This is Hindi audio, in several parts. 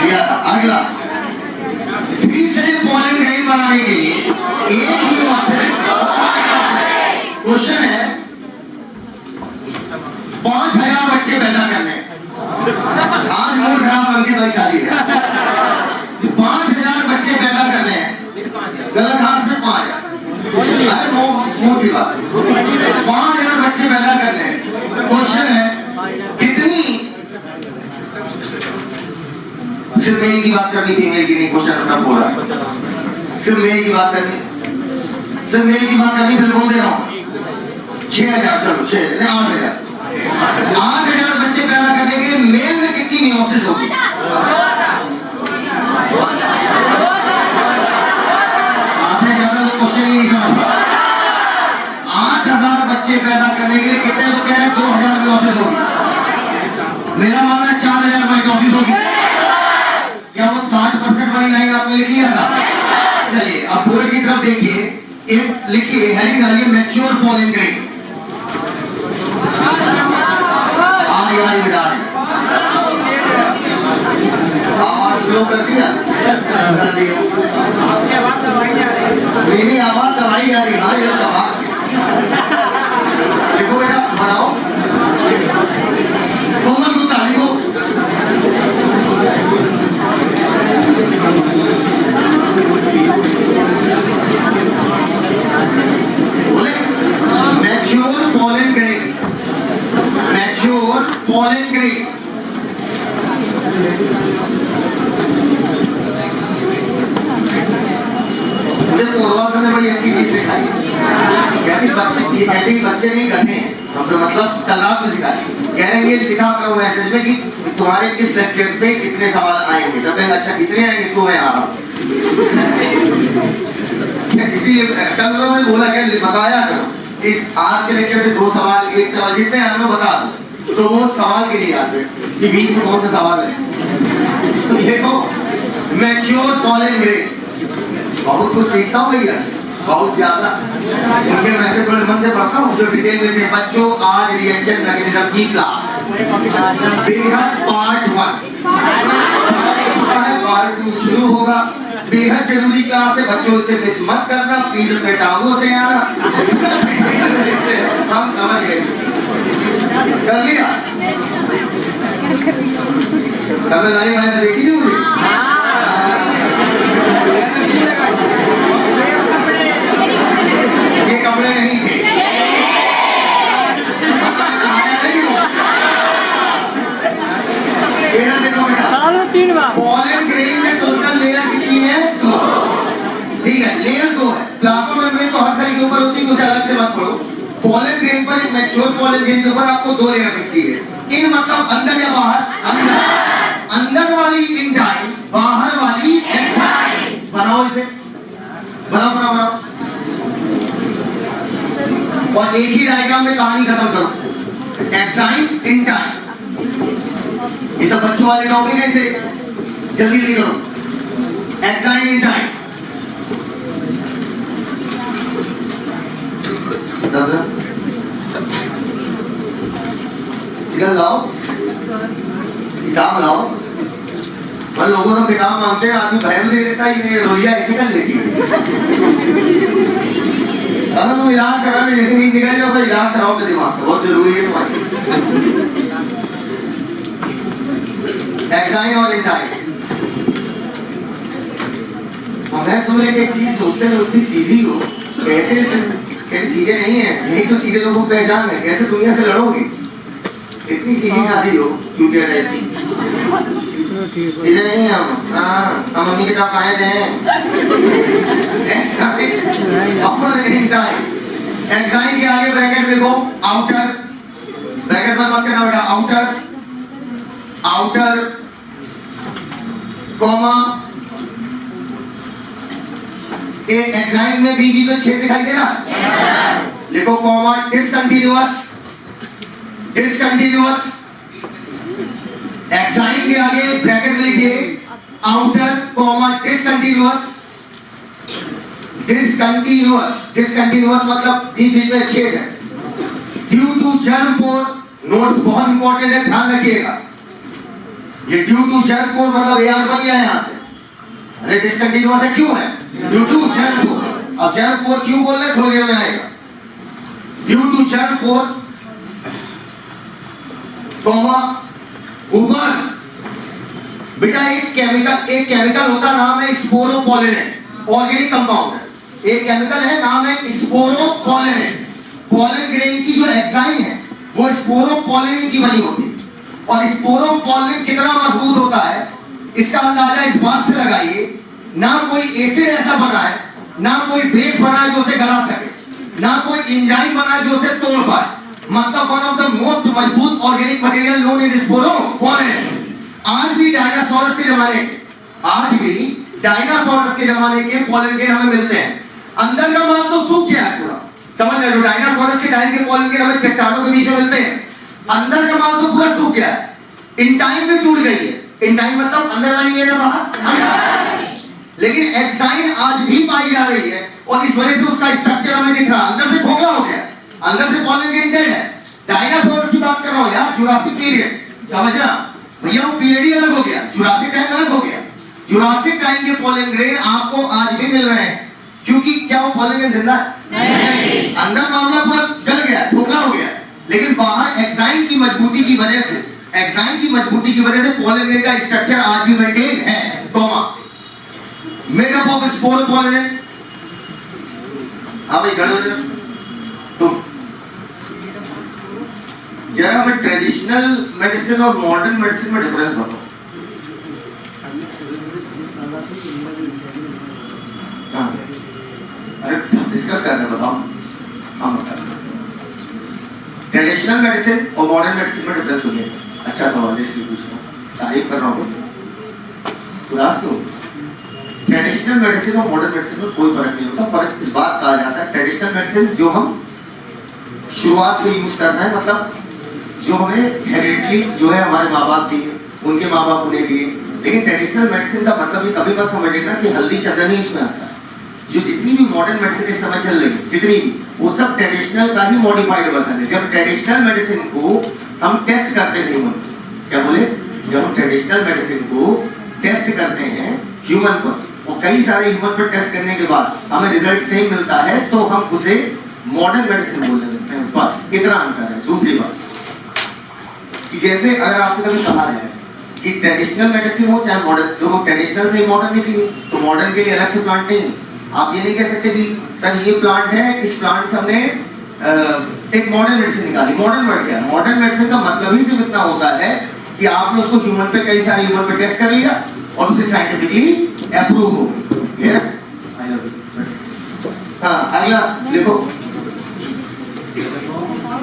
दिया था। अगला 3 से पॉलन ग्रेन बनाने के लिए एक मियोसिस क्वेश्चन है 5000 बच्चे पैदा करने हैं। आज मूड खराब बनके भाई शादी है। 5000 बच्चे पैदा करने हैं। गलत हाथ से 5000। अरे मोटी बात 5000 बच्चे पैदा करने हैं। क्वेश्चन है कितनी, सिर्फ मेल की बात करनी, फीमेल की नहीं। क्वेश्चन अपना बोला सिर्फ मेल की बात करनी, सिर्फ मेल की बात करनी। फिर बोल दे रहा हूं 6000, चलो 8000 बच्चे पैदा करने के लिए मेल में कितनी मियोसिस होगी? 8000 बच्चे पैदा करने के लिए कितने तो कह रहे हैं 2000 मियोसिस होगी। मेरा मानना 4000 मियोसिस होगी। क्या वो 60% वाली लाइन आपने लिखी है ना? चलिए अब बोर्ड की तरफ देखिए, एक लिखिए हेडिंग डालिए मैच्योर पॉलन ग्रेन। आवाज स्लो कर दिया, कर दिया। मेरी आवाज दवाई आ रही है। ये दवा लिखो बेटा, बनाओ कोमल को लिखो। बोले mature pollen grain, mature pollen grain. मुझे पूर्वाजा ने बड़ी अच्छी चीज सिखाई। कहती बच्चे ऐसे ही बच्चे नहीं करते हैं, तो मतलब कल रात में सिखाई। कह रहे हैं ये लिखा करो मैसेज में कि तुम्हारे किस लेक्चर से कितने सवाल आएंगे। जब मैं अच्छा कितने आएंगे तो मैं आ रहा हूँ। इसीलिए कल मैंने बोला क्या बताया करो कि आज के लेक्चर से 2 सवाल, 1 सवाल जितने आने बता दो, तो वो सवाल के लिए आते कि बीच में कौन सा सवाल है। तो देखो मैच्योर पॉलन ग्रेन, बहुत कुछ सीखता हूँ भैया, बहुत ज्यादा। उनके मैसेज बड़े मन से पढ़ता हूँ जो डिटेल में थे। बच्चों आज रिएक्शन मैकेनिज्म की क्लास बेहद पार्ट 1 पार्ट 2 शुरू होगा। बेहद जरूरी क्लास है बच्चों, इसे मिस मत करना प्लीज। अपने टांगों से आना। हम समझ गए, कर लिया। तमिल लाइव मैंने देखी थी मुझे। ये कपड़े नहीं थे। देखो बेटा, पॉलन ग्रेन में टोटल लेयर कितनी है? 2। ठीक है, लेयर 2 है। प्लाज्मा मेम्ब्रेन तो हर सेल के ऊपर होती है, उसे अलग से मत पढ़ो। पॉलन ग्रेन पर, मैच्योर पॉलन ग्रेन के ऊपर आपको 2 लेयर दिखती है। इन मतलब अंदर या बाहर? अंदर वाली इंडाइन, बाहर वाली एक्साइन। बनाओ इसे, बनाओ। और एक ही डायग्राम में कहानी खत्म करो। एक्साइन, इंडाइन, ये सब बच्चों वाले टॉपिक है, इसे जल्दी करो। एक्साइन, इंडाइन। लाओ किताब लाओ। और लोगों को किताब मांगते हैं, आदमी भय दे देता है, ये रोइया ऐसे कर लेती है। अगर तुम इलाज करा जैसे नींद निकल जाओ तो इलाज कराओ अपने दिमाग का, बहुत जरूरी है तुम्हारे। एक्साइन और इंटाइन। मैं तुम एक चीज सोचते हो इतनी सीधी हो, कैसे सीधे नहीं है। यही तो सीधे लोगों को पहचान है। कैसे दुनिया से लड़ोगे? इतनी सीधी शादी हो चूतिया टाइप की। सीधे नहीं है हम मम्मी के साथ आए थे। एक्साइन के आगे ब्रैकेट लिखो आउटर, ब्रैकेट बंद मत करना बेटा। आउटर कॉमा एक्साइन में बीच में छेद दिखाई दे रहा है। लिखो कॉमा डिसकंटिन्यूअस। एक्साइन के आगे ब्रैकेट लिखिए आउटर कॉमा डिसकंटिन्यूअस मतलब बीच में छेद है। Due to germ pore, notes बहुत इंपॉर्टेंट है, ध्यान रखिएगा। ये ड्यू टू जेट कोड मतलब AR बन गया यहां से। अरे डिसकंटिन्यूअस है क्यों है? ड्यू टू जेट कोड। अब जेट कोड क्यों बोल रहे थोड़ी देर में आएगा। ड्यू टू जेट कोड कॉमा ऊपर बेटा एक केमिकल होता नाम है स्पोरोपोलिनेट, ऑर्गेनिक कंपाउंड है। एक केमिकल है नाम है स्पोरोपोलिनेट। पोलन ग्रेन की जो एंजाइम है वो स्पोरोपोलिन की बनी होती है। और स्पोरोपोलिन कितना मजबूत होता है इसका अंदाजा इस बात से लगाइए, ना कोई एसिड ऐसा बना है, ना कोई बेस बना है जो उसे गला सके, ना कोई एंजाइम बना है जो उसे तोड़ पाए। मतलब वन ऑफ द मोस्ट मजबूत organic material known is sporopollenin. आज भी डायनासोरस के जमाने के पोलन ग्रेन हमें मिलते हैं। अंदर का माल तो सूख गया है पूरा, समझ रहे हो? डायनासोरस के टाइम के पोलन ग्रेन हमें चट्टानों के बीच में मिलते हैं, अंदर का माल तो पूरा सूख गया है, इन टाइम में टूट गई है। इन टाइम मतलब अंदर वाली है ना बाहर, लेकिन एंजाइम आज भी पाई जा रही है और इस वजह से उसका स्ट्रक्चर हमें दिख रहा है। अंदर से खोखला हो गया, अंदर से पोलन ग्रेन डेड है। डायनासोरस की बात कर रहा हूं यार, जुरासिक पीरियड, समझ रहा भैया? वो पीरियड ही अलग हो गया, जुरासिक टाइम अलग हो गया। जुरासिक टाइम के पोलन ग्रेन आपको आज भी मिल रहे हैं, क्योंकि क्या वो पोलन ग्रेन जिंदा है? नहीं। अंदर मामला पूरा जल गया, खोखला हो गया, लेकिन बाहर एंजाइम की मजबूती की वजह से पोलन ग्रेन का स्ट्रक्चर आज भी मेंटेन है। Comma makeup of sporopollenin. हाँ भाई खड़े हो जाओ। तो जरा मैं ट्रेडिशनल मेडिसिन और मॉडर्न मेडिसिन में डिफरेंस बताऊं। अरे डिस्कस करने बताओ। हाँ बताओ। ट्रेडिशनल मेडिसिन और मॉडर्न मेडिसिन में डिफरेंस हो गया। अच्छा सवाल है, इसलिए पूछ रहा हूँ, तारीफ कर रहा हूँ। ट्रेडिशनल मेडिसिन और मॉडर्न मेडिसिन में कोई फर्क नहीं होता। फर्क इस बात का आ जाता है, ट्रेडिशनल मेडिसिन जो हम शुरुआत से यूज कर रहे हैं, मतलब जो हमें हेरिडिटरी जो है हमारे माँ बाप दिए, उनके माँ बाप उन्हें दिए। लेकिन ट्रेडिशनल मेडिसिन का मतलब ये कभी मत समझ लेना कि हल्दी चंदन ही इसमें आता है। जो जितनी भी मॉडर्न मेडिसिन इस समय चल रही है, जितनी भी, वो सब ट्रेडिशनल का ही मॉडिफाइड वर्जन है। जब ट्रेडिशनल मेडिसिन को हम टेस्ट करते हैं ह्यूमन, क्या बोले, जब हम ट्रेडिशनल मेडिसिन को टेस्ट करते हैं ह्यूमन पर, और कई सारे ह्यूमन पर टेस्ट करने के बाद हमें रिजल्ट सेम मिलता है, तो हम उसे मॉडर्न मेडिसिन बोलने लगते हैं। बस इतना अंतर है। दूसरी बात कि जैसे अगर आपसे कभी कहा है कि ट्रेडिशनल मेडिसिन हो चाहे मॉडर्न, जो ट्रेडिशनल से ही मॉडर्न निकली, तो मॉडर्न के लिए अलग से प्लांट नहीं। आप ये नहीं कह सकते कि सर ये प्लांट है, इस प्लांट से हमने एक मॉडर्न मेडिसिन निकाली। मॉडर्न वर्ड क्या है? मॉडर्न मेडिसिन का मतलब ही सिर्फ इतना होता है कि आपने उसको ह्यूमन पे, कई सारे ह्यूमन पे टेस्ट कर लिया और उसे साइंटिफिकली अप्रूव हो गई। हाँ अगला देखो,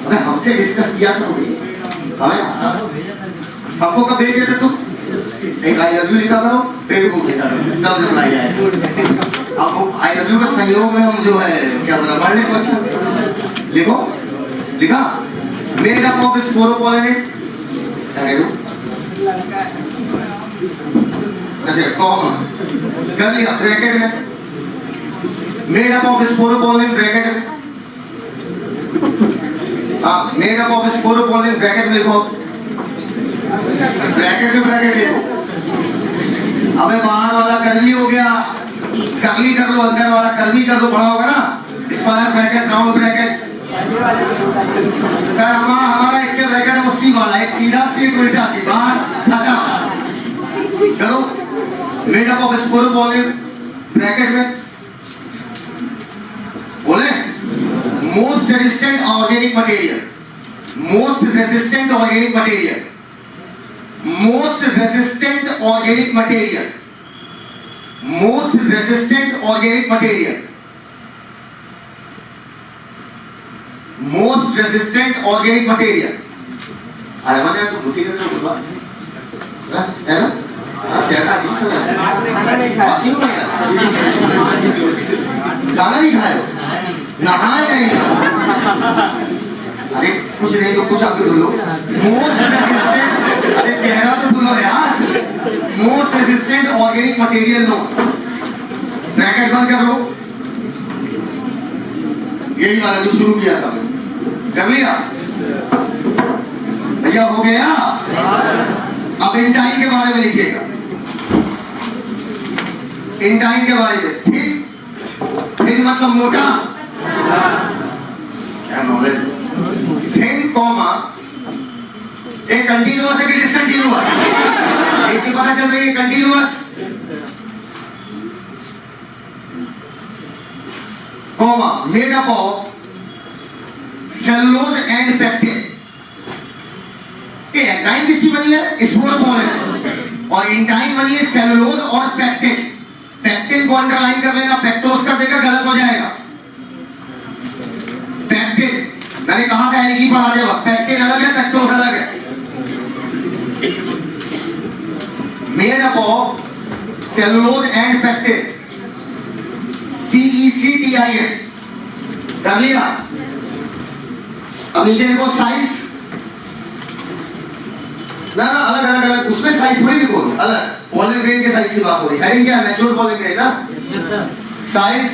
अगर हमसे डिस्कस किया करोगे, हमें हमको कब भेज देते तुम? एक आई लव यू लिखा करो, फेसबुक लिखा करो, तब रिप्लाई आएगा। अब आई लव यू का सहयोग में हम जो है क्या बता पढ़ने क्वेश्चन लिखो, लिखा मेड अप ऑफ स्पोरोपोलिन, अच्छा कॉमा कर लिया ब्रैकेट में, made up of sporopollenin bracket में, हाँ made up of sporopollenin bracket में लिखो, ब्रैकेट में ब्रैकेट लिखो। अबे बाहर वाला कर्ली हो गया, कर्ली कर लो, अंदर वाला कर्ली कर दो, बड़ा होगा ना। Square bracket, round bracket. Sir हमारा एक के ब्रैकेट है वो सी वाला, एक सीधा सी एक उल्टा सी, बाहर खत्म करो। Made up of sporopollenin bracket में बोले most resistant organic material, most resistant organic material, most resistant organic material, most resistant organic material, most resistant organic material. अरे मैंने आपको बुद्धि करने को बोला है ना? चेहरा अजीब सा लग रहा है, खाना नहीं खाए, नहाए नहीं, अरे कुछ नहीं तो कुछ आगे धुलो। मोस्ट रेजिस्टेंट, अरे चेहरा तो धुलो यार। मोस्ट रेजिस्टेंट ऑर्गेनिक मटेरियल लो, ब्रैकेट बंद कर लो, यही वाला जो शुरू किया था कर लिया भैया, हो गया। अब इंटाइन के बारे में लिखिएगा, इंटाइन के बारे में। थिन मतलब मोटा, क्या नॉलेज। थिन कॉमा एक कंटिन्यूअस है कि डिसकंटिन्यूअस, इसकी पता चल रही है continuous, comma made up of cellulose and pectin. Enzyme किसकी बनी है? Spore pollen. और इंटाइन बनी है सेलुलोज और पेक्टिन। पेक्टिन को अंडरलाइन कर लेना, पेक्टोज कर देगा गलत हो जाएगा। पेक्टिन मैंने कहा था एक ही पर आ जाएगा, पेक्टिन अलग है पेक्टोज अलग है। Made up of cellulose and pectin, PECTIN कर लिया। अब नीचे देखो साइज, ना अलग अलग अलग, उसमें साइज थोड़ी लिखो, अलग पॉलन ग्रेन के साइज की बात हो रही है। हेडिंग क्या है? मैच्योर पॉलन ग्रेन ना। साइज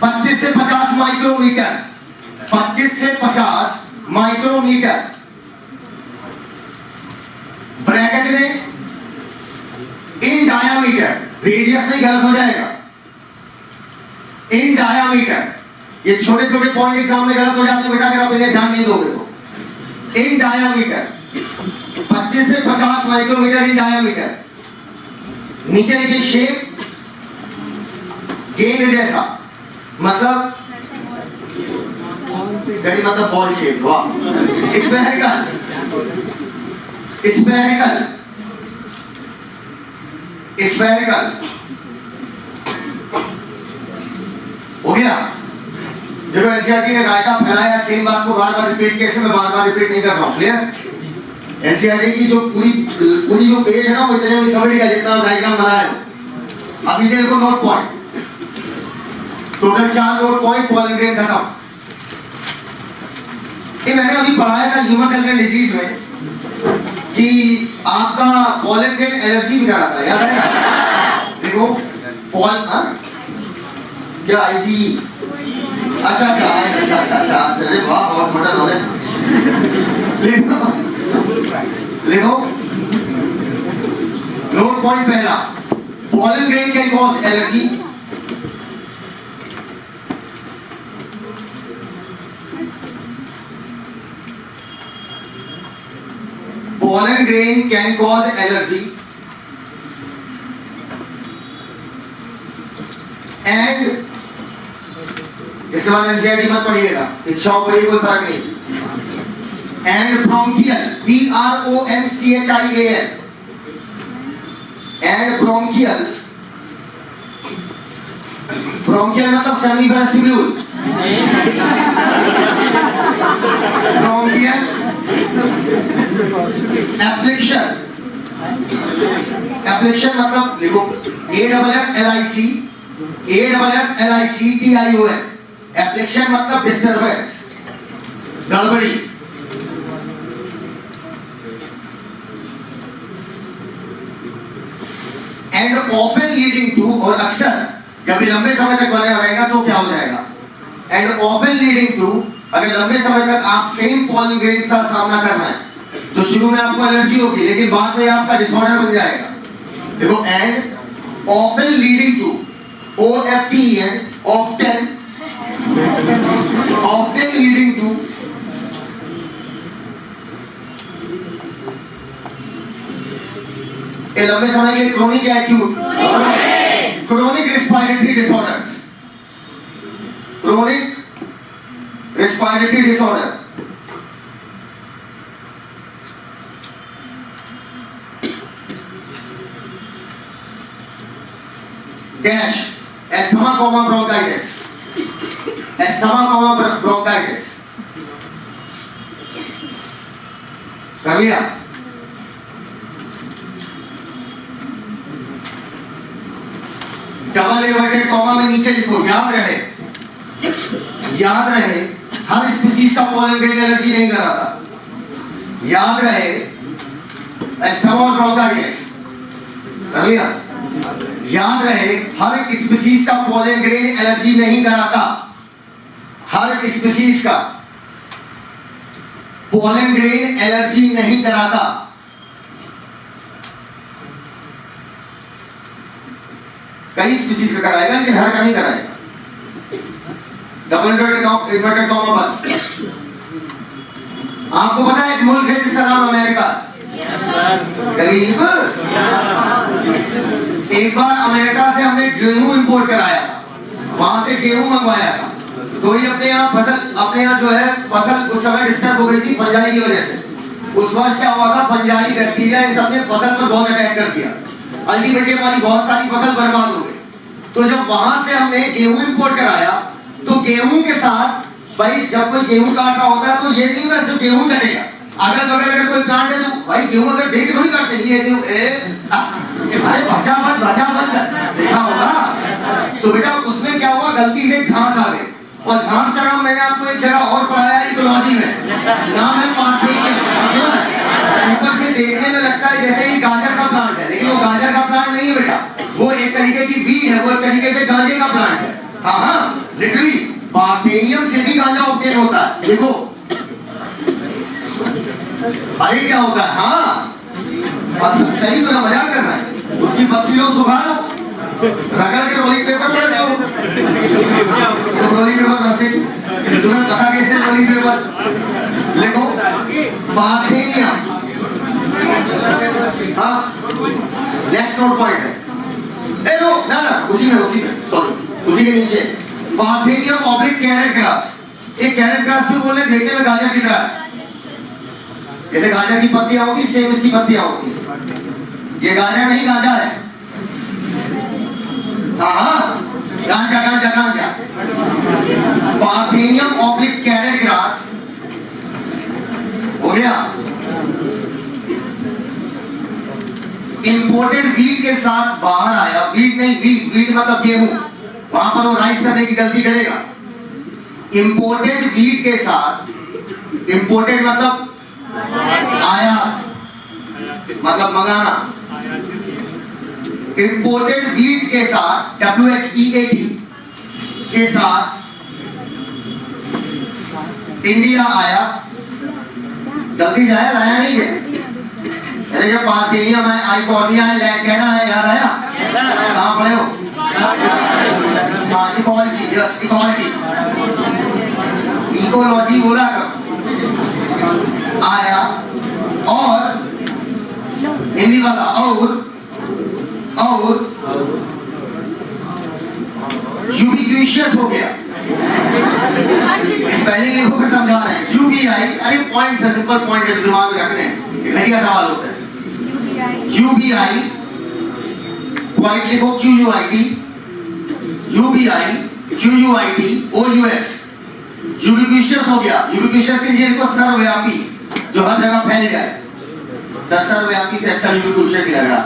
25 से 50 माइक्रोमीटर, 25 से 50 माइक्रोमीटर। ब्रैकेट में इन डायामीटर, रेडियस नहीं गलत हो जाएगा, इन डायामीटर। ये छोटे छोटे पॉइंट एग्जाम में गलत हो जाते हैं बेटा, अगर आप इन्हें ध्यान नहीं दोगे तो। इन डायामीटर 25 से 50 माइक्रोमीटर इन डायामीटर। नीचे लिखिए शेप गेंद जैसा, मतलब मतलब बॉल शेप। वाह। स्फेरिकल, स्फेरिकल, स्फेरिकल हो गया। देखो एनसीईआरटी ने रायता फैलाया, सेम बात को बार बार रिपीट किया, मैं बार बार रिपीट नहीं कर रहा हूं। क्लियर? एनसीईआरटी की जो पूरी जो पेज है ना, वो इतने में समझ लिया जितना डायग्राम बनाया है। अब नीचे देखो note point, total 4 note point. Pollen grain खत्म। ये मैंने अभी पढ़ाया था ह्यूमन हेल्थ एंड डिजीज में कि आपका पॉलन ग्रेन एलर्जी भी करा था, याद है? देखो पॉलन क्या आईजी, अच्छा, अरे वाह, बहुत मोटा नॉलेज। लिखो नोट पॉइंट पहला, pollen grain can cause allergy. Pollen grain can cause allergy and इसके बाद एनसीईआरटी मत पढ़िएगा, इच्छाओं पढ़िए, कोई फर्क नहीं। And bronchial, BRONCHIAL, and bronchial, bronchial मतलब सेमिवेस्टिब्यूल, ब्रोंकियल एफ्लिक्शन, एफ्लिक्शन मतलब लिखो AFFLICTION, एफ्लिक्शन मतलब डिस्टर्बेंस, गड़बड़ी। एंड ऑफन लीडिंग टू, और अक्सर कभी लंबे समय तक बने रहेगा तो क्या हो जाएगा? एंड ऑफन लीडिंग टू, अगर लंबे समय तक आप सेम पॉलन ग्रेन का सामना करना है तो शुरू में आपको एलर्जी होगी, लेकिन बाद में आपका डिसऑर्डर बन जाएगा। देखो and often leading to, OFTEN, often, often leading to लंबे समय के क्रोनिक या acute, chronic respiratory disorders, chronic respiratory disorder. Dash asthma comma bronchitis, asthma comma bronchitis. कर लिया? डबल इन्वर्टेड कॉमा में नीचे लिखो, याद रहे हर स्पीशीज का पॉलन ग्रेन एलर्जी नहीं करा था। याद रहे एस्थमा ब्रोंकाइटिस। कर लिया? याद रहे हर स्पीशीज का पॉलन ग्रेन एलर्जी नहीं कराता, हर स्पीशीज का पॉलन ग्रेन एलर्जी नहीं कराता। कई स्पीसीज का कराएगा, लेकिन हर का नहीं कराएगा। डबल इन्वर्टेड कॉमा बंद। आपको पता है एक मुल्क है जिसका नाम अमेरिका? करीब। एक बार अमेरिका से हमने गेहूं इंपोर्ट कराया था, वहां से गेहूं मंगवाया था। थोड़ी अपने यहाँ जो है फसल उस समय डिस्टर्ब हो गई थी फंजाई की वजह से। उस वर्ष क्या हुआ था, फंजाई बैक्टीरिया इन सब ने फसल पर बहुत अटैक कर दिया। अल्टीमेटली हमारी बहुत सारी फसल बर्बाद हो गई। तो जब वहां से हमने गेहूं इंपोर्ट कराया, तो गेहूं के साथ भाई जब कोई गेहूं काट रहा होता है तो ये नहीं होगा सिर्फ गेहूं कटेगा, अगल बगल अगर कोई प्लांट है तो भाई गेहूं अगर देख के थोड़ी काटते हैं, अरे बचा मत देखा होगा। तो बेटा उसमें क्या हुआ, गलती से घास आ गई, और घास का नाम मैंने आपको एक जगह और पढ़ाया इकोलॉजी में, नाम है पार्थेनियम। ऊपर से देखने में लगता है जैसे ही गाजर का प्लांट है, लेकिन वो गाजर का प्लांट नहीं है बेटा, वो एक तरीके की बीज है, वो एक तरीके से गांजे का प्लांट है। हाँ लिटरली पार्थेनियम से भी गांजा ऑब्टेन होता है। देखो अरे क्या होता है, हाँ सही तो मजाक कर रहा है। उसकी पत्ती लो, सुखा लो, रगड़ के रोलिंग पेपर पड़ जाओ, रोलिंग पेपर वैसे तुम्हें पता कैसे रोलिंग पेपर लिखो, पार्थेनियम। हाँ नेक्स्ट नोट पॉइंट है, ना उसी में सॉरी उसी के नीचे पार्थेनियम ऑब्लिक कैरेट ग्रास। एक कैरेट ग्रास क्यों बोले, देखने में गाजर की तरह है, जैसे गाजर की पत्तियां होती सेम इसकी पत्तियां होती। ये गाजर नहीं गांजा है, हाँ गांजा। पार्थेनियम ऑब्लिक कैरेट ग्रास हो गया। इंपोर्टेड वीट के साथ बाहर आया, वीट नहीं वीट मतलब गेहूं, वहां पर वो राइस करने की गलती करेगा। इंपोर्टेड वीट के साथ, इंपोर्टेड मतलब आयात मतलब मंगाना, इंपोर्टेड वीट के साथ WHEAT के साथ इंडिया आया, गलती से आया, लाया नहीं है। अरे जब पार्थेनियम है, आइकोनिया है, लैंड कहना है, याद आया? कहाँ पढ़े हो? हाँ इकोलॉजी, यस इकोलॉजी बोला कर आया, और हिंदी वाला और यूबिक्विशियस हो गया। स्पेलिंग लिखो फिर समझा रहे हैं। UBI, अरे पॉइंट है, सिंपल पॉइंट है, दिमाग में रखने हैं, घटिया सवाल होता है। UBI पॉइंट लिखो, QUIT OUS, यूबिक्विशियस हो गया। यूबिक्विशियस के लिए लिखो सर्वव्यापी, जो हर जगह फैल जाए। सर्वव्यापी से अच्छा यूबिक्विशियस ही लग रहा,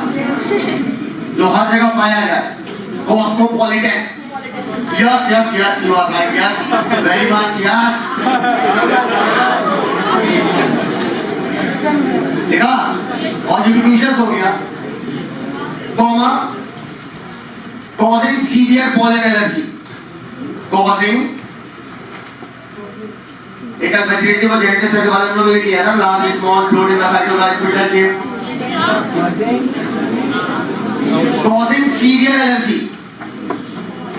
जो हर जगह पाया जाए। Cosmopolitan, yes you are right, yes very much, yes देखा, और यूबिक्विशियस हो गया। Comma causing severe pollen allergy, causing एक वेजिटेटिव और जेनेटिक सेल वाले ने लिख लिया ना, large small float in the cytoplasm shape, causing severe allergy,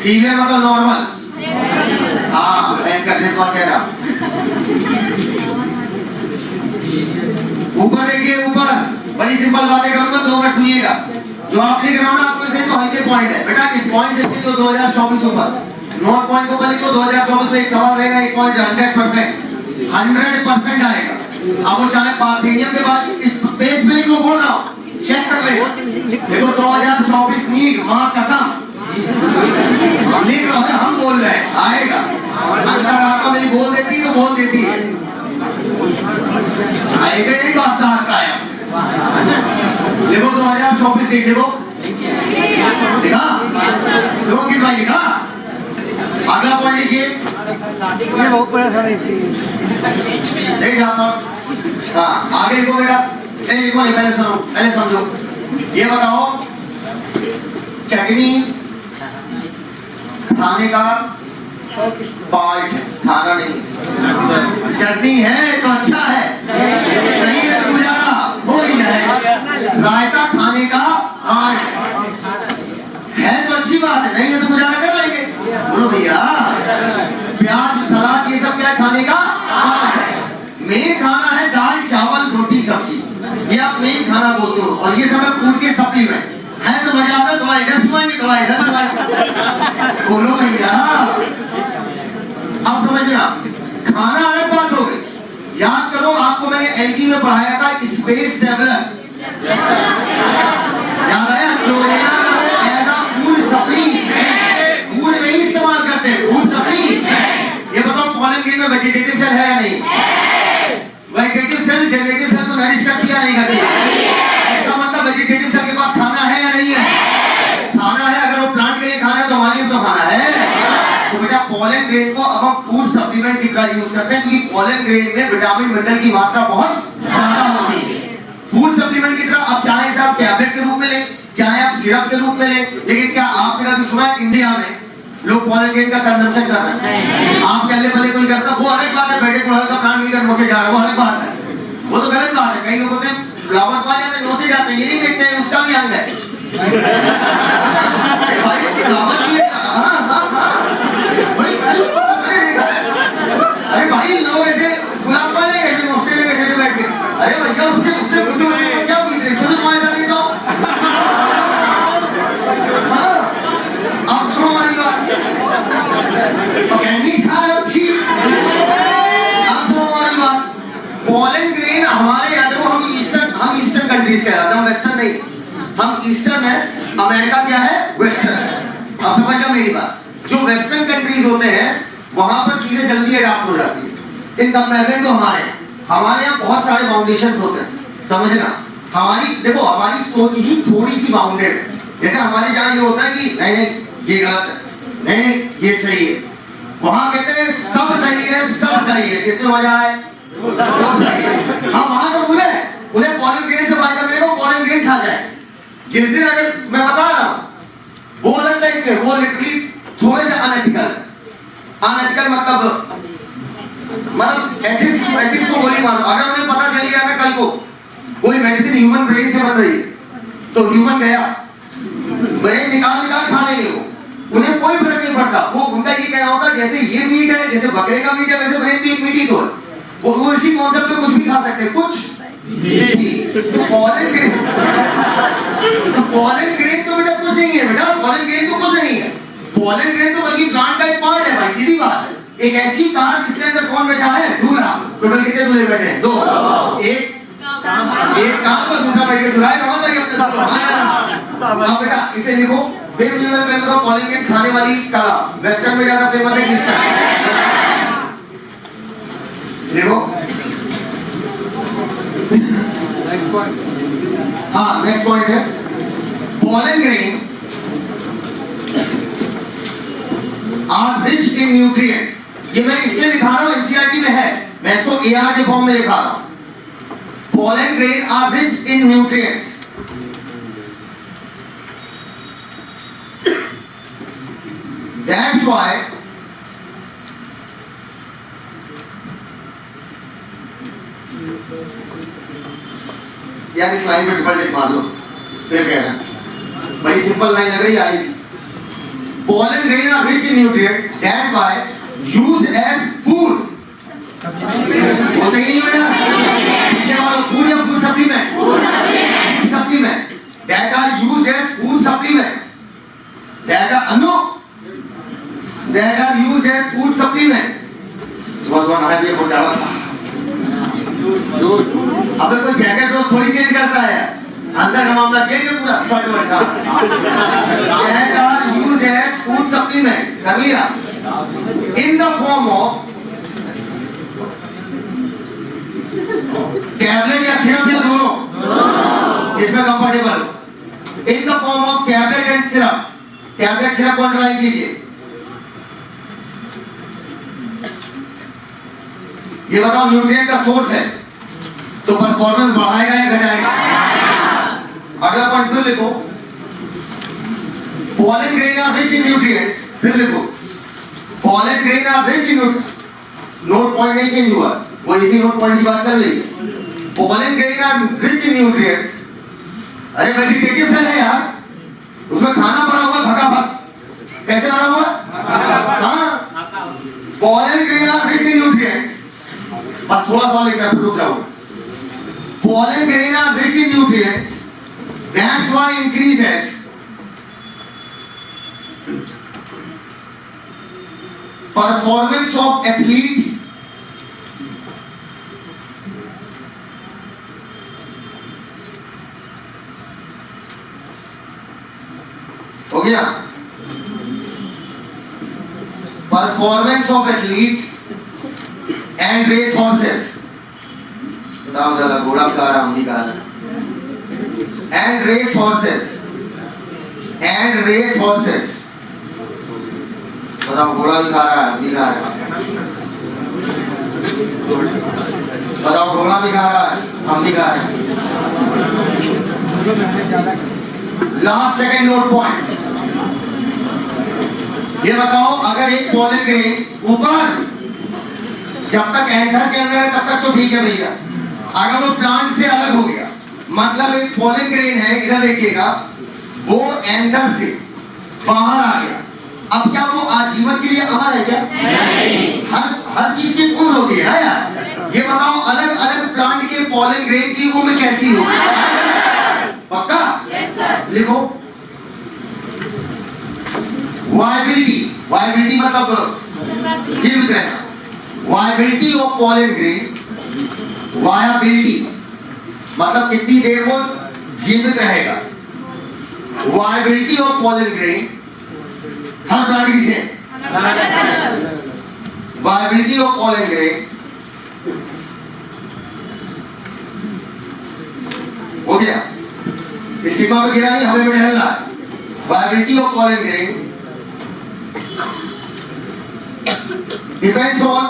severe मतलब नॉर्मल, हाँ भयंकर है चेहरा। ऊपर देखिए, ऊपर बड़ी सिंपल बातें करूंगा, 2 मिनट सुनिएगा। जो आप लिख रहा हूं ना आपको से तो हल्के पॉइंट है बेटा, इस पॉइंट से तो 2024 ऊपर नोट पॉइंट को लिखो। 2024 में एक सवाल रहेगा, एक पॉइंट 100% आएगा। अब वो चाहे पार्थेनियम के बाद इस पेज पे लिखो, बोल रहा हूं चेक कर ले, देखो 2024 नीट मां कसम लिख रहा है, हम बोल रहे हैं आएगा। अंतरात्मा मेरी बोल देती तो बोल देती है, ऐसे नहीं बात साथ का है। देखो 2024 डेट देखो, देखा लोगों की भाई लिखा। अगला पॉइंट लिखिए, देख जाता हाँ आगे लिखो बेटा, लिखो नहीं, पहले सुनो, पहले समझो। ये बताओ चटनी खाने का पार्ट है, खाना नहीं। चटनी है तो अच्छा है, नहीं है तो गुजारा हो ही जाएगा। रायता खाने का पार्ट है तो अच्छी बात और ये सब है फूड के सप्लीमेंट है। तो मजा आता है, दवाई इधर सुनाएंगे, दवाई इधर सुनाएंगे, बोलो भैया। अब समझना, खाना अलग बात हो गई। याद करो, आपको मैंने एलजी में पढ़ाया था स्पेस ट्रैवलर, याद आया? Chlorella as a food supplement, food नहीं इस्तेमाल करते, फूड सप्लीमेंट। ये बताओ पॉलन ग्रेन में वेजिटेटिव सेल है या नहीं? वेजिटेटिव सेल जेनेटिव सेल को नरिश करती है नहीं करती? इसका मतलब वेजिटेटिव सेल के पास खाना है या नहीं है? खाना है। अगर वो प्लांट के लिए खाना है तो हमारे लिए तो खाना है। तो बेटा पॉलन ग्रेन को अब हम फूड सप्लीमेंट की तरह यूज करते हैं, क्योंकि पॉलन ग्रेन में विटामिन मिनरल की मात्रा बहुत ज्यादा होती है। फूड सप्लीमेंट की तरह अब चाहे इसे आप टैबलेट के रूप में लें, चाहे आप सिरप के रूप में लें, लेकिन क्या आपने कभी सुना है इंडिया में लोग पॉलन ग्रेन का कंजम्पशन कर रहे हैं? आप चले भले कोई करता, वो अलग बात है, बैठे कोई का प्लांट मिलकर नोसे जा रहा है, वो अलग बात है, वो तो गलत बात है। कई लोग होते हैं फ्लावर पा जाते हैं, नोसे जाते हैं, ये नहीं देखते हैं उसका भी अंग है। अरे भाई फ्लावर की अरे भाई लोग ऐसे गुलाब पा लेंगे, ऐसे नोसे लेंगे, ऐसे बैठ के, अरे भैया उससे पूछो क्या बीत रही, सोचो तुम्हारे साथ नहीं। तो अब सुनो हमारी बात, कैंडी खा रहे हो छी। अब सुनो हमारी बात, पॉलन ग्रेन हमारे यहाँ देखो, हम ईस्टर्न कंट्रीज कहलाते हैं, हम वेस्टर्न नहीं। हम ईस्टर्न है, अमेरिका क्या है? वेस्टर्न है। अब समझ लो मेरी बात, जो वेस्टर्न कंट्रीज होते हैं वहां पर चीजें जल्दी अडॉप्ट हो जाती है इन कंपैरिजन तो हमारे यहाँ बहुत सारे फाउंडेशंस होते हैं। समझना, हमारी देखो हमारी सोच ही थोड़ी सी बाउंडेड है। जैसे हमारे जहाँ ये होता है कि नहीं नहीं ये गलत है, नहीं नहीं ये सही है, वहां कहते हैं सब सही है, सब सही है, किसमें मजा आए? सब सही है। हम वहां तो बोले उन्हें पॉलन ग्रेन से फायदा मिलेगा, पॉलन ग्रेन खा जाए। जिस दिन अगर मैं बता रहा हूं वो अलग टाइप के, वो लिटरली थोड़े से अनएथिकल मतलब एथिक्स को गोली मारो। अगर उन्हें पता चल गया ना कल को कोई मेडिसिन ह्यूमन ब्रेन से बन रही है तो ह्यूमन गया ब्रेन निकाल खा लेंगे वो, उन्हें कोई फर्क नहीं पड़ता। वो उनका ये कहना होता जैसे ये मीट है, जैसे बकरे का मीट है, वैसे ब्रेन भी एक मीट ही तो है। वो इसी कॉन्सेप्ट में कुछ भी खा सकते हैं, कुछ तो पॉलन ग्रेन तो बेटा कुछ नहीं है। बेटा पॉलन ग्रेन तो कुछ नहीं है, पॉलन ग्रेन तो बल्कि प्लांट का एक पार्ट है भाई, सीधी बात है। एक ऐसी कार जिसके अंदर कौन बैठा है? दूल्हा। टोटल कितने दूल्हे बैठे हैं? 2। एक काम पर दूसरा बैठ के दुल्हा है भाई अपने साथ। अब बेटा इसे लिखो, मैं बताओ पॉलन ग्रेन खाने वाली कला वेस्टर्न में ज्यादा फेमस है किस टाइम? देखो हाँ नेक्स्ट पॉइंट है pollen grain are rich in nutrient. ये मैं इसलिए लिखा रहा हूं, एनसीईआरटी में है, मैं इसको एआर के फॉर्म में लिखा रहा हूं। Pollen grain are rich in nutrients. That's why यार इस लाइन पे ट्रिपल टिक मार लो, फिर कह रहा है बड़ी सिंपल लाइन लग रही है आएगी। Pollen grain are rich in nutrients that by used as food. बोलते ही नहीं हो यार, पीछे वालों food या food supplement? Food supplement that are used as food supplement. That are used as food supplement. सुबह नहाए भी हो जावा। अबे कोई जैकेट रोज थोड़ी चेंज करता है, अंदर का मामला चेंज है पूरा। शॉर्ट वर्ड का that are used as food supplement कर लिया in the form of tablet या सिरप या दोनों जिसमें comfortable in the form of tablet and syrup। Tablet syrup कौन लाइन कीजिए, ये बताओ न्यूट्रिएंट का सोर्स है तो परफॉर्मेंस बढ़ाएगा या घटाएगा? अगला पॉइंट फिर लिखो, pollen grain are rich in nutrients। फिर लिखो pollen grain are rich in nutrients। Note point नहीं चेंज हुआ, वो इसी नोट पॉइंट की बात चल रही है। pollen grain are rich in nutrients। अरे वेजिटेटिव सेल है यार, उसमें खाना भरा हुआ भगाभग। कैसे भरा हुआ? हाँ, pollen grain are rich in nutrients। बस थोड़ा सा लिखना फिर रुक जाओ। pollen grain are rich in nutrients That's why increases performance of athletes हो गया, performance of athletes and race horses, बताओ जरा, घोड़ा खा रहा, हम भी खा रहे, and race horses, and race horses, बताओ घोड़ा भी खा रहा है, हम भी खा रहे हैं, बताओ घोड़ा भी खा रहा है, हम भी खा रहे हैं। लास्ट सेकंड नोट पॉइंट, ये बताओ अगर एक पॉलन ग्रेन ऊपर, जब तक एंथर के अंदर है तब तक तो ठीक है भैया, अगर वो प्लांट से अलग हो गया, मतलब एक पॉलन ग्रेन है, इधर देखिएगा, वो एंथर से बाहर आ गया, अब क्या वो आजीवन के लिए अमर है क्या? नहीं। हर चीज की उम्र होती है यार। ये बताओ अलग अलग प्लांट के पॉलन ग्रेन की उम्र कैसी होगी? पक्का? Yes sir. लिखो, वायबिलिटी, वायबिलिटी मतलब जीवित रहना, viability of pollen grain, viability मतलब कितनी देर वो जीवित रहेगा, viability of pollen grain her plant की से, वायबिलिटी ऑफ पॉलन ग्रेन हो गया, इस सीमा पे गिरा नहीं, हमें भी ढलना, viability of pollen grain depends on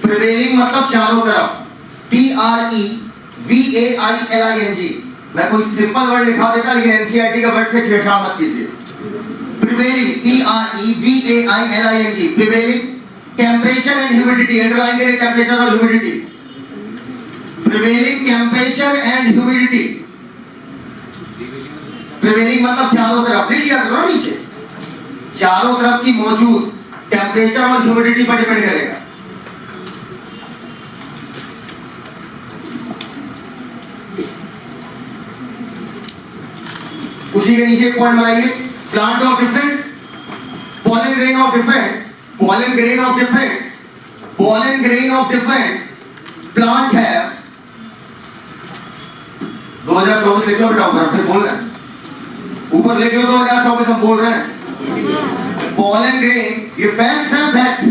prevailing मतलब चारों तरफ, PREVAILING, मैं कोई सिंपल वर्ड लिखा देता लेकिन एनसीईआरटी का वर्ड से छेड़छाड़ मत कीजिए। prevailing, PREVAILING, prevailing temperature and humidity, underline करें टेम्परेचर और humidity, prevailing temperature and humidity, prevailing मतलब चारों तरफ, लिख लिया करो नीचे, चारों तरफ की मौजूद टेम्परेचर और ह्यूमिडिटी पर डिपेंड करेगा। उसी के नीचे एक पॉइंट बनाएंगे, plant of different, pollen grain of different, pollen grain of different, pollen grain of different plant है। 2024 लिख लो बेटा, ऊपर फिर बोल रहे हैं, ऊपर लिख लो 2024 हम बोल रहे हैं। पॉलन ग्रेन, ये फैक्ट्स हैं, facts,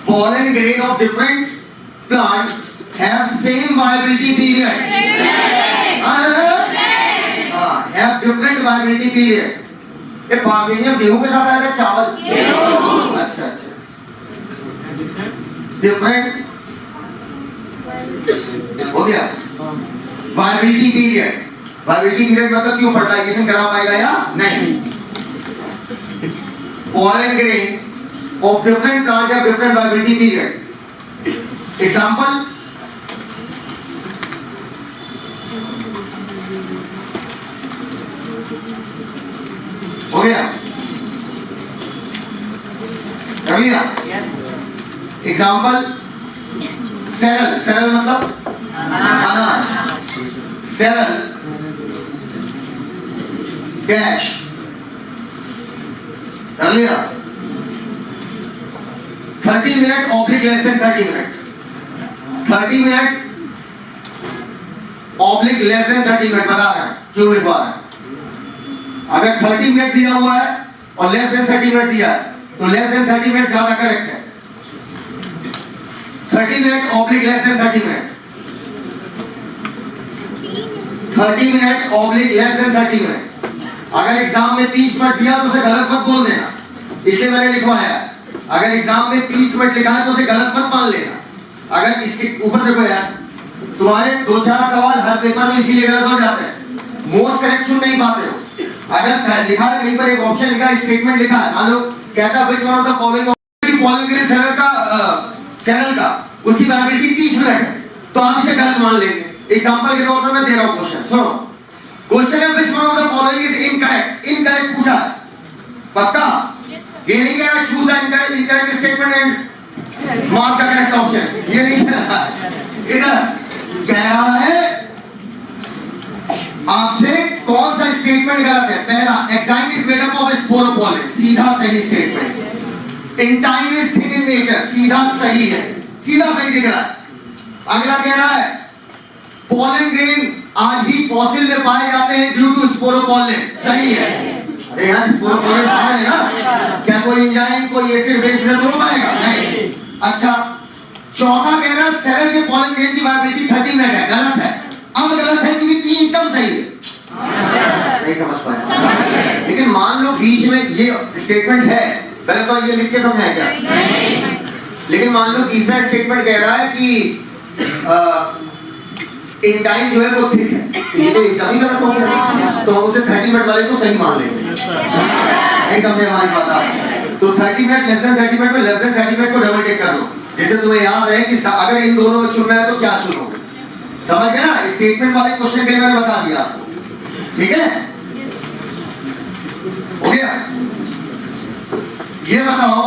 pollen grain of different plant have same viability period, have different viability period। ये पार्थिनियम गेहूं के साथ आएगा, चावल, अच्छा अच्छा, डिफरेंट हो गया। वायबिलिटी पीरियड, वायबिलिटी पीरियड मतलब क्यों फर्टिलाइजेशन करा पाएगा या नहीं। Pollen grain of different plant या डिफरेंट वायबिलिटी पीरियड, एग्जांपल हो गया, कर लिया। एग्जाम्पल सेरल, सेरल मतलब अनाज, सेरल डैश, कर लिया। 30 minute oblique less than 30 minute, 30 minute oblique less than 30 minute बता रहे हैं, क्यों लिखवा रहे हैं। अगर 30 मिनट दिया हुआ है और लेस देन 30 मिनट दिया है तो लेस देन 30 मिनट ज्यादा करेक्ट है। 30 minute oblique less than 30 minute, 30 minute oblique less than 30 minute. अगर एग्जाम में 30 मिनट दिया तो उसे गलत मत बोल देना, इसलिए मैंने लिखवाया है। अगर एग्जाम में 30 मिनट लिखा है तो उसे गलत मत मान लेना। अगर इसके ऊपर देखो यार, तुम्हारे 2-4 सवाल हर पेपर में इसीलिए गलत हो जाते हैं, मोस्ट करेक्ट सुन नहीं पाते हो। अगर लिखा है कहीं पर एक ऑप्शन लिखा है, स्टेटमेंट लिखा है, मान लो कहता है which one of the following pollen grain cereal का उसकी वायबिलिटी 30 मिनट है, तो आप इसे गलत मान लेंगे। एग्जांपल के तौर पर मैं दे रहा हूं क्वेश्चन, सुनो। क्वेश्चन है which one of the following is incorrect, incorrect पूछा है, पक्का? ये नहीं कह रहा चूज द इनकरेक्ट ऑप्शन, ये नहीं कह रहा है। इधर कह रहा है आपसे कौन सा स्टेटमेंट गलत है। पहला, exine is made up of sporopollenin, सीधा सही statement. Intine is thin in nature, सीधा सही है, सीधा सही दिख रहा है। अगला कह रहा है पोलन ग्रेन आज भी फॉसिल में पाए जाते हैं ड्यू टू स्पोरोपोलिन, सही है। अरे यार स्पोरोपोलिन पाए है ना, क्या कोई एंजाइम कोई एसिड बेस से तो पाएगा नहीं। अच्छा, चौथा कह रहा है सेल के पोलन ग्रेन की वाइबिलिटी 30 मिनट है, गलत है। अब गलत है क्योंकि 3 एकदम सही है, नहीं समझ पाए। लेकिन मान लो बीच में ये स्टेटमेंट है, पहले तो ये लिख के समझाएं क्या, लेकिन मान लो तीसरा स्टेटमेंट कह रहा है कि इंटाइन जो है वो थिक है, तो ये तो एकदम ही गलत हो गया। तो हम उसे 30 मिनट वाले को सही मान लेंगे, नहीं समझे हमारी बात आप। तो 30 मिनट लेस देन 30 मिनट में लेस देन 30 मिनट को डबल चेक कर लो, जैसे तुम्हें याद है कि अगर इन दोनों में चुनना है तो क्या चुनोगे, समझ गए ना। स्टेटमेंट वाले क्वेश्चन के लिए मैंने बता दिया आपको, ठीक है, हो गया। ये बताओ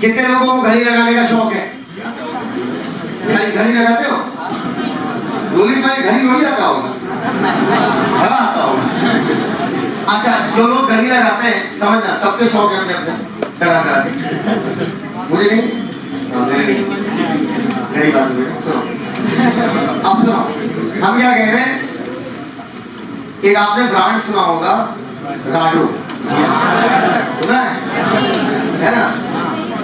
कितने लोगों को घड़ी लगाने का शौक है, घड़ी लगाते हो? रोलिंग भाई घड़ी रोली आता होगा, भला आता होगा। अच्छा, जो लोग घड़ी लगाते हैं समझना सबके शौक है अपने अपने करा करा के, मुझे नहीं, मेरी बात सुनो। अब सुनो, हम क्या कह रहे हैं, एक आपने ब्रांड सुना होगा राडो, सुना है ना।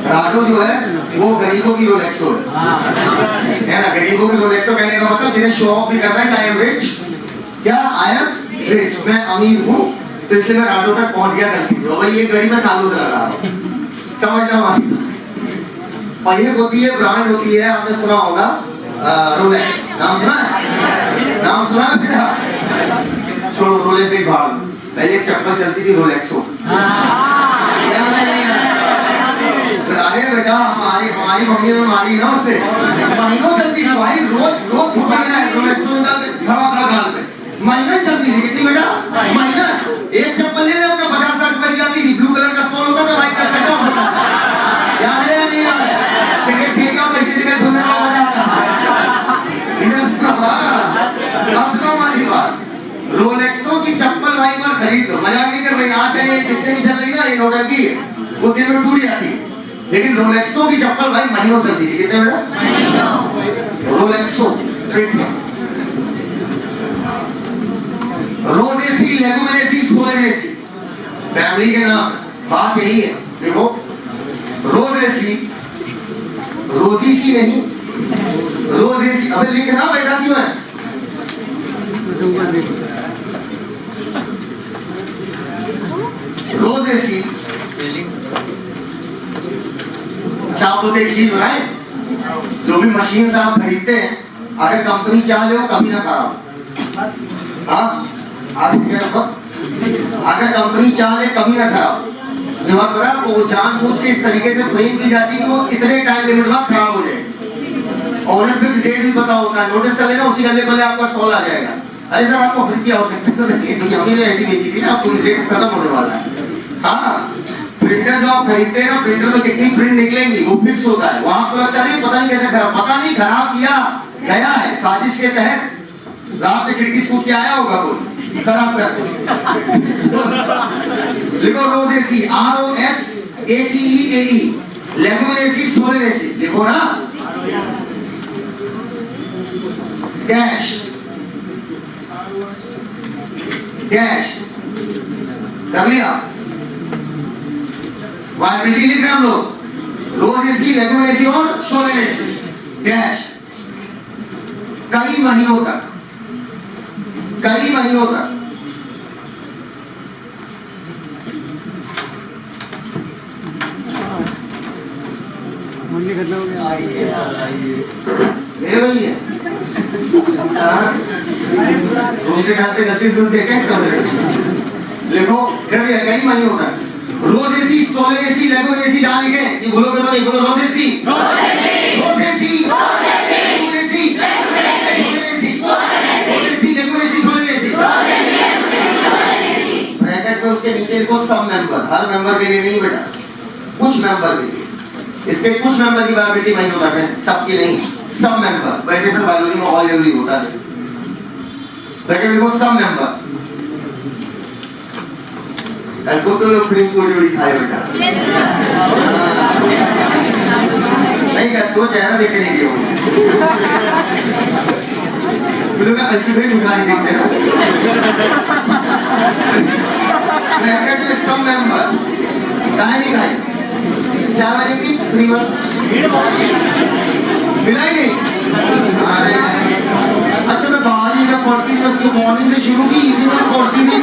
राडो जो है वो गरीबों की रोलेक्सो है ना। गरीबों की रोलेक्सो कहने का मतलब जिन्हें शो ऑफ भी करना है, आई एम रिच, क्या आई एम रिच, मैं अमीर हूँ, तो इसलिए मैं राडो तक पहुंच गया गलती से। भाई ये घड़ी में सालों से लगा रहा हूँ, समझना हमारी। और ये होती है ब्रांड होती है, आपने सुना होगा रोलेक्स, नाम सुना है, नाम सुना है बेटा। छोड़ो रोलेक्स एक भाग, पहले एक चप्पल चलती थी रोलेक्सो, अरे बेटा हमारी मम्मी में मारी ना उससे, महीनों चलती थी भाई, रोज रोज महीना है रोलेक्सो निकाल के खड़ा खड़ा गाल पे, महीना चलती थी। कितनी बेटा? महीना। एक चप्पल ले ले अपना 50-60 रुपए की आती थी, ब्लू कलर का सोल होता था, व्हाइट कलर का होता था, याद है या नहीं याद? टिकट ठीक है, पैसे टिकट ढूंढने का मजा आता है। इधर सुनो, अब सुनो हमारी बात, रोलेक्सो की चप्पल भाई बार खरीद लो, मजाक नहीं कर रही। आज ये जितने भी चल रही ना ये नोटंकी है, वो दिन में टूट जाती है, लेकिन रोलेक्सो की चप्पल भाई महीनों चलती थी। कितने बेटा? रोलेक्सो रोजेसी, लेगुमिनेसी, सोलेनेसी, फैमिली के नाम, बात यही है। देखो रोजेसी, रोजीसी नहीं, रोजेसी। अबे लिखना बेटा क्यों है? रोजेसी। अच्छा आप तो एक चीज बनाए, जो भी मशीन से आप खरीदते हैं, अगर कंपनी चाह ले वो कभी ना खराब, हाँ अगर कंपनी चाह ले कभी ना खराब, निवार करा वो जानबूझ के इस तरीके से फ्रेम की जाती है कि वो इतने टाइम लिमिट बाद खराब हो जाए। और उन्हें फिक्स डेट भी पता होता है, नोटिस कर लेना, उसी गले पहले आपका स्टॉल आ जाएगा। अरे सर आपको फ्रिज की आवश्यकता तो नहीं है, क्योंकि हमने ऐसी बेची थी ना, आपको इस डेट खत्म होने वाला है। हाँ, प्रिंटर जो आप खरीदते हैं ना, प्रिंटर में कितनी प्रिंट निकलेंगी वो फिक्स होता है। वहां आपको लगता है पता नहीं कैसे खराब, पता नहीं खराब किया गया है साजिश के तहत, रात में खिड़की कूद के आया होगा कोई खराब कर। लिखो रोजेसी, ROSACEAE, लेगुमिनेसी, सोलेनेसी, लिखो ना। डैश डैश कर लिया, वाइबिलिटी लिख रहे हम लोग, रोजेसी, लेगुमिनेसी और सोलेनेसी, डैश। कई महीनों तक, कई महीनों तक खत्म हो गया। ये वही है, उनके ढालते गलती से देखें लिखो कर लिया, कई महीनों तक। रोजेसी, सोलेनेसी, लेगुमिनेसी जहां लिखे ये बोलोगे तो नहीं, बोलो रोजेसी, रोजेसी, लेगुमिनेसी, ब्रैकेट में उसके नीचे लिखो सब मेंबर, हर मेंबर के लिए नहीं बेटा, कुछ मेंबर के लिए। इसके कुछ मेंबर की वायबिलिटी वही हो सकते हैं, सबकी नहीं, सब मेंबर। वैसे तो बायोलॉजी में ऑल जल्दी होता है, लेकिन देखो सब मेंबर को तो लोग फ्री को जोड़ी खाए बेटा नहीं क्या तो चेहरा देख के नहीं दिया लोग अल्टीमेट बुखारी देखते हैं ब्रैकेट में सब मेंबर काहे नहीं खाए 4 महीने की 3 मंथ मिला ही नहीं। अरे अच्छा मैं बाहर ही जब पढ़ती बस मॉर्निंग से शुरू की इवनिंग में पढ़ती थी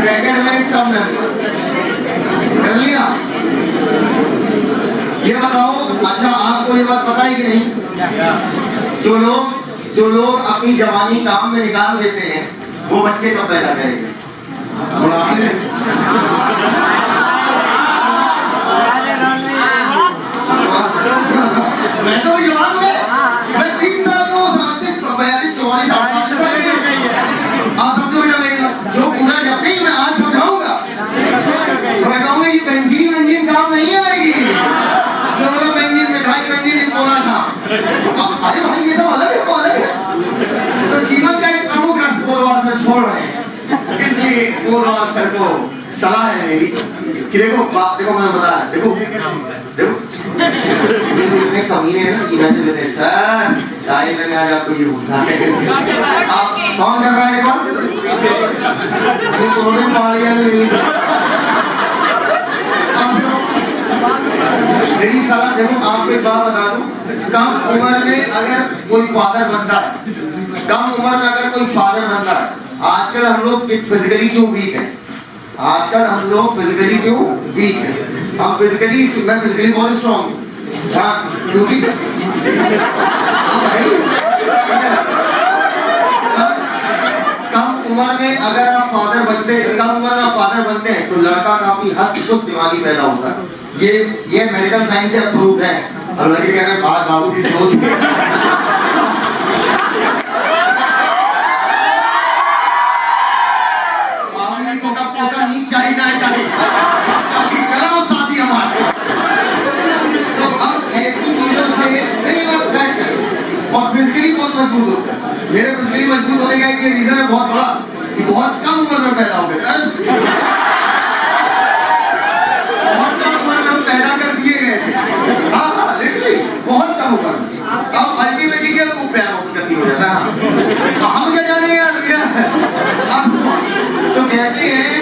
ब्रैकेट में सब मेंबर कर लिया। ये बताओ अच्छा आपको ये बात पता है कि नहीं, जो लोग अपनी जवानी काम में निकाल देते हैं वो बच्चे कब पैदा करेंगे? बुढ़ापे में। मैं तो जवान हूँ, मैं 30 साल का हूँ, 42 44 आप समझो बेटा मेरी जो पूरा जब नहीं मैं आज समझाऊंगा मैं कहूँगा ये बेंजीन काम नहीं आएगी, जो बोला बेंजीन मिठाई बेंजीन बोला था। अरे भाई ये सब अलग है तो जीवन का एक प्रमुख रस बोलवा सर छोड़ रहे हैं, इसलिए बोलवा सर को सलाह है मेरी कि देखो बात देखो मैंने बताया देखो इतने कमीने हैं ना कि वैसे कहते सर दाई करने आज आपको ये होता है। आप कौन कर रहा है कौन ये तोड़ने पालिया नहीं मेरी सलाह देखो आपको एक बात बता दूं, कम उम्र में अगर कोई फादर बनता है आजकल हम लोग फिजिकली क्यों वीक है, हम फिजिकली मैं फिजिकली बहुत स्ट्रॉन्ग हूँ हाँ क्योंकि कम उम्र में अगर आप फादर बनते हैं तो लड़का काफी हस्त दिमागी पैदा होता है। ये मेडिकल साइंस से अप्रूव्ड है। और लड़के कह रहे हैं बाबू की सोच और फिजिकली बहुत मजबूत होता है। मेरे फिजिकली मजबूत होने का एक रीजन है बहुत बड़ा कि बहुत कम उम्र में पैदा हो गए, बहुत कम उम्र में हम पैदा कर दिए गए। हाँ लिटरली बहुत कम उम्र में। अब अल्टीमेटली क्या वो प्यार कसी हो जाता है हम क्या जाने यार। अब तो कहते हैं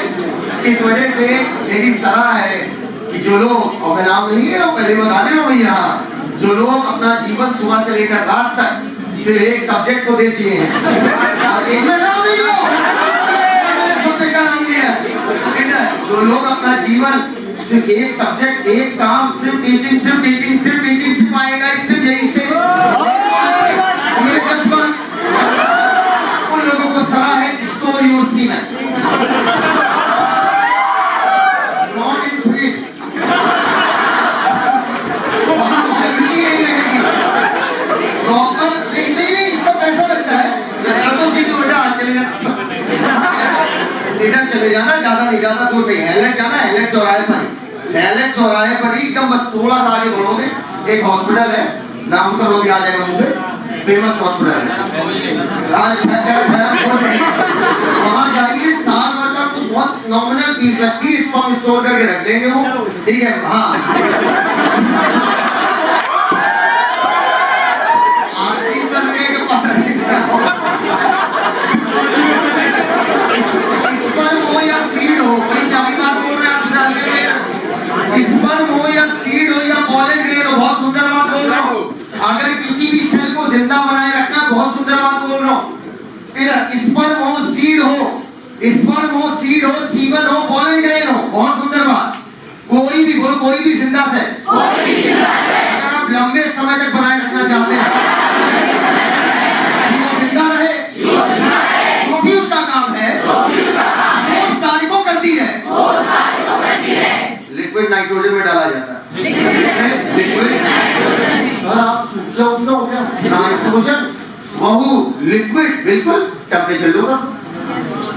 इस वजह से मेरी सलाह है कि जो लोग और मैं नाम नहीं ले रहा हूँ पहले बता दे रहा हूँ यहाँ जो लोग अपना जीवन सुबह से लेकर रात तक सिर्फ एक सब्जेक्ट को देते हैं एक में नाम नहीं लो सब्जेक्ट का नाम लिया जो लोग अपना जीवन सिर्फ एक सब्जेक्ट एक काम सिर्फ टीचिंग आएगा सिर्फ यही से उन लोगों को सलाह है store your cement not in fridge इधर चले जाना ज्यादा दूर नहीं हैलेट चौराहे पर ही एकदम बस थोड़ा सा आगे बढ़ोगे एक हॉस्पिटल है नाम उसका रोग याद आएगा मुझे फेमस हॉस्पिटल है वहां जाइए साल भर का तो बहुत नॉमिनल फीस लगती है स्पॉन स्टोर करके रख देंगे वो ठीक है हाँ बहुत सुंदर बात बोल रहा हूँ। अगर किसी भी सेल को जिंदा बनाए रखना बहुत सुंदर बात बोल रहा हूँ। फिर स्पर्म हो सीड हो सीवन हो पॉलन ग्रेन हो बहुत सुंदर बात। कोई भी जिंदा सेल अगर आप लंबे समय तक बनाए रखना चाहते हैं कि वो जिंदा रहे जो भी उसका काम है वो उस कार्य को करती है। लिक्विड नाइट्रोजन में डाला जाता है नाइट्रोजन लिक्विड बिल्कुल टेम्परेचर लो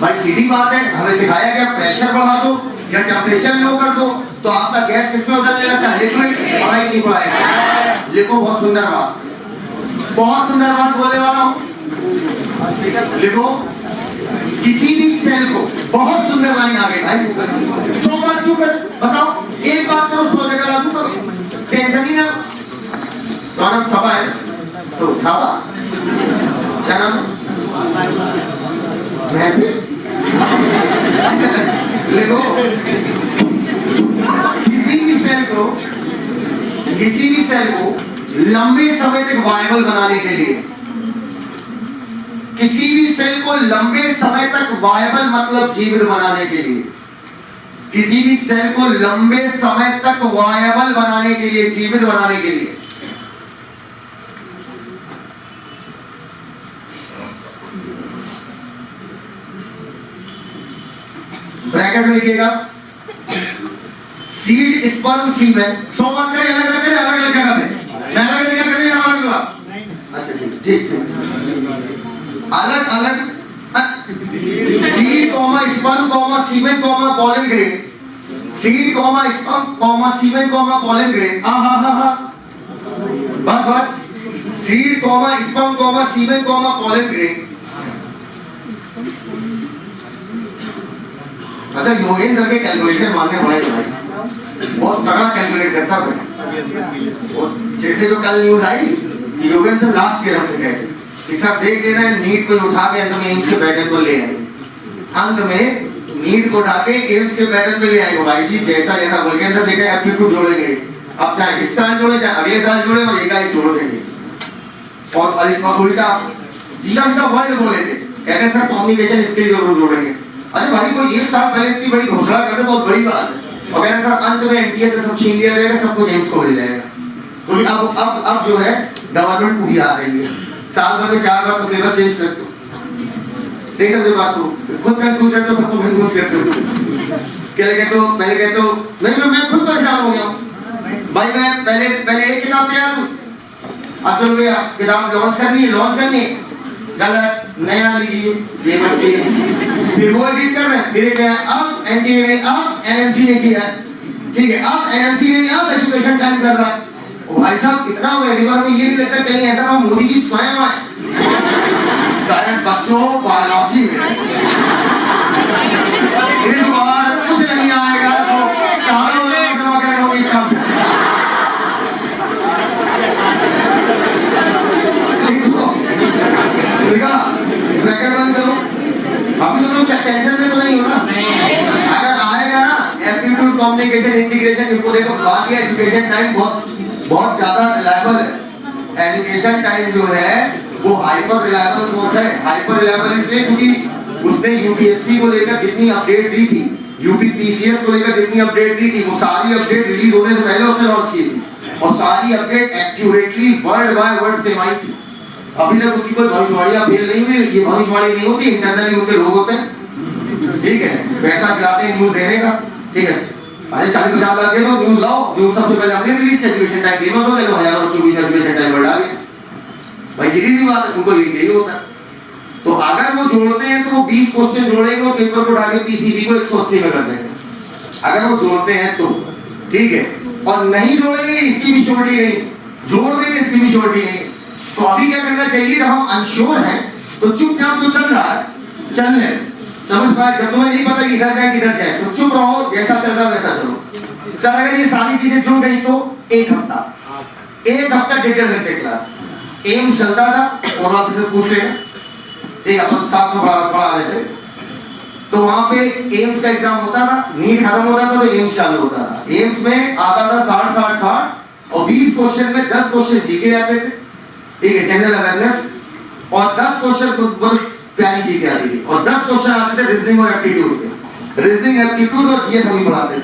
भाई सीधी बात है, हमें सिखाया गया प्रेशर बढ़ा दो या टेम्परेचर लो कर दो तो आपका गैस किसमें बदलने लगता है, लिक्विड। पढ़ाई नहीं पढ़ाया। लिखो बहुत सुंदर बात, बहुत सुंदर बात बोलने वाला हूँ, लिखो। किसी भी सेल को, बहुत सुंदर लाइन आ गई भाई, 100 बात क्यों कर, बताओ, एक बात करो 100 जगह लागू करो, टेंशन ही ना। तो आनंद सभा है तो उठावा, क्या नाम है, लिखो। किसी भी सेल को लंबे समय तक वायबल बनाने के लिए, किसी भी सेल को लंबे समय तक वायबल मतलब जीवित बनाने के लिए, किसी भी सेल को लंबे समय तक वायबल बनाने के लिए, जीवित बनाने के लिए ब्रैकेट में लिखिएगा सीड स्पर्म सीमेन। 100 बात करें, अलग अलग करें, अलग अलग जगह पे, अलग अलग जगह करें, अलग अलग। अच्छा ठीक ठीक, अलग अलग। Seed comma sperm comma semen comma pollen grain, seed comma sperm comma semen comma pollen grain. बस बस, seed comma sperm comma semen comma pollen grain. अच्छा योगेंद्र के कैलकुलेशन मानने वाले भाई, बहुत तगड़ा कैलकुलेट करता है। जैसे जो कल न्यूज आई, योगेंद्र लास्ट ईयर से कहते कि सब देख लेना है, नीट को उठा के अंत में एम्स के पैटर्न को ले आए, अंत में नीट को उठा के एम्स के पैटर्न पे ले आएगा भाई जी। जैसा जैसा बोल के अंदर देखे एप्टीट्यूड जोड़ेंगे, अब चाहे इस साल जोड़े चाहे अगले साल जोड़े, और एक ही जोड़ देंगे। और उल्टा सीधा सीधा वर्ड बोले थे, कहते सर कम्युनिकेशन स्किल जरूर जोड़ेंगे। अरे भाई कोई एक साल पहले इतनी बड़ी घोषणा करना बहुत बड़ी बात है, और कहते सर अंत में एनटीए से सब छीन लिया जाएगा, सब कुछ एम्स को मिल जाएगा। क्योंकि अब जो है गवर्नमेंट पूरी आ रही है, साल भर में 4 बार तो सिलेबस चेंज करते हो, देख सकते बात को, खुद कंफ्यूज है तो सबको कंफ्यूज करते हो। पहले कहते हो नहीं, मैं खुद परेशान हो गया भाई, मैं पहले एक किताब तैयार हूँ, अब चल गया किताब लॉन्च करनी है, गलत, नया लीजिए, ये मत लीजिए, फिर वो एडिट कर रहे हैं, फिर क्या अब एनटीए ने, अब एनएमसी ने किया, ठीक है, अब एनएमसी ने अब एजुकेशन टाइम कर रहा है। भाई साहब इतना हुआ रिवर में, ये भी लगता है कहीं ऐसा ना मोदी जी स्वयं आए बच्चों बायोलॉजी में इस बार कुछ नहीं आएगा तो सालों में ब्रैकेट बंद करो। अभी तो लोग टेंशन में तो नहीं हो ना, अगर आएगा ना एप्टीट्यूड कम्युनिकेशन इंटीग्रेशन, इसको देखो बात, ये एजुकेशन टाइम बहुत ज्यादा रिलायबल है। एजुकेशन टाइम जो है वो हाइपर रिलायबल सोर्स है। हाइपर रिलायबल इसलिए क्योंकि उसने यूपीएससी को लेकर जितनी अपडेट दी थी, यूपीपीसीएस को लेकर जितनी अपडेट दी थी, वो सारी अपडेट रिलीज होने से पहले उसने लॉन्च की थी, और सारी update accurately word by word same आई थी। अभी तक उसकी कोई भविष्यवाणियां फेल नहीं हुई। ये भविष्यवाणी नहीं होती, इंटरनली उनके लोग होते हैं, ठीक है, पैसा खिलाते हैं न्यूज देने का, ठीक है। अरे 40-50 लाख के तो न्यूज लाओ, न्यूज सबसे पहले हमने रिलीज किया, एजुकेशन टाइम फेमस हो गया, तो हजारों बच्चों की एजुकेशन टाइम बढ़ा गया भाई, सीधी सी बात है, उनको यही चाहिए होता है। तो अगर वो जोड़ते हैं तो वो 20 क्वेश्चन जोड़ेंगे और पेपर को उठा के पीसीबी को 180 में कर देंगे, अगर वो जोड़ते हैं तो, ठीक है। और नहीं जोड़ेंगे इसकी भी श्योरिटी नहीं, जोड़ देंगे इसकी भी श्योरिटी नहीं। तो अभी क्या करना चाहिए, जब हम अनश्योर हैं तो चुपचाप जो चल रहा है चल ले, समझ पाए। जब तुम्हें नहीं पता इधर जाए किधर जाए तो चुप रहो, जैसा चल रहा है वैसा चलो। सर अगर ये सारी चीजें जुड़ गई तो एक हफ्ता 1.5 घंटे क्लास एम्स चलता था, और आप इसे पूछ लेना, ठीक है, अपन साथ में पढ़ा लेते। तो वहां पे एम्स का एग्जाम होता था, नीट खत्म होता था तो एम्स चालू होता था। एम्स में आता था 60 और 20 क्वेश्चन में 10 क्वेश्चन जीके आते थे, ठीक है, जनरल अवेयरनेस, और 10 क्वेश्चन प्यारी जीके आती थी, और 10 क्वेश्चन आते थे रीजनिंग और एप्टीट्यूड के। रीजनिंग, एप्टीट्यूड और जीएस हम ही पढ़ाते थे।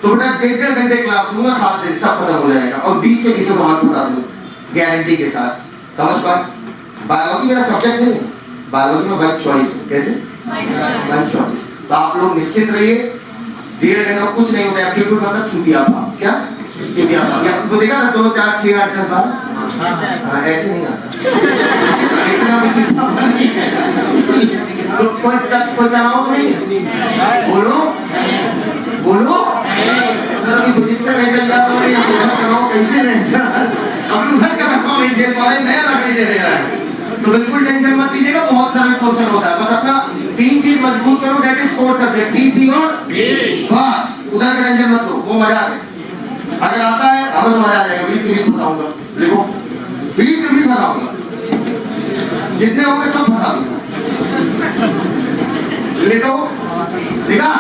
तो बेटा 1.5 घंटे क्लास लूंगा, 7 दिन सब खत्म हो जाएगा, और 20 के 20 सवाल बता दूं गारंटी के साथ, समझ पाए। बायोलॉजी मेरा सब्जेक्ट नहीं है, बायोलॉजी में बाय चॉइस है। कैसे? By choice. तो आप लोग निश्चित रहिए, 1.5 घंटा कुछ नहीं होता। एप्टीट्यूड मतलब चुटिया पाप, क्या चुटिया पाप, या वो देखा ना 2 4 6 8 10 12, हां ऐसे नहीं आता। तो कोई तनाव तो नहीं है? बोलो बोलो सर, अभी पोजीशन नहीं चल रहा है, या उधर तनाव कैसे नहीं सर, अभी उधर का तनाव नहीं झेल पा रहे, नया लकड़ी दे रहा है। तो बिल्कुल टेंशन मत लीजिएगा, बहुत सारे क्वेश्चन होता है, बस अपना 3 चीज मजबूत करो, that is core subject B, C और बस, उधर का टेंशन मत लो, वो मजा है। अगर आता है हमें तो मजा आ जाएगा, 20 के 20 बताऊंगा, देखो 20 के 20 बताऊंगा, जितने होंगे सब बता दूंगा। लिखो, लिखा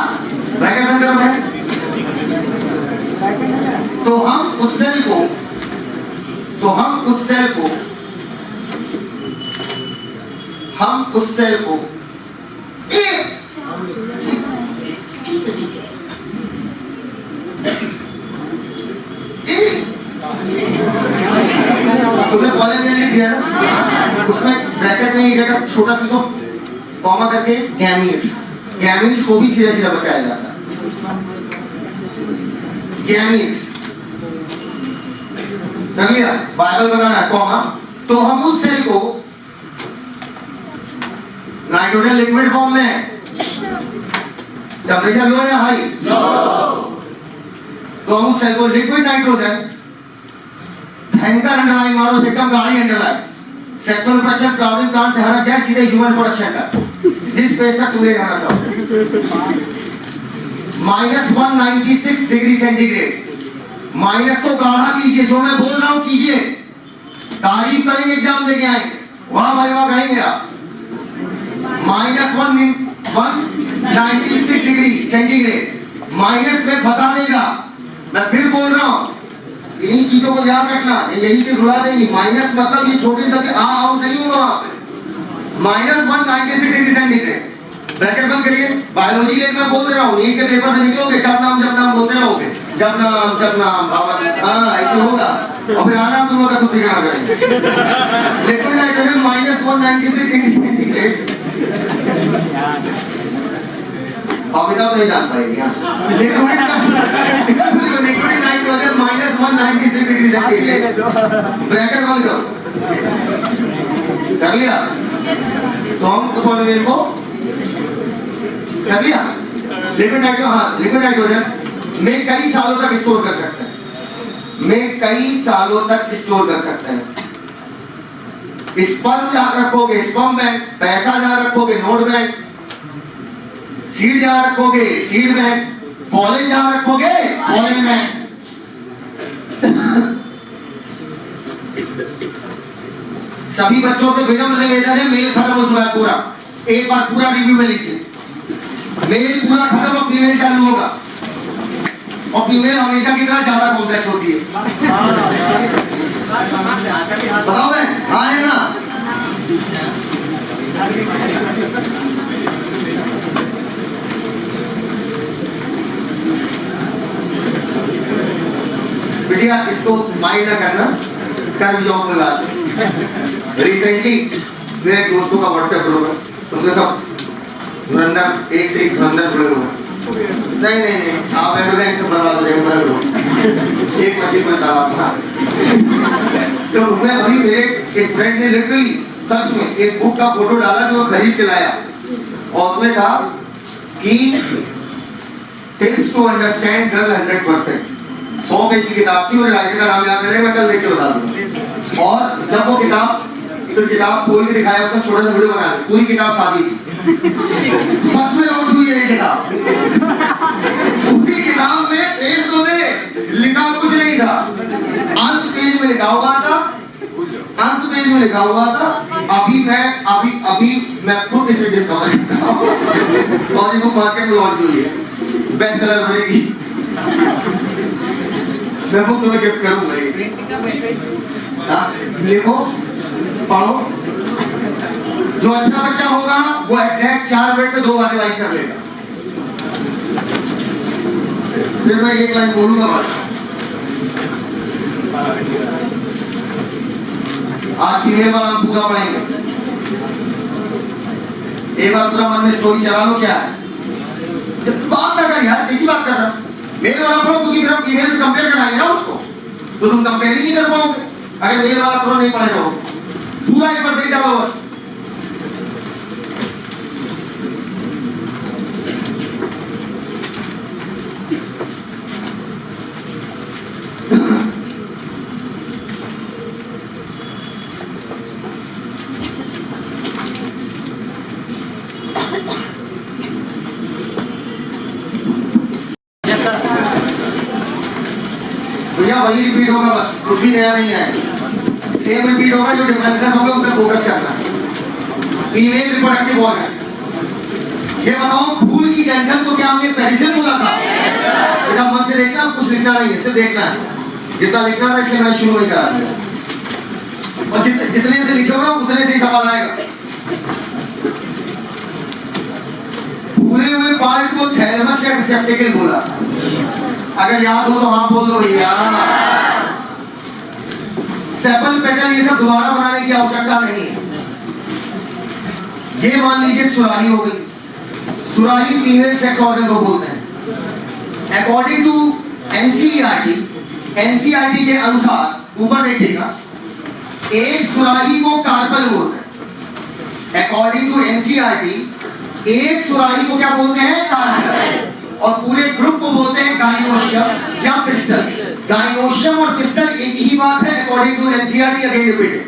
ब्रैकेट बंद करो है। तो हम उस सेल को तुम्हें कॉलेज में लिख दिया ना, उसमें ब्रैकेट में एक जगह छोटा सी को कॉमा करके गैमीट्स को भी सीधा सीधा बचाया जाता है। गैमीट्स कर लिया, बाइबल बनाना है कॉमा। तो हम उस सेल को नाइट्रोजन लिक्विड फॉर्म में है, टेम्परेचर लो या हाई, तो हम उस सेल को लिक्विड नाइट्रोजन, भयंकर अंडरलाइन मारो, एकदम गाड़ी underline, sexual production flowering plant से हरा जाए सीधे ह्यूमन प्रोडक्शन का, जिस पेज तक तुम ले जाना चाहो। -196 डिग्री सेंटीग्रेड, माइनस को गाढ़ा कीजिए, जो मैं बोल रहा हूं कीजिए, तारीफ करेंगे, एग्जाम देके आएंगे, वाह भाई वाह कहेंगे आप। -196 डिग्री सेंटीग्रेड, माइनस में फंसा देगा। मैं फिर बोल रहा हूं, इन्हीं चीजों को याद रखना, यही चीज रुला देंगी। माइनस मतलब ये छोटी सी आउट नहीं होगा वहां पे। -196 डिग्री सेंटीग्रेड, ब्रैकेट बंद करिए। बायोलॉजी के मैं बोल रहा हूँ, नीट के पेपर से निकलोगे, जब नाम बोलते रहोगे, जब नाम हाँ ऐसे होगा, और फिर आना तुम लोग का शुद्धिकरण करेंगे। Liquid nitrogen -196 degree centigrade, Amitabh नहीं जान पाएंगे। Liquid nitrogen -196 degree centigrade, bracket बंद करो, कर लिया। तो हम पॉलीमेर को कर लिया। लिक्विड नाइट्रोजन में कई सालों तक स्टोर कर सकते हैं, स्पर्म जहां रखोगे स्पर्म बैंक, पैसा जहां रखोगे नोट बैंक, सीड जहां रखोगे सीड बैंक, पॉलन जहां रखोगे पॉलन बैंक। सभी बच्चों से विनम्र निवेदन है, मेल खत्म हो चुका है पूरा, एक बार पूरा रिव्यू में लीजिए। मेल पूरा खत्म और फीमेल चालू होगा, और फीमेल हमेशा की तरह ज्यादा कॉम्प्लेक्स होती है। बताओ मैं हाँ है ना? बेटिया इसको माइंड ना करना, कर भी जाओ कोई बात नहीं। रिसेंटली मेरे दोस्तों का व्हाट्सएप ग्रुप है, उसमें सब धुरंधर, एक से एक धुरंधर जुड़े हुए। नहीं आप एडवर्टाइज से बर्बाद हो जाएंगे, एक मशीन पर डाला था। तो उसमें अभी मेरे एक फ्रेंड ने लिटरली सच में एक बुक का फोटो डाला जो खरीद के लाया, और उसमें था कि tips to understand girl 100%। 100 page की किताब थी, और राइटर का नाम याद है, मैं कल देख के बता दूंगा। और जब वो किताब खोल के दिखाया, उसने छोटा सा वीडियो बना के, पूरी किताब शादी थी। सच में लॉन्च हुई है ये किताब। पूरी किताब में पेज तो दे लिखा कुछ नहीं था, अंत पेज में लिखा हुआ था, अभी मैं खुद इसे डिस्कवर करता हूं, और ये मार्केट में लॉन्च हुई है, बेस्ट सेलर बनेगी। मैं वो तुम्हें गिफ्ट करूंगा। लिखो, पढ़ो, जो अच्छा बच्चा होगा वो एग्जैक्ट 4 मिनट में 2 बार रिवाइज कर लेगा। फिर मैं एक लाइन बोलूंगा बस। आज फीमेल वाला हम पूरा पढ़ेंगे, एक बार पूरा मन में स्टोरी चला लो। क्या है बात कर रहा यार, कैसी बात कर रहा? मेल वाला पढ़ो, क्योंकि फिर हम फीमेल से कंपेयर कराएंगे ना उसको, तो तुम कंपेयर ही नहीं कर पाओगे अगर मेल वाला पढ़ो नहीं पढ़े रहो। पूरा एक बार देख डालो बस। भैया वही रिपीट होगा, बस कुछ भी नया नहीं है, सेम रिपीट होगा, जो डिफरेंसेस होंगे उन पे फोकस करना है। फीमेल रिप्रोडक्टिव ऑर्गन, ये बताओ फूल की डंठल को क्या हमने पेरिसेल बोला था? बेटा मन से देखना, कुछ लिखना नहीं है, सिर्फ देखना है। जितना लिखना था इसलिए मैंने शुरू नहीं करा दिया, और जितने से लिखोगे ना उतने से ही सवाल आएगा। फूले हुए पार्ट को थैलेमस या रिसेप्टेकल बोला, अगर याद हो तो हाँ बोल दो भैया। सेपल पेटल ये सब दोबारा बनाने की आवश्यकता नहीं है। ये मान लीजिए सुराही हो गई, सुराही फीमेल सेक्स ऑर्गन को बोलते हैं। अकॉर्डिंग टू एनसीईआरटी के अनुसार, ऊपर देखिएगा, एक सुराही को कार्पल बोलते हैं। अकॉर्डिंग टू एनसीईआरटी एक सुराही को क्या बोलते हैं? कार्पल, और पूरे ग्रुप को बोलते हैं गाइनोशियम या पिस्टल। गाइनोशियम और पिस्टल एक ही बात है according to NCERT, again repeated.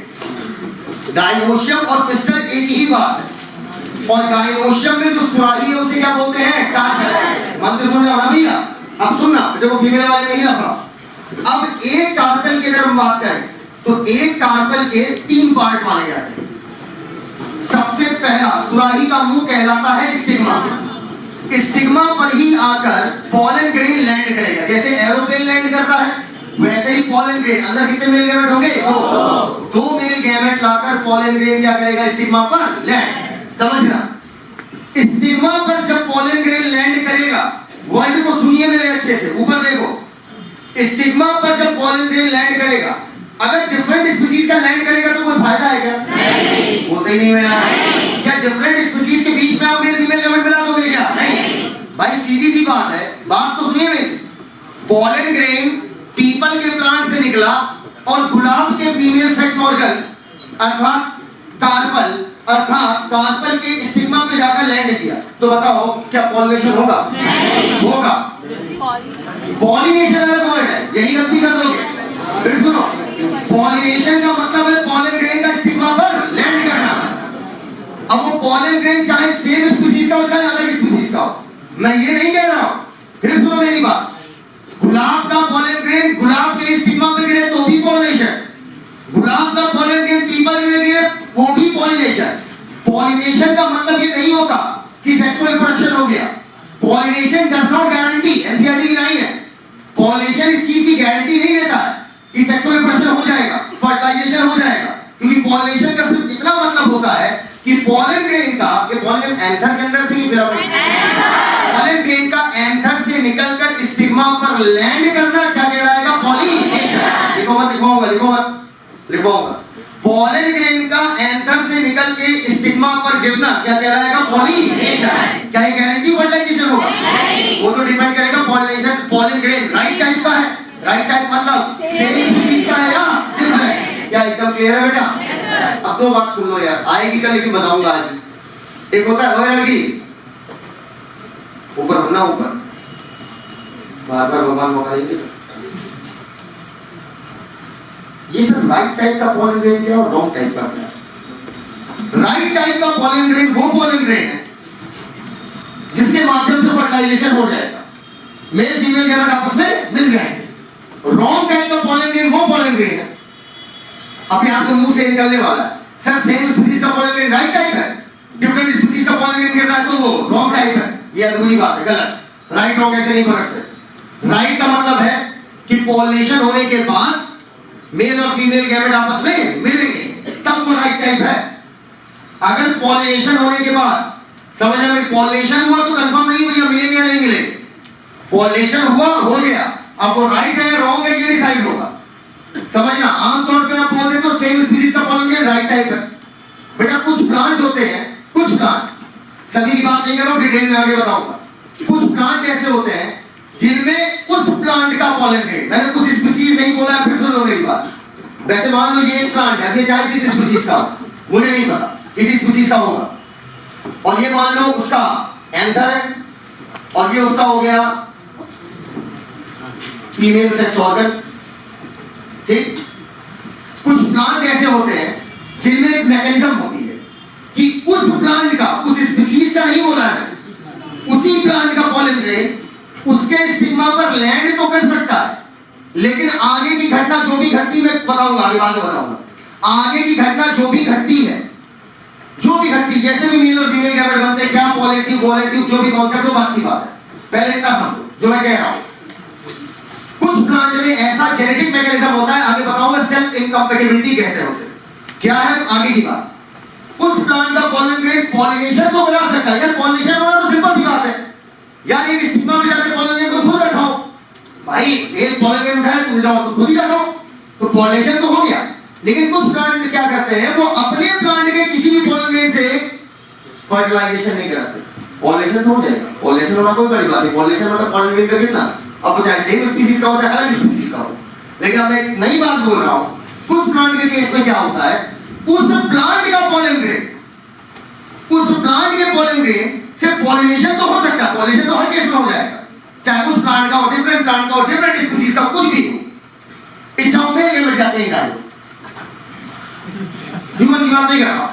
Gynoecium और पिस्टल एक ही बात है, और गाइनोशियम में जो सुराही है उसे क्या बोलते हैं? कार्पल। मन से सुन रहा भैया, अब सुनना, देखो फीमेल वाले में ही लफड़ा। अब एक कार्पल की अगर हम बात करें तो एक कार्पल के 3 पार्ट माने जाते हैं। सबसे पहला, सुराही का मुंह कहलाता है स्टिग्मा। स्टिग्मा पर ही आकर पॉलन ग्रेन लैंड करेगा। जैसे एरोप्लेन लैंड करता है वैसे ही पॉलन ग्रेन, अंदर कितने मेल गैमेट होंगे? 2 मेल गैमेट लाकर पॉलन ग्रेन क्या करेगा? स्टिग्मा पर लैंड। समझना, स्टिग्मा पर जब पॉलन ग्रेन लैंड करेगा, वर्ड को सुनिए मेरे अच्छे से, ऊपर देखो। स्टिग्मा पर जब पॉलन ग्रेन लैंड करेगा, अगर डिफरेंट स्पीशीज का लैंड करेगा तो कोई फायदा है क्या? नहीं। बोलते ही नहीं हो यार। क्या डिफरेंट स्पीशीज के बीच में आप मेल फीमेल गैमेट मिला दोगे क्या? नहीं। भाई सीधी सी बात है, बात तो सुनिए मेरी। पॉलन ग्रेन पीपल के प्लांट से निकला और गुलाब के फीमेल सेक्स ऑर्गन अर्थात कार्पल के स्टिग्मा पे जाकर लैंड किया, तो बताओ क्या पॉलिनेशन होगा? होगा। पॉलिनेशन अलग वर्ड है, यही गलती कर दोगे। फिर सुनो, पॉलिनेशन का मतलब है पॉलन ग्रेन का स्टिग्मा पर लैंड करना। अब वो पॉलन ग्रेन चाहे सेम स्पीशीज का हो चाहे अलग स्पीशीज का हो, मैं ये नहीं कह रहा हूं। फिर सुनो मेरी बात, गुलाब का पॉलन ग्रेन गुलाब के स्टिग्मा पे गिरे तो भी पॉलिनेशन, गुलाब का पॉलन ग्रेन पीपल में गिरे वो भी पॉलिनेशन। पॉलिनेशन का मतलब ये नहीं होता कि सेक्सुअल रिप्रोडक्शन हो गया। Pollination does not guarantee, NCERT की लाइन है, पॉलिनेशन इस चीज की गारंटी नहीं देता है कि सेक्सुअल रिप्रोडक्शन हो जाएगा, फर्टिलाइजेशन हो जाएगा, क्योंकि पॉलिनेशन का सिर्फ इतना मतलब होता है कि पॉलन ग्रेन का, ये पॉलन एंथर के अंदर से ही फिलामेंट, पॉलन ग्रेन का एंथर से निकलकर स्टिग्मा पर लैंड करना क्या कहलाएगा? पॉलिनेशन। लिखो मत। पॉलन ग्रेन का एंथर से निकल के स्टिग्मा पर गिरना क्या कहलाएगा? पॉलिनेशन। क्या ये गारंटी फर्टिलाइजेशन होगा? वो तो डिपेंड करेगा pollination, pollen grain right type का है, राइट टाइप मतलब सेम स्पीशीज का है या डिफरेंट। क्या एकदम क्लियर है बेटा? अब 2 बात सुन लो यार, आएगी कल लेकिन बताऊंगा आज। एक होता है लड़की, ऊपर होना, ऊपर बार भगवान मौका देंगे। ये सब राइट टाइप का पॉलन ग्रेन क्या और रॉन्ग टाइप का क्या? राइट टाइप का पॉलन ग्रेन वो पॉलन ग्रेन है जिसके माध्यम से फर्टिलाइजेशन हो जाएगा, मेल फीमेल गैमेट आपस में मिल जाएंगे। रॉन्ग टाइप का पॉलन ग्रेन वो पॉलन ग्रेन है, अभी आपके मुंह से निकलने वाला है, सर सेम स्पीशीज का पॉलन ग्रेन राइट टाइप है, डिफरेंट स्पीशीज का पॉलन ग्रेन गिर रहा है तो वो रॉन्ग टाइप है। ये अधूरी बात है, गलत। राइट रॉन्ग ऐसे नहीं पकड़ते। राइट का मतलब है कि पॉलिनेशन होने के बाद मेल और फीमेल गैमेट आपस में मिलेंगे, तब वो राइट टाइप है। अगर पॉलिनेशन होने के बाद समझना, पॉलिनेशन हुआ तो कंफर्म नहीं भैया मिलेंगे या नहीं मिलेंगे, पॉलिनेशन हुआ हो गया, अब वो राइट है रॉन्ग है ये डिसाइड होगा। समझना, आमतौर पे आप बोल देते हो सेम स्पीशीज का पॉलन ग्रेन राइट टाइप है। बेटा कुछ प्लांट होते हैं, कुछ प्लांट, सभी की बात नहीं कर रहा हूं, डिटेल में आगे बताऊंगा। कुछ प्लांट ऐसे होते हैं जिनमें उस प्लांट का पॉलन ग्रेन, मैंने कुछ स्पीशीज नहीं बोला है, फिर सुन लो मेरी बात। वैसे मान लो ये एक प्लांट है, ये चाहे किस स्पीशीज का हो, मुझे नहीं पता, किसी स्पीशीज का होगा, और ये मान लो उसका एंथर है और ये उसका हो गया फीमेल सेक्स ऑर्गन। ठीक, कुछ प्लांट ऐसे होते हैं जिनमें एक मैकेनिज्म होती है कि उस प्लांट का, उस स्पीशीज का नहीं बोला है, उसी प्लांट का पॉलन ग्रेन उसके स्टिग्मा पर लैंड तो कर सकता है लेकिन आगे की घटना जो भी घटती मैं बताऊंगा, आगे बाद में बताऊंगा। आगे की घटना जो भी घटती है, जो भी घटती, जैसे भी मेल और फीमेल गैमेट बनते हैं, क्या पॉजिटिव पॉजिटिव जो भी कॉन्सेप्ट हो, बात की बात है। पहले इतना समझो जो मैं कह रहा हूं। कुछ प्लांट में ऐसा जेनेटिक मैकेनिज्म होता है, आगे बताऊंगा, सेल्फ इनकम्पैटिबिलिटी कहते हैं उसे। क्या है आगे की बात। कुछ प्लांट का पॉलन ग्रेन पॉलिनेशन तो करा सकता है। यार पॉलिनेशन होना तो सिंपल सी बात है यार, एक स्टिग्मा में जाके पॉलन ग्रेन को खुद रखाओ भाई, एक पॉलन ग्रेन उठाए तुम जाओ तो खुद ही रखाओ, तो पॉलिनेशन तो हो गया। लेकिन कुछ प्लांट क्या करते हैं, वो अपने प्लांट के किसी भी पॉलन ग्रेन से फर्टिलाइजेशन नहीं कराते। पॉलिनेशन तो हो जाएगा, पॉलिनेशन होना कोई बड़ी बात नहीं, पॉलिनेशन मतलब पॉलन ग्रेन का गिरना, अब वो चाहे सेम स्पीसीज का हो चाहे अलग स्पीसीज का हो। लेकिन अब मैं एक नई बात बोल रहा हूं, कुछ प्लांट के केस में क्या होता है, उस प्लांट का पॉलन ग्रेन, उस प्लांट के पॉलन ग्रेन से पॉलिनेशन तो हो सकता है, पॉलिनेशन तो हर केस में हो जाएगा, चाहे उस प्लांट का हो, डिफरेंट प्लांट का हो, डिफरेंट स्पीसीज का कुछ भी हो। इच्छाओं में लिमिट जाते हैं डालो, ह्यूमन की बात नहीं कर रहा।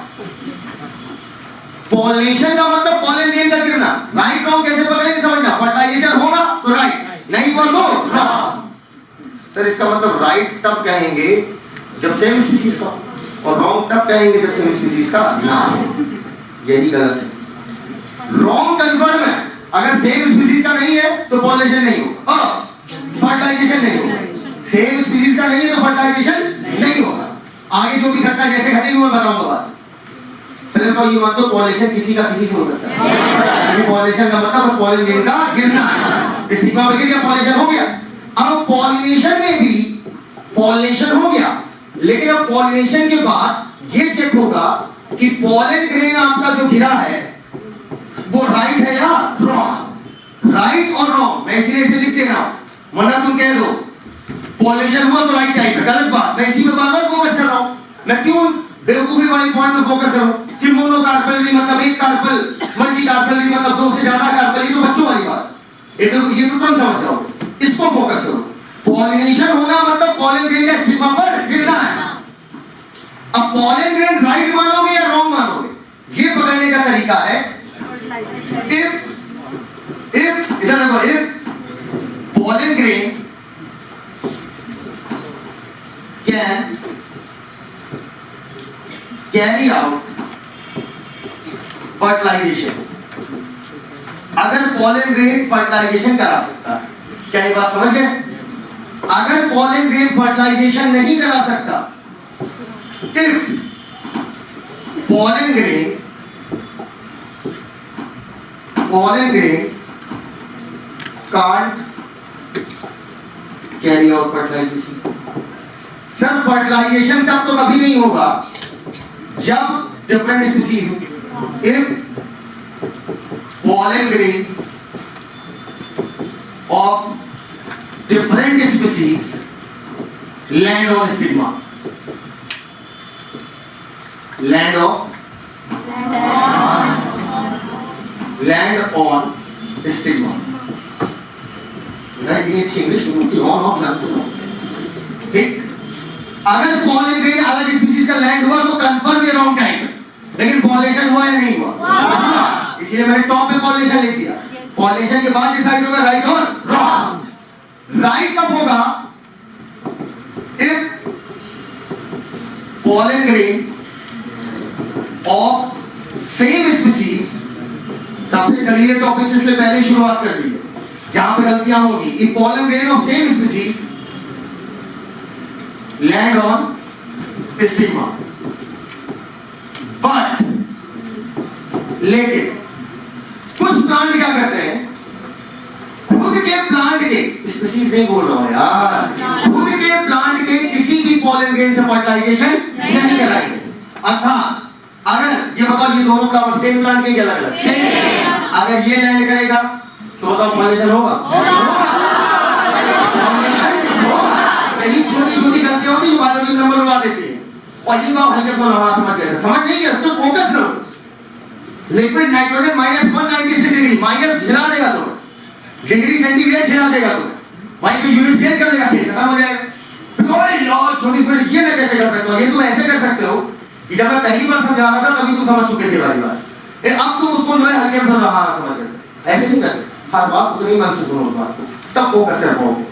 पॉलिनेशन का मतलब पॉलन ग्रेन का गिरना, राइट रॉन्ग कैसे पकड़ेंगे समझना। फर्टिलाइजेशन होगा तो राइट, नहीं हुआ तो रॉन्ग। सर इसका मतलब राइट तब कहेंगे जब सेम स्पीसीज का, और रॉन्ग तब कहेंगे जब सेम स्पीसीज का ना। यही गलत है, रॉन्ग कंफर्म है। अगर सेम स्पीसीज का नहीं है तो पॉलिनेशन नहीं होगा और फर्टिलाइजेशन नहीं होगा। सेम स्पीसीज का नहीं है तो फर्टिलाइजेशन नहीं होगा। आगे जो भी घटना जैसे घटेगी मैं बताऊंगा बात। पहले तो ये मत तो पॉलिनेशन किसी का किसी से हो सकता है, ये पॉलिनेशन का मतलब बस पॉलन ग्रेन का गिरना है। स्टिग्मा में गिर गया, पॉलिनेशन हो गया। अब पॉलिनेशन में भी पॉलिनेशन हो गया, लेकिन अब पॉलिनेशन के बाद ये चेक होगा कि पॉलन ग्रेन आपका जो गिरा है वो राइट है या रॉन्ग। राइट और रॉन्ग मैं इसलिए इसे लिख दे रहा हूं, वरना तुम कह दो पॉलिनेशन हुआ तो राइट टाइप है, गलत बात। मैं इसी में बार-बार फोकस कर रहा हूं। मैं क्यों बेवकूफी वाली पॉइंट में फोकस करूं कि मोनोकार्पेल मतलब एक कार्पेल, मल्टी कार्पेल मतलब दो से ज्यादा कार्पेल, ये तो बच्चों वाली बात, ये तो तुरंत समझ जाओ। इसको फोकस करो। पॉलिनेशन होना मतलब पॉलन ग्रेन का स्टिग्मा पर गिरना है। अब पॉलन ग्रेन राइट मानोगे या रॉन्ग मानोगे, ये पकड़ने का तरीका है if इधर देखो, if pollen grain can carry out fertilization, अगर पॉलन ग्रेन फर्टिलाइजेशन करा सकता है, क्या ये बात समझ गए। अगर पॉलन ग्रेन फर्टिलाइजेशन नहीं करा सकता, if pollen grain can't carry out fertilization। Sir fertilization तब तो कभी नहीं होगा जब different species, if pollen grain of different species land on stigma, land on stigma। English ठीक। अगर पॉलन ग्रेन अलग स्पीसीज का लैंड हुआ तो कंफर्म ये रॉन्ग टाइम है, लेकिन पॉलिनेशन हुआ या नहीं हुआ, इसलिए मैंने टॉप पे पॉलिनेशन लिख दिया। पॉलिनेशन के बाद डिसाइड होगा राइट और रॉन्ग। राइट कब होगा, if pollen grain of same species, सबसे चलिए टॉपिक से इसलिए पहले शुरुआत कर दी है जहां पे गलतियां होगी। If pollen grain of same species land on stigma, but लेकिन कुछ प्लांट क्या करते हैं, खुद के प्लांट के, स्पीसीज नहीं बोल रहा हूं यार, खुद के प्लांट के किसी भी पॉलन ग्रेन से फर्टिलाइजेशन नहीं कराएंगे। अर्थात अगर ये बताओ ये दोनों फ्लावर सेम प्लांट के अलग अलग सेम, अगर ये लैंड करेगा तो बताओ पॉलिनेशन होगा, पॉलिनेशन होगा। यही छोटी छोटी गलतियां होती है जो बायोलॉजी नंबर उड़ा देती है। और ये आप हल्के को नवा समझ नहीं है तो फोकस करो। लिक्विड नाइट्रोजन -196 डिग्री माइनस हिला देगा, तो डिग्री सेंटीग्रेड हिला देगा, तो भाई तो यूनिट चेंज कर देगा, फिर खत्म हो जाएगा। कोई यार छोटी छोटी ये मैं कैसे कर सकता हूं, ये तुम ऐसे कर सकते हो कि जब मैं पहली बार समझा रहा था तभी तुम समझ चुके थे वाली बात, अब तुम उसको जो है हल्के में समझ समझ गए। ऐसे नहीं करते, हर बात उतनी मन से सुनो उस बात को, तब फोकस कर पाओगे।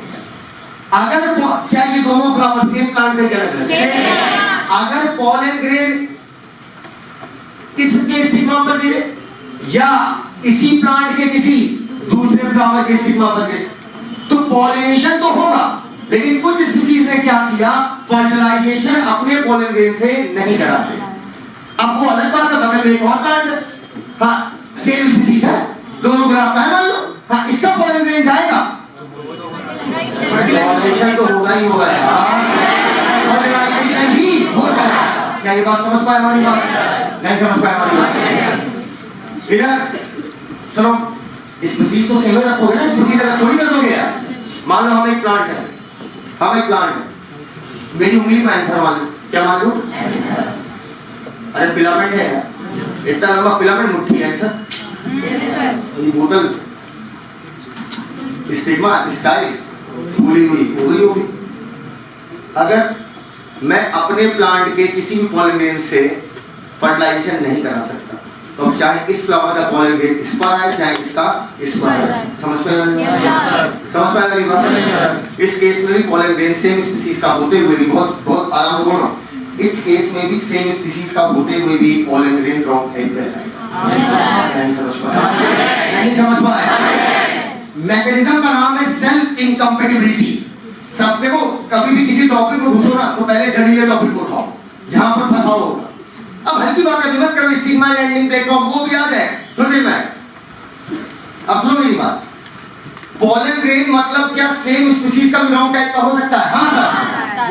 अगर क्या ये दोनों फ्लावर सेम प्लांट में क्या लग रहा है? अगर पॉलन ग्रेन इसके स्टिग्मा पर गिरे या इसी प्लांट के किसी दूसरे फ्लावर के स्टिग्मा पर गिरे तो पॉलिनेशन तो होगा, लेकिन कुछ स्पीशीज ने क्या किया, फर्टिलाइजेशन अपने पॉलन ग्रेन से नहीं कराते। अब वो अलग बात है, बगल में एक और प्लांट है, हाँ सेम स्पीशीज है, दोनों ग्राफ का है मान लो, हाँ इसका पॉलन ग्रेन जाएगा, फर्टिलाइजेशन तो होगा ही होगा यार, फर्टिलाइजेशन ही हो जाएगा। क्या ये बात समझ पाए हमारी बात? नहीं समझ पाए हमारी बात? इधर सुनो, स्पीशीज तो सेम रखोगे ना, स्पीशीज अलग थोड़ी कर दोगे यार। मान लो हम एक प्लांट है, मेरी उंगली का एंथर मान लो, क्या मान लो? अरे फिलामेंट है यार, इतना लंबा फिलामेंट मुट्ठी है एंथर, ये बोतल स्टिग्मा स्टाइल खुली हुई हो गई होगी। अगर मैं अपने प्लांट के किसी भी पॉलन ग्रेन से फर्टिलाइजेशन नहीं करा सकता तो अब चाहे इस फ्लावर का पॉलन ग्रेन इस पर आए चाहे इसका इस पर आए, समझ पाए मेरी बात? इस केस में भी पॉलन ग्रेन सेम स्पीशीज का होते हुए भी बहुत आराम बोल रहा हूँ, इस केस में भी सेम स्पीशीज का होते हुए भी पॉलन ग्रेन रॉन्ग एग पे है। नहीं समझ पाए? मैकेनिज्म का नाम है सेल्फ इनकम्पेटिबिलिटी। सब देखो, कभी भी किसी टॉपिक को घुसो ना तो पहले जड़ीले टॉपिक को उठाओ जहां पर फंसाओ होगा। अब हल्की बात है, विमत करो, स्टिग्मा लैंडिंग प्लेटफॉर्म वो भी आ जाए थोड़ी मैं। अब सुनो मेरी बात, पॉलन ग्रेन मतलब क्या सेम स्पीशीज का भी रॉन्ग टाइप का हो सकता है? हाँ सर,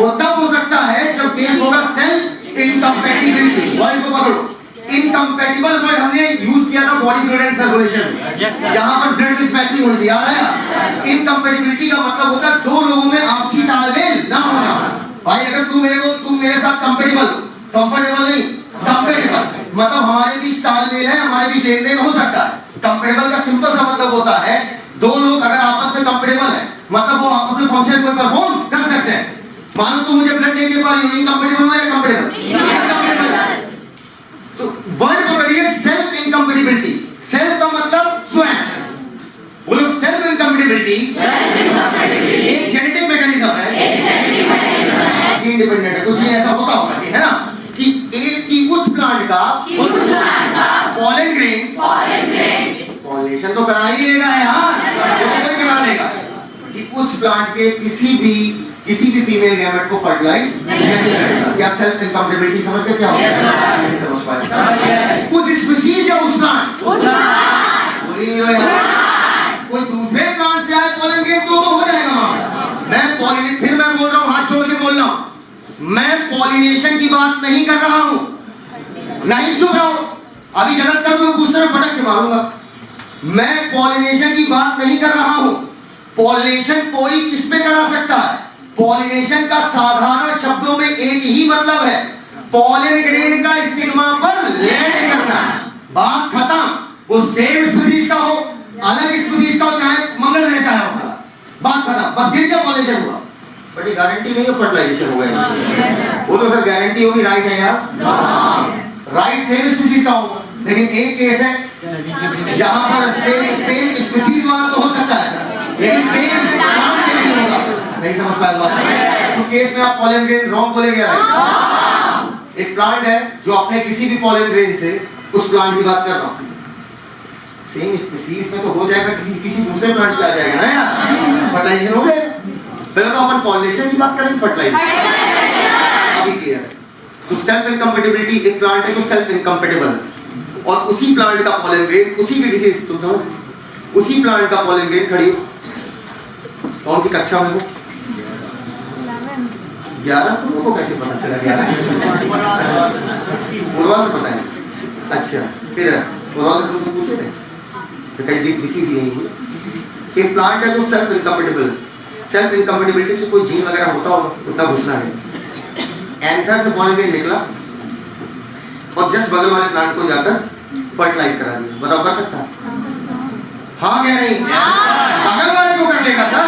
वो तब हो सकता है जब केस होगा सेल्फ इनकम्पेटिबिलिटी। वर्ड को पकड़ो, इनकम्पेटिबल वर्ड हमने यूज किया था बॉडी फ्लूइड एंड सर्कुलेशन में, जहां पर ब्लड डिस्पैचिंग होती है, याद आया? इनकम्पेटिबिलिटी का मतलब होता है दो लोगों में आपसी तालमेल ना होना। भाई अगर तुम मेरे साथ कंफर्टेबल नहीं, कंपेटेबल मतलब हमारे बीच तालमेल है, हमारे बीच लेन देन हो सकता है। कंपेटेबल का सिंपल सा मतलब होता है दो लोग अगर आपस में कंपेटेबल है मतलब वो आपस में फंक्शन कोई परफॉर्म कर सकते हैं। मान लो तुम मुझे ब्लड नहीं दे पा रही हो, इनकम्पेटेबल हो या कंपेटेबल? तो वर्ड पकड़िए, सेल्फ इनकम्पेटिबिलिटी। सेल्फ का मतलब स्वयं, बोलो सेल्फ इनकम्पेटिबिलिटी एक जेनेटिक मैकेनिज्म है, जीन डिपेंडेंट है, कुछ ऐसा होता होगा जी, है ना, कि एक की उस प्लांट का पॉलन ग्रेन पॉलिनेशन तो करा ही लेगा यार, वो कोई करा लेगा कि उस प्लांट के किसी भी फीमेल गैमेट को फर्टिलाइज नहीं करेगा। क्या सेल्फ इनकम्पेटिबिलिटी समझ के क्या होगा? नहीं समझ पाए? उस स्पीशीज या उस प्लांट बोल ही नहीं रहे यार, कोई दूसरे प्लांट से आए पॉलन ग्रेन तो हो जाएगा। मैं फिर मैं बोल रहा हूँ, हाथ छोड़ के बोल रहा हूँ, मैं पॉलिनेशन की बात नहीं कर रहा हूँ, नहीं चुप रहो, अभी गलत कर दो दूसरे पटक के मारूंगा। मैं पॉलिनेशन की बात नहीं कर रहा हूँ। पॉलिनेशन कोई किस पे करा सकता है? पॉलिनेशन का साधारण शब्दों में एक ही मतलब है, पॉलन ग्रेन का स्टिग्मा पर लैंड करना। बात खत्म। वो सेम स्पीशीज का हो, अलग स्पीशीज का हो, चाहे मंगल में चाहे उसका, बात खत्म, बस गिर गया पॉलिनेशन हुआ। बट ये गारंटी नहीं है फर्टिलाइजेशन होगा, वो तो सर गारंटी होगी, राइट है यार, राइट सेम स्पीशीज का होगा। लेकिन एक केस है जहां पर सेम स्पीशीज वाला तो हो सकता है लेकिन सेम प्लांट नहीं होगा। नहीं समझ पाया? उस केस में आप पॉलन ग्रेन रॉन्ग बोलेंगे, राइट? एक प्लांट है जो अपने किसी भी पॉलन ग्रेन से, उस प्लांट की बात कर रहा हूं, सेम स्पीशीज में तो हो जाएगा, किसी दूसरे प्लांट से आ जाएगा ना यार, फर्टिलाइजेशन हो जाएगा। पहले तो अपन पॉलिनेशन की बात करें, फर्टिलाइजेशन अभी क्लियर है। तो सेल्फ इनकम्पेटिबिलिटी, एक प्लांट है तो सेल्फ इनकम्पेटिबल और उसी प्लांट का पॉलन ग्रेन उसी के किसी तुम समझ, उसी प्लांट का पॉलन ग्रेन खड़ी कौन सी कक्षा में हो? 11 तुमको को कैसे पता चला? 11 पूर्वा से पता है? अच्छा, फिर पूर्वा से तुमको पूछे थे तो कहीं दिखी भी नहीं। एक प्लांट है जो सेल्फ इनकम्पेटिबल, सेल्फ इनकम्पेटिबिलिटी में कोई जीन वगैरह होता होगा, उतना घुसना है। एंथर से पॉलन ग्रेन निकला और जस्ट बगल वाले प्लांट को जाकर फर्टिलाइज करा दिया। बताओ कर सकता है? हाँ क्या नहीं? बगल वाले को कर लेगा सर,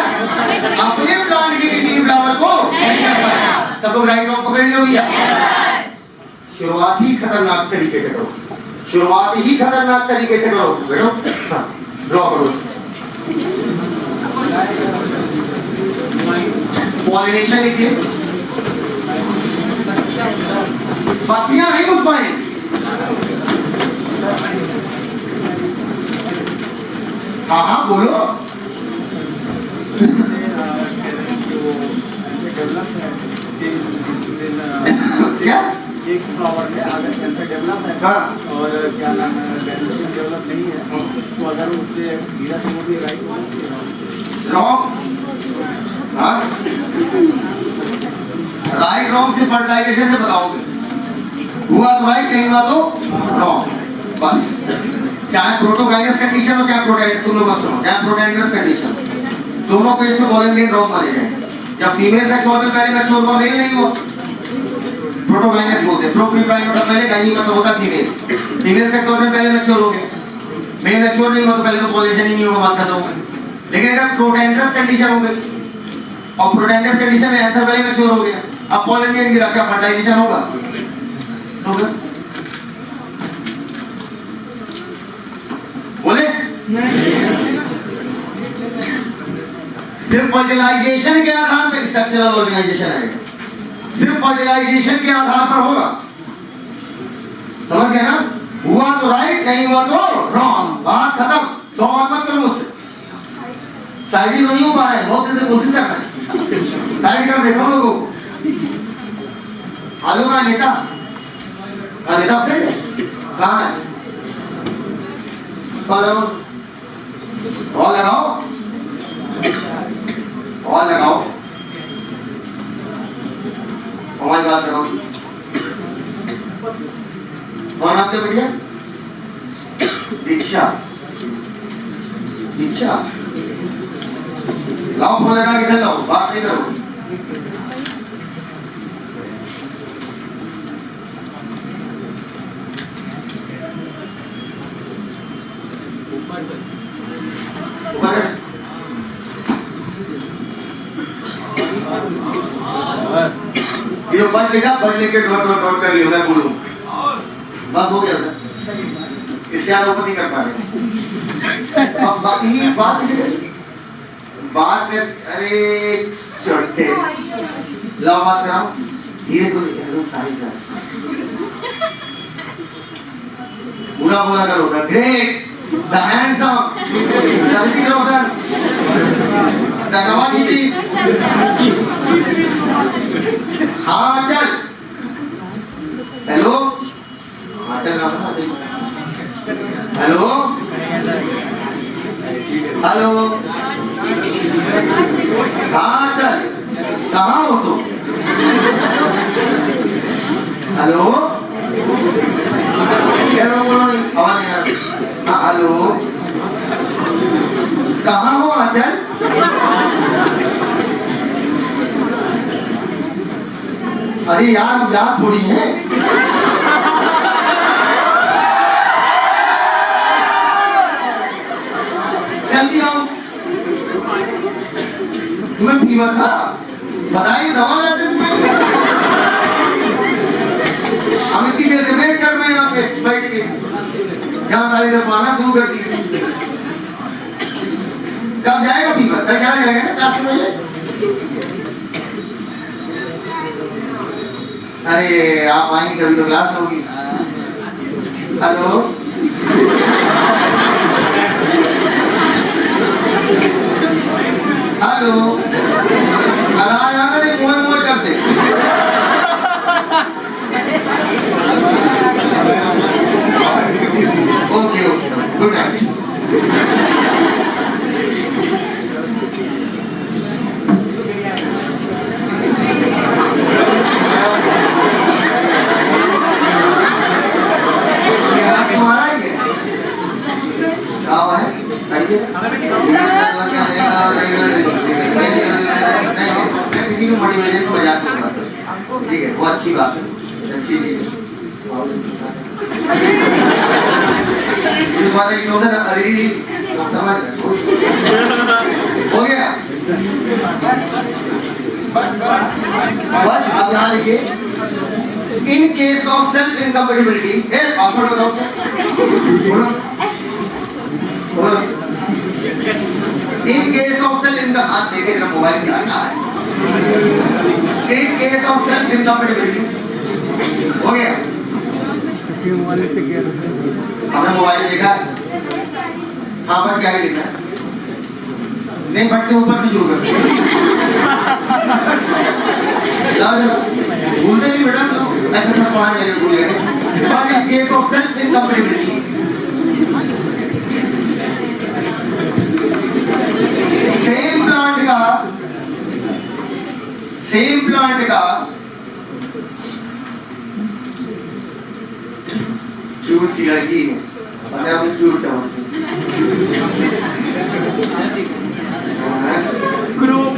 अपने प्लांट के किसी भी फ्लावर को नहीं कर पाएगा। सब लोग राइट रॉन्ग पकड़ लियो भैया। शुरुआत ही खतरनाक तरीके से करो, शुरुआत ही खतरनाक तरीके से करो। बैठो, ड्रॉ करो। पॉलिनेशन लिखिए, पत्तियां नहीं घुस पाएंगी। हाँ हाँ बोलो। क्या एक फ्लावर में अगर कैंसर डेवलप है हाँ और क्या नाम है डेवलप नहीं है तो अगर उससे हीरा से मोदी राइट रॉन्ग, हाँ राइट रॉन्ग से फर्टिलाइजेशन से बताओगे, हुआ तो राइट, नहीं हुआ तो रॉन्ग। बस चाहे प्रोटोगाइनस कंडीशन हो चाहे प्रोटैंड, तुम लोग सुनो, चाहे प्रोटैंडस कंडीशन, दोनों केस में वॉलंटियर रॉन्ग माने जाएंगे। जब फीमेल सेक्स ऑर्गन पहले मैच्योर हुआ, मेल नहीं हुआ, प्रोटोगाइनस बोलते हैं। प्रोप्रीप्राइम मतलब पहले गायनी मतलब होता फीमेल, फीमेल सेक्स ऑर्गन पहले मैच्योर हो गए, मेल मैच्योर नहीं हुआ तो पहले तो पॉलिनेशन ही नहीं होगा, बात खत्म हो गई। लेकिन अगर प्रोटैंडस कंडीशन हो गई और प्रोटैंडस कंडीशन में आंसर पहले मैच्योर हो गया, अब पॉलिनेशन गिरा, क्या फर्टिलाइजेशन होगा? होगा? बोले सिर्फ फर्टिलाइजेशन के आधार पर स्ट्रक्चरल ऑर्गेनाइजेशन आएगा, सिर्फ फर्टिलाइजेशन के आधार पर होगा। समझ गए ना? हुआ तो राइट, नहीं हुआ तो रॉन्ग, बात खत्म। सवाल मत करो मुझसे, साइड ही तो नहीं हो पा रहे, बहुत देर से कोशिश कर रहे हैं, साइड कर देखो लोगों को। आलू का नेता, नेता फ्रेंड है, कहाँ है? और लगाओ, और लगाओ, हमारी बात करो। कौन आपके बढ़िया? दीक्षा, दीक्षा लाओ, फोन लगा के इधर लाओ, बात नहीं करो। ये पढ़ लिखा, पढ़ लिख के डॉट डॉट डॉट कर लियो, मैं बोलूं बस हो गया बेटा, इससे ज्यादा ऊपर नहीं कर पा रहे। अब बाकी बात कर, अरे चढ़ते लाओ, बात कराओ धीरे धीरे, हेलो सारी कर पूरा बोला करो sir. Great, the handsome, Hrithik Roshan, the Nawazuddin. हाँ चल, हेलो, हाँ चल, हेलो हेलो, हाँ चल, कहाँ हो तुम? हेलो, बोलो नहीं, आवाज नहीं आ रहा। हेलो, कहाँ हो आंचल? अरे यार हम याद थोड़ी है, जल्दी आओ। तुम्हें फीवर था, बताइए दवा लाते तुम्हें। हम इतनी देर से वेट कर रहे हैं यहाँ पे बैठ के, यहाँ सारी तरफ आना शुरू कर दी। कब जाएगा फीवर? कल चला जाएगा ना क्लास में? अरे आप आएंगे कभी तो क्लास होगी। हेलो, हेलो, कल आ जाना, नहीं मुँह मुँह करते। Okay okay, good night. किसी को मोटिवेशन को मजाक नहीं उड़ाता, ठीक है, वो अच्छी बात है, अच्छी चीज है। तुम्हारे लोग ना, अरे समझ हो गया। अब यहाँ लिखिए, in case of self incompatibility, password बताओ, बोलो बोलो। In case of self income, आज देखे मेरा मोबाइल क्या है। In case of self incompatibility, हो गया? मोबाइल से क्या हमने मोबाइल देखा, हाँ बट क्या लिखा है? नहीं बट के ऊपर से शुरू कर सकते। भूलते नहीं बेटा लोग, ऐसा सब पढ़ाने लगे भूल गए। But in case of self incompatibility, same plant का क्यूट सी लड़की है, अपने आप को क्यूट समझती है। ग्रुप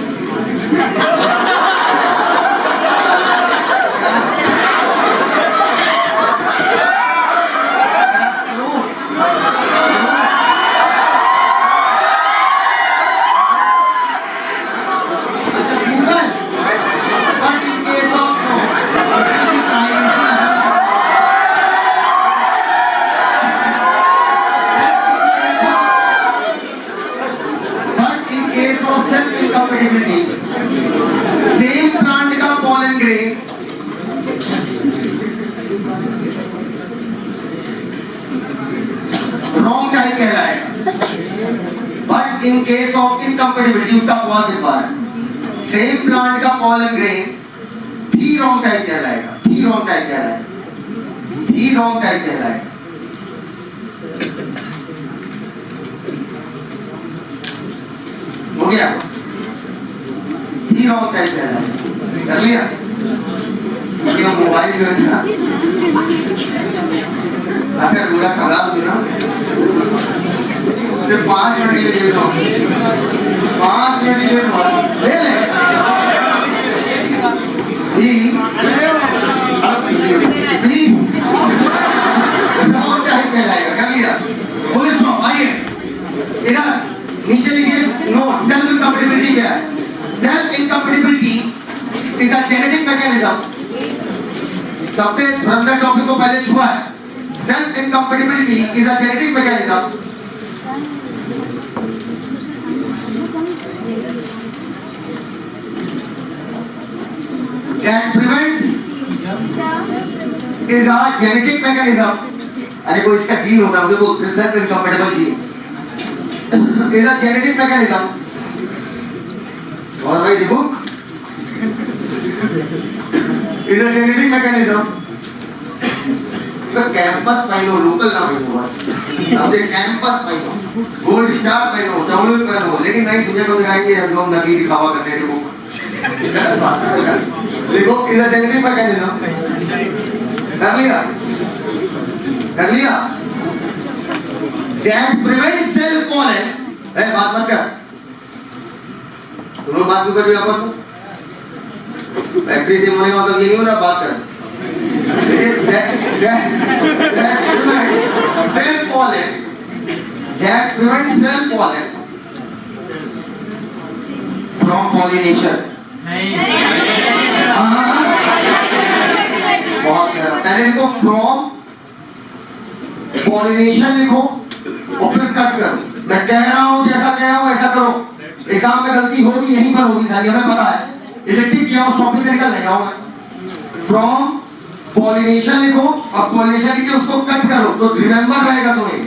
सेम प्लांट का पॉलन ग्रेन रॉन्ग टाइप कहलाएगा, but in case of incompatibility उसका पॉजिटिव बार सेम प्लांट का पॉलन ग्रेन भी रॉन्ग टाइप कहलाएगा, भी रॉन्ग टाइप कहलाएगा, भी रॉन्ग टाइप कहलाएगा। हो गया? रॉन्ग टाइप है, कर लिया? ये मोबाइल जो है ना, अगर पूरा खराब हो ना, सिर्फ 5 मिनट के लिए दे दो, 5 मिनट के लिए ले ले। रॉन्ग टाइप कहलाएगा, कर लिया? पुलिस स्टॉप, आइए इधर नीचे लिखिए नोट। सेल्फ इनकम्पेटिबिलिटी क्या है? Self incompatibility is a genetic mechanism. सबसे अंदर टॉपिक को पहले छुआ है। Self incompatibility is a genetic mechanism that prevents is a genetic mechanism. अरे कोई इसका जीन होता है उसे वो self incompatible gene is a genetic mechanism. और भाई देखो इधर जेनेटिक मैकेनिज्म तो कैंपस पहनो, लोकल ना पहनो, बस अब देख कैंपस पहनो, गोल्ड स्टार पहनो, चौड़े पहनो, लेकिन नहीं दुनिया को दिखाएंगे हम लोग नकली दिखावा करते हैं। देखो इधर जेनेटिक मैकेनिज्म कर लिया, कर लिया। that prevents cell pollen, बात मत कर, तुम लोग बात क्यों कर रहे हो? अपन फैक्ट्री से होने का मतलब ये नहीं हो रहा बात कर। Cell pollen that prevents cell pollen from pollination. बहुत पहले लिखो from pollination लिखो और फिर कट करो। मैं कह रहा हूँ जैसा कह रहा हूँ ऐसा करो। एग्जाम में गलती होगी यहीं पर होगी, सारी हमें पता है। इलेक्ट्रिक किया उस टॉपिक से निकल जाऊंगा। फ्रॉम पॉलिनेशन लिखो और पॉलिनेशन लिख के उसको कट करो तो रिमेंबर रहेगा तुम्हें।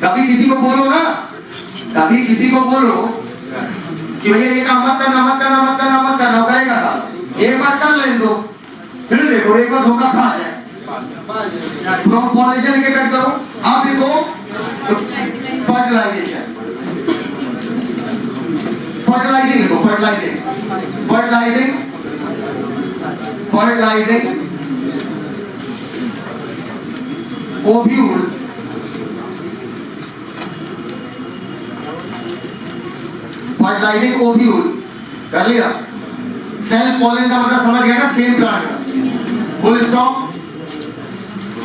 कभी किसी को बोलो ना, कभी किसी को बोलो कि भैया ये काम मत करना, मत करना, मत करना, मत करना, करेगा साहब। एक बार कर लेने दो, फिर देखो एक बार धोखा खा जाए। फ्रॉम पॉलिनेशन लिख के कट करो। आप लिखो फर्टिलाइजेशन, fertilizing लिखो, fertilizing, fertilizing, fertilizing ovule fertilizing ovule कर लिया। सेल पॉलन का मतलब समझ गया ना, सेम प्लांट का। Full stop.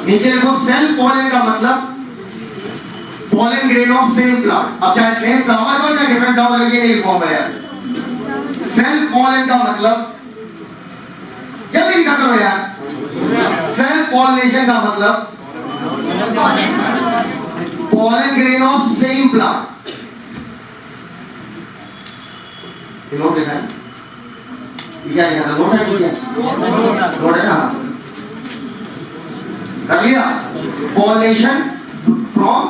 नीचे लिखो सेल पॉलन का मतलब pollen grain of same plant। अब चाहे सेम फ्लावर हो या डिफरेंट फ्लावर हो, ये नहीं लिखूंगा यार। सेल पॉलन का मतलब जल्दी लिखा करो यार। सेल पॉलिनेशन का मतलब pollen grain of same plant। Note लिखा है क्या लिखा था? नोट है क्या? नोट है ना? कर लिया? Pollination from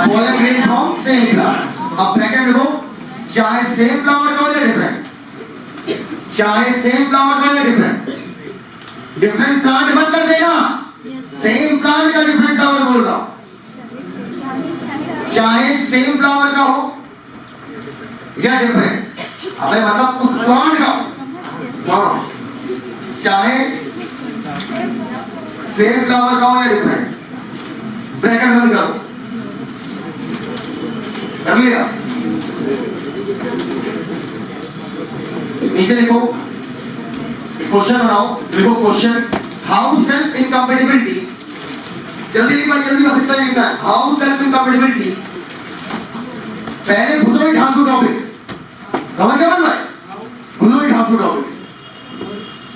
pollen grain from same plant. अब ब्रैकेट देखो, चाहे सेम फ्लावर का हो या डिफरेंट, चाहे सेम फ्लावर का हो या डिफरेंट, डिफरेंट प्लांट मत कर देना, सेम प्लांट का डिफरेंट फ्लावर बोल रहा हूं। चाहे सेम फ्लावर का हो या डिफरेंट, अबे मतलब उस प्लांट का, हाँ, चाहे सेम फ्लावर का हो या डिफरेंट, ब्रैकेट बंद करो, कर लिया? नीचे लिखो, क्वेश्चन बनाओ, लिखो क्वेश्चन, हाउ सेल्फ इनकम्पेटिबिलिटी, जल्दी लिख भाई, जल्दी, बस इतना लिखना है, हाउ सेल्फ इनकम्पेटिबिलिटी, पहले घुसो ही ढांसू टॉपिक, समझ गए भाई? घुसो ही ढांसू topic,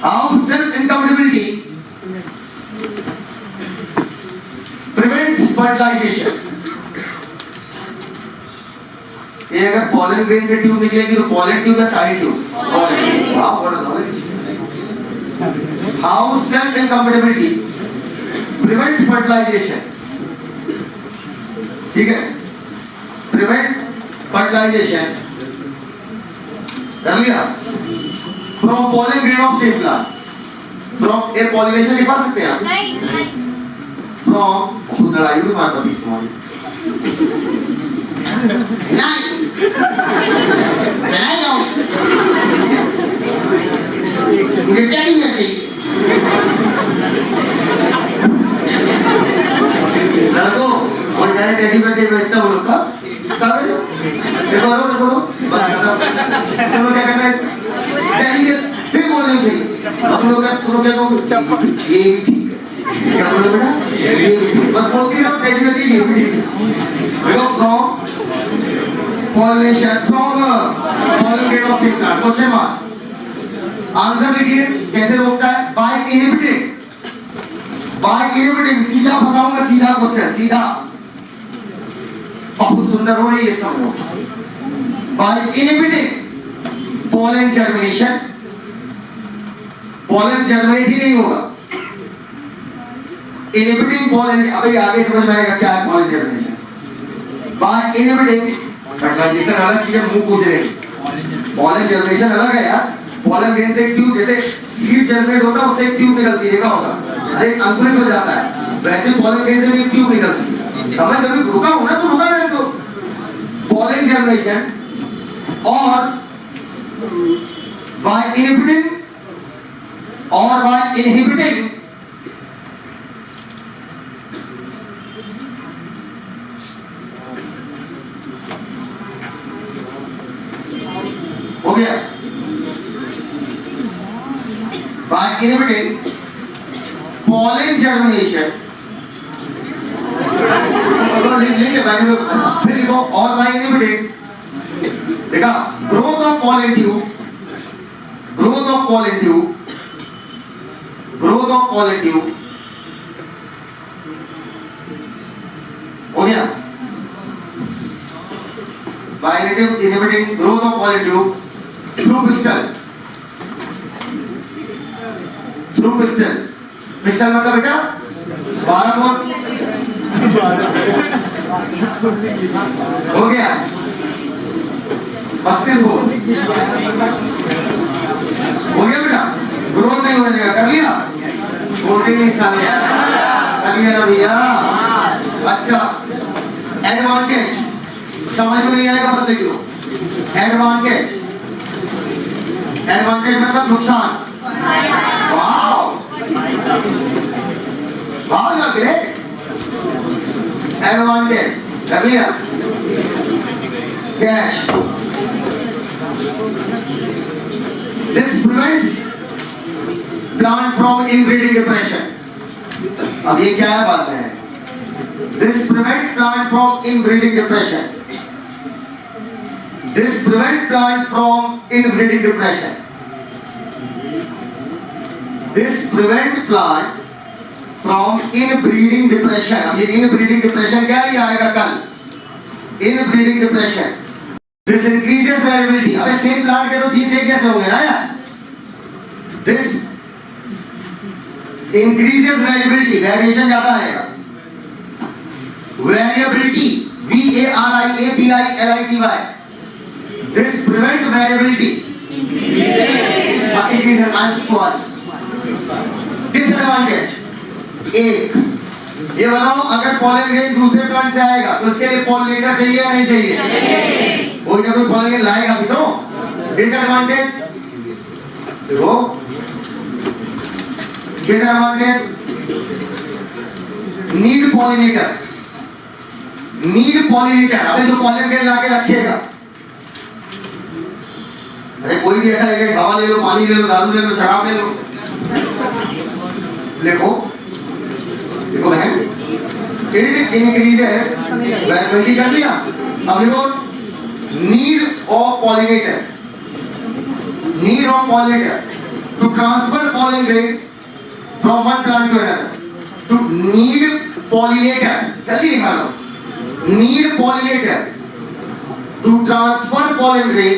how self incompatibility prevents fertilization. ये अगर pollen grain से ट्यूब निकलेगी तो pollen ट्यूब या side tube? pollen. Wow, what a knowledge. How cell incompatibility prevents fertilization. ठीक है? Prevent fertilization. कर लिया? From pollen grain of same plant. From a pollination लिखा सकते हैं आप? नहीं From खुद लड़ाई हुई मार पड़ी तुम्हारी नहीं नहीं आओ मुझे क्या नहीं आती लड़को और जाने टेडी बैठे बैठता वो लोग का कब है देखो बस तुम लोग क्या करना है टेडी के फिर बोलने चाहिए अब तुम लोग क्या कहोगे ये भी ठीक क्या बोलो बेटा? बस बोलती रहो, टेडी में ये भी देखो from pollination from pollen grain of same plant. Question mark, answer लिखिए कैसे रोकता है? by inhibiting, सीधा बताऊंगा, सीधा क्वेश्चन, सीधा, बहुत सुंदर हो ये समझो, by inhibiting pollen germination, pollen germinate ही नहीं होगा, inhibiting pollen, अबे आगे समझ में आएगा क्या है pollen germination. by inhibiting fertilization अलग चीज है, मुंह पूछ रहे, pollen germination अलग है यार, pollen grain से एक ट्यूब, जैसे सीड जर्मिनेट होता है उससे एक ट्यूब निकलती है, देखा होगा, अरे अंकुरित हो जाता है, वैसे pollen grain से भी एक ट्यूब निकलती है, समझ अभी रुका हूं ना तो रुका रहने दो. pollen germination और by inhibiting हो गया, by inhibiting pollen germination, फिर लिखो और by inhibiting, देखा, growth of pollen tube, हो गया, by inhibiting growth of pollen tube through pistil मतलब बेटा 12 बोल हो गया, 32 बोल हो गया बेटा, ग्रोथ नहीं होने देगा, कर लिया? बोलते नहीं साले, कर लिया ना भैया? अच्छा, एडवांटेज समझ में नहीं आएगा बस लिख लो, एडवांटेज मतलब नुकसान, वाओ या ग्रेट, एडवांटेज कर लिया? Cash, this prevents plant from inbreeding depression. अब ये क्या है बात है? This prevent plant from inbreeding depression. This prevent plant from inbreeding depression. This prevent plant from inbreeding depression. अब ये inbreeding depression क्या है? ये आएगा कल. Inbreeding depression. This increases variability. अबे सेम प्लांट के तो जीन्स एक जैसे होंगे ना यार। दिस इंक्रीजेस वेरिएबिलिटी, वेरिएशन ज्यादा आएगा। Variability, VARIABILITY, this prevent variability, increases. I am sorry. Disadvantage एक, ये बताओ अगर पॉलन ग्रेन दूसरे प्लांट से आएगा तो उसके लिए पॉलिनेटर चाहिए या नहीं चाहिए? कोई ना कोई पॉलन ग्रेन लाएगा भी तो। डिसएडवांटेज देखो, disadvantage need pollinator, need pollinator. अबे जो पॉलन ग्रेन लाके रखेगा, अरे कोई भी ऐसा एजेंट, हवा ले लो, पानी ले लो, दारू ले लो, शराब ले लो, देखो देखो बहन, इट इंक्रीजेस वेरिएबिलिटी कर लिया। अब देखो need of pollinator, need of pollinator to transfer pollen grain from one plant to another, to need pollinator, जल्दी लिखा लो, need pollinator to transfer pollen grain,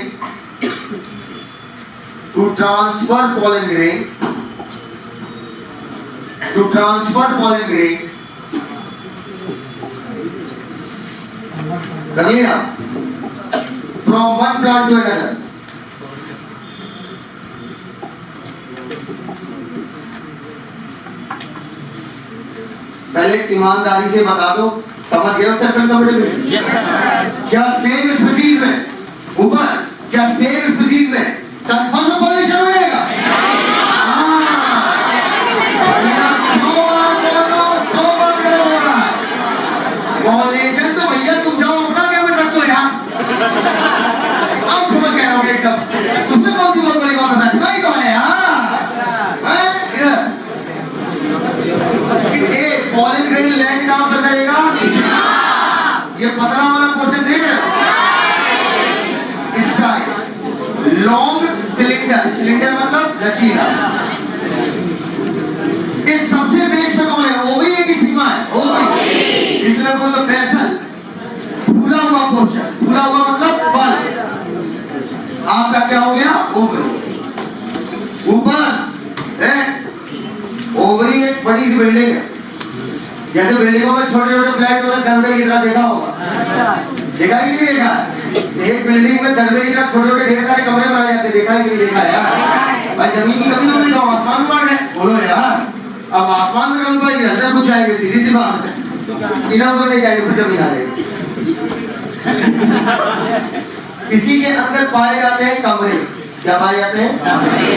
to transfer pollen grain, to transfer pollen grain, कर लिया, from one plant to another। पहले ईमानदारी से बता दो, समझ गए हो सेल्फ कंफर्टेबिलिटी? क्या सेम स्पीसीज में ऊपर, क्या सेम स्पीसीज में कंफर्म पॉलिनेशन होएगा? पॉलिनेशन तो भैया तुम जाओ अपना क्या में रख दो यार। अब समझ गए होगे एकदम। तुमने कौन सी बहुत बड़ी बात बताई? नहीं तो है यार। एक पॉलन ग्रेन लैंड कहां पर करेगा? ये पतला वाला पोर्शन है इसका, लॉन्ग सिलेंडर, सिलेंडर मतलब लचीला। इस सबसे बेस पे कौन है? ओवरी है कि सिग्मा है? ओवरी। इसमें बोलो बेसल, फूला हुआ पोर्शन, फूला हुआ मतलब बल। आपका क्या हो गया? ओवरी। ऊपर है ओवरी, एक बड़ी सी बिल्डिंग है, जैसे बिल्डिंगों में छोटे छोटे फ्लैट होते हैं, दरबे की तरह देखा होगा, देखा ही नहीं देखा? एक बिल्डिंग में दरबे की तरह छोटे छोटे ढेर सारे कमरे बनाए जाते, देखा ही नहीं देखा यार? भाई जमीन की कमी होगी तो आसमान में बढ़ गए, बोलो यार। अब आसमान में कमी पड़ेगी, अंदर कुछ आएंगे, सीधी सी बात है। इधर उधर नहीं जाएंगे, फिर जमीन आ जाएगी। किसी के अंदर पाए जाते हैं कमरे, क्या पाए जाते हैं? कमरे।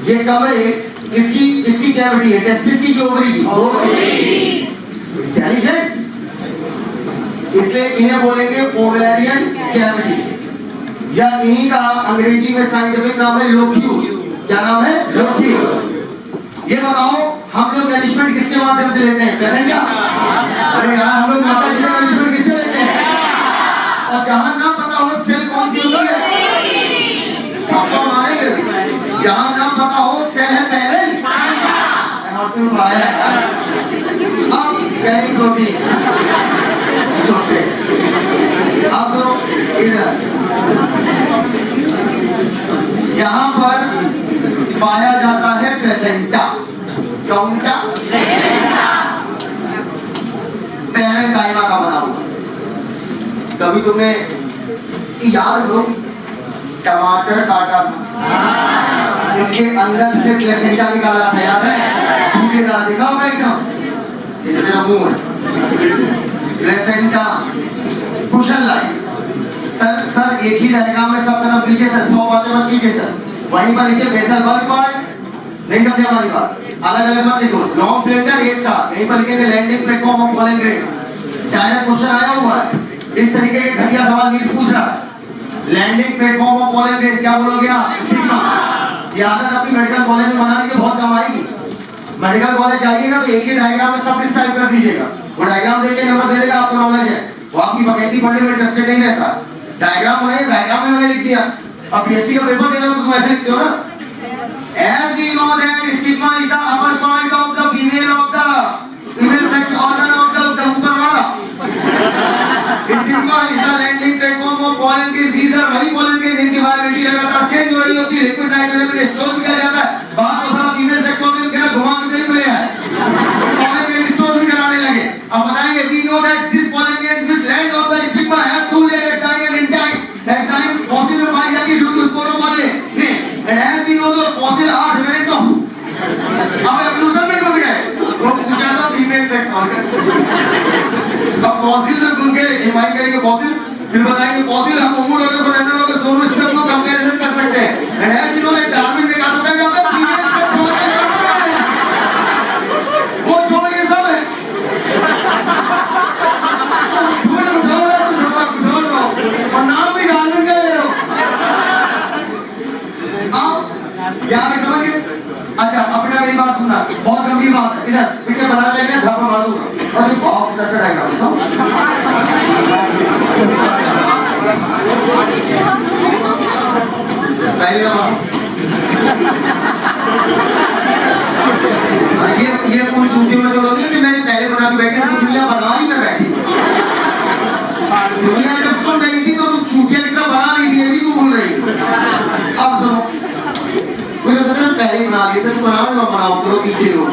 ये कमरे किसकी किसकी कैविटी है? टेस्टिस की, ओवरी की? इंटेलिजेंट, इसलिए इन्हें बोलेंगे ओवेरियन कैविटी, या इन्हीं का अंग्रेजी में साइंटिफिक नाम है लोक्यूल। क्या नाम है? लोक्यूल। ये बताओ हम लोग नरिशमेंट किसके माध्यम से लेते हैं? प्लेसेंटा। अरे यार हम लोग माता जी से नरिशमेंट किससे लेते हैं? और जहां ना पता हो सेल कौन सी होती है, आपको मारेंगे। जहां ना पता हो सेल है पेरेंट, अब कैरी प्रोटीन छोटे। अब तो इधर यहां पर पाया जाता है प्लेसेंटा। कौन सा? पेरेंट कायमा का बना हुआ। कभी तुम्हें याद करो, टमाटर काटा था, इसके अंदर से प्लेसेंटा निकाला था, याद है? टूटेदार दिखा होगा एकदम, ये मेरा मुंह है। Placenta cushion line. सर एक ही डायग्राम में सब तरफ कीजिए सर, 100 बातें मत कीजिए सर। वहीं पर लिखिए बेसल बल्ब पार्ट, नहीं समझे हमारी बात? अलग अलग मत लिखो, लॉन्ग सिलेंडर एक साथ। यहीं पर लिखेंगे landing platform of pollen grain. Direct question आया हुआ है, इस तरीके के घटिया सवाल नीट पूछ रहा है। Landing platform of pollen grain क्या बोलोगे आप? सिग्मा। ये आदत अपनी मेडिकल कॉलेज में बना लीजिए, बहुत कम आएगी। मेडिकल कॉलेज जाइएगा तो एक ही डायग्राम में सब डिस टाइप कर दीजिएगा, वो डायग्राम देख के नंबर दे देगा, आपको नॉलेज है। वो आपकी बकैती पढ़ने में इंटरेस्टेड नहीं रहता। डायग्राम बनाइए, डायग्राम में मैंने लिख दिया। अब पीएससी का पेपर दे रहे हो तो तुम ऐसे लिखते हो ना, as we know that stigma is the upper part of the female अब बताएंगे we know that this Polynesian which land of the Sigma have two layer exile and intact exile fossil में पाई जाती है due to स्पोरोपोले and as we know the fossil are remnant of अब evolution में घुस गए वो पूछा था फीमेल सेक्स और अब फॉसिल से घुस गए डिफाइन करेंगे फॉसिल फिर बताएंगे फॉसिल हम होमोलॉगस और एनालॉगस दोनों सिस्टम को कंपैरिजन कर सकते हैं and as you know that Darwin ने कहा था कि आपका फीमेल सेक्स वो छोड़ के सब है और नाम भी डार्विन का ले लो अब याद है समझ गए अच्छा अपना मेरी बात सुनना बहुत गंभीर बात है इधर पीछे बना लेंगे झापा मार दूंगा और ये बहुत इधर से डायग्राम बताओ पहले ये पूरी छुट्टी में जो होती है कि मैंने पहले बना के बैठी थी दुनिया बना ही मैं बैठी दुनिया जब सुन रही थी तो तुम छुट्टियां कितना बना रही थी ये भी क्यों भूल रही अब सुनो मुझे सोचा पहले बना लिए थे तो बनाओ करो पीछे हो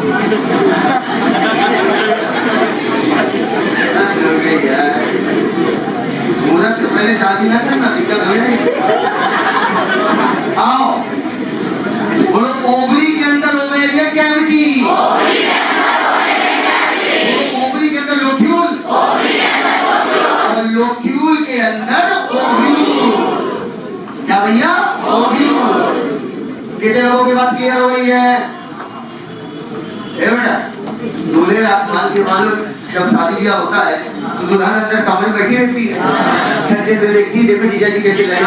मुहूर्त से पहले शादी ना करना दिक्कत हो जाएगी आओ बोलो ओवरी के अंदर ओवेरियन कैविटी ओवरी के अंदर लोक्यूल और लोक्यूल के अंदर ओव्यूल क्या भैया ओव्यूल कितने लोगों की बात क्लियर हो गई है बेटा दूल्हे मान के मानो जब शादी ब्याह होता है तो दुल्हन अंदर कमरे में बैठी रहती है छज्जे से देखती है देखो जीजा जी कैसे लगे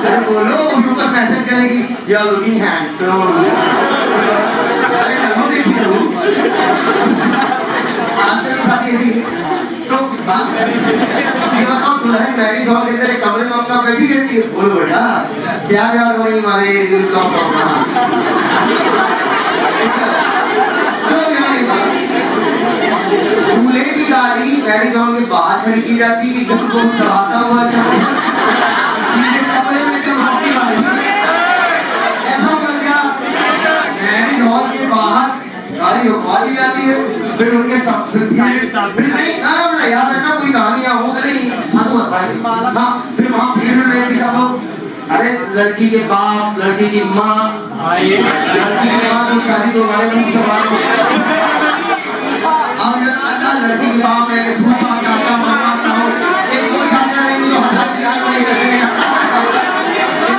अरे बोलो ऊपर मैसेज करेगी यू आर लुकिंग हैंडसम अरे करो देखी तू आज तक शादी ऐसी तो बात ये बताओ दुल्हन मैरिज हॉल के अंदर एक कमरे में अपना बैठी रहती है बोलो बेटा क्या प्यार नहीं मारे दिल का अपना दूल्हे की गाड़ी मैरिज हॉल के बाहर खड़ी की जाती है जब वो चढ़ाता हुआ कपड़े में जब रोटी ऐसा हो गया मैरिज हॉल के बाहर गाड़ी रुकवा दी जाती है फिर उनके याद रखना कोई कहानियां हो गई फिर वहाँ भीड़ में रहती सब लोग अरे लड़की के बाप लड़की की माँ लड़की की माँ तो शादी तो हमारे मुंह से मारो अब लड़की के बाप रह के फूफा चाचा मामा ताऊ एक वो चाचा रहेंगे तो हर शादी याद नहीं करते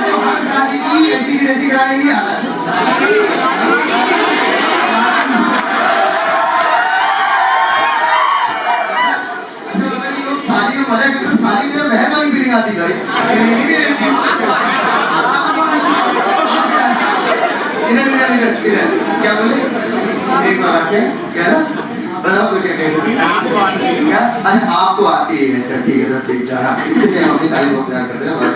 तो हर शादी की ऐसी की जैसी कराएंगे सारी में मजा करते सारी में बहन वाली फीलिंग आती है इधर क्या बोले एक बार आके क्या बताओ तो क्या कहेंगे क्या अरे आपको आती है अच्छा ठीक है सर ठीक है हम अपनी सारी लोग तैयार करते हैं बस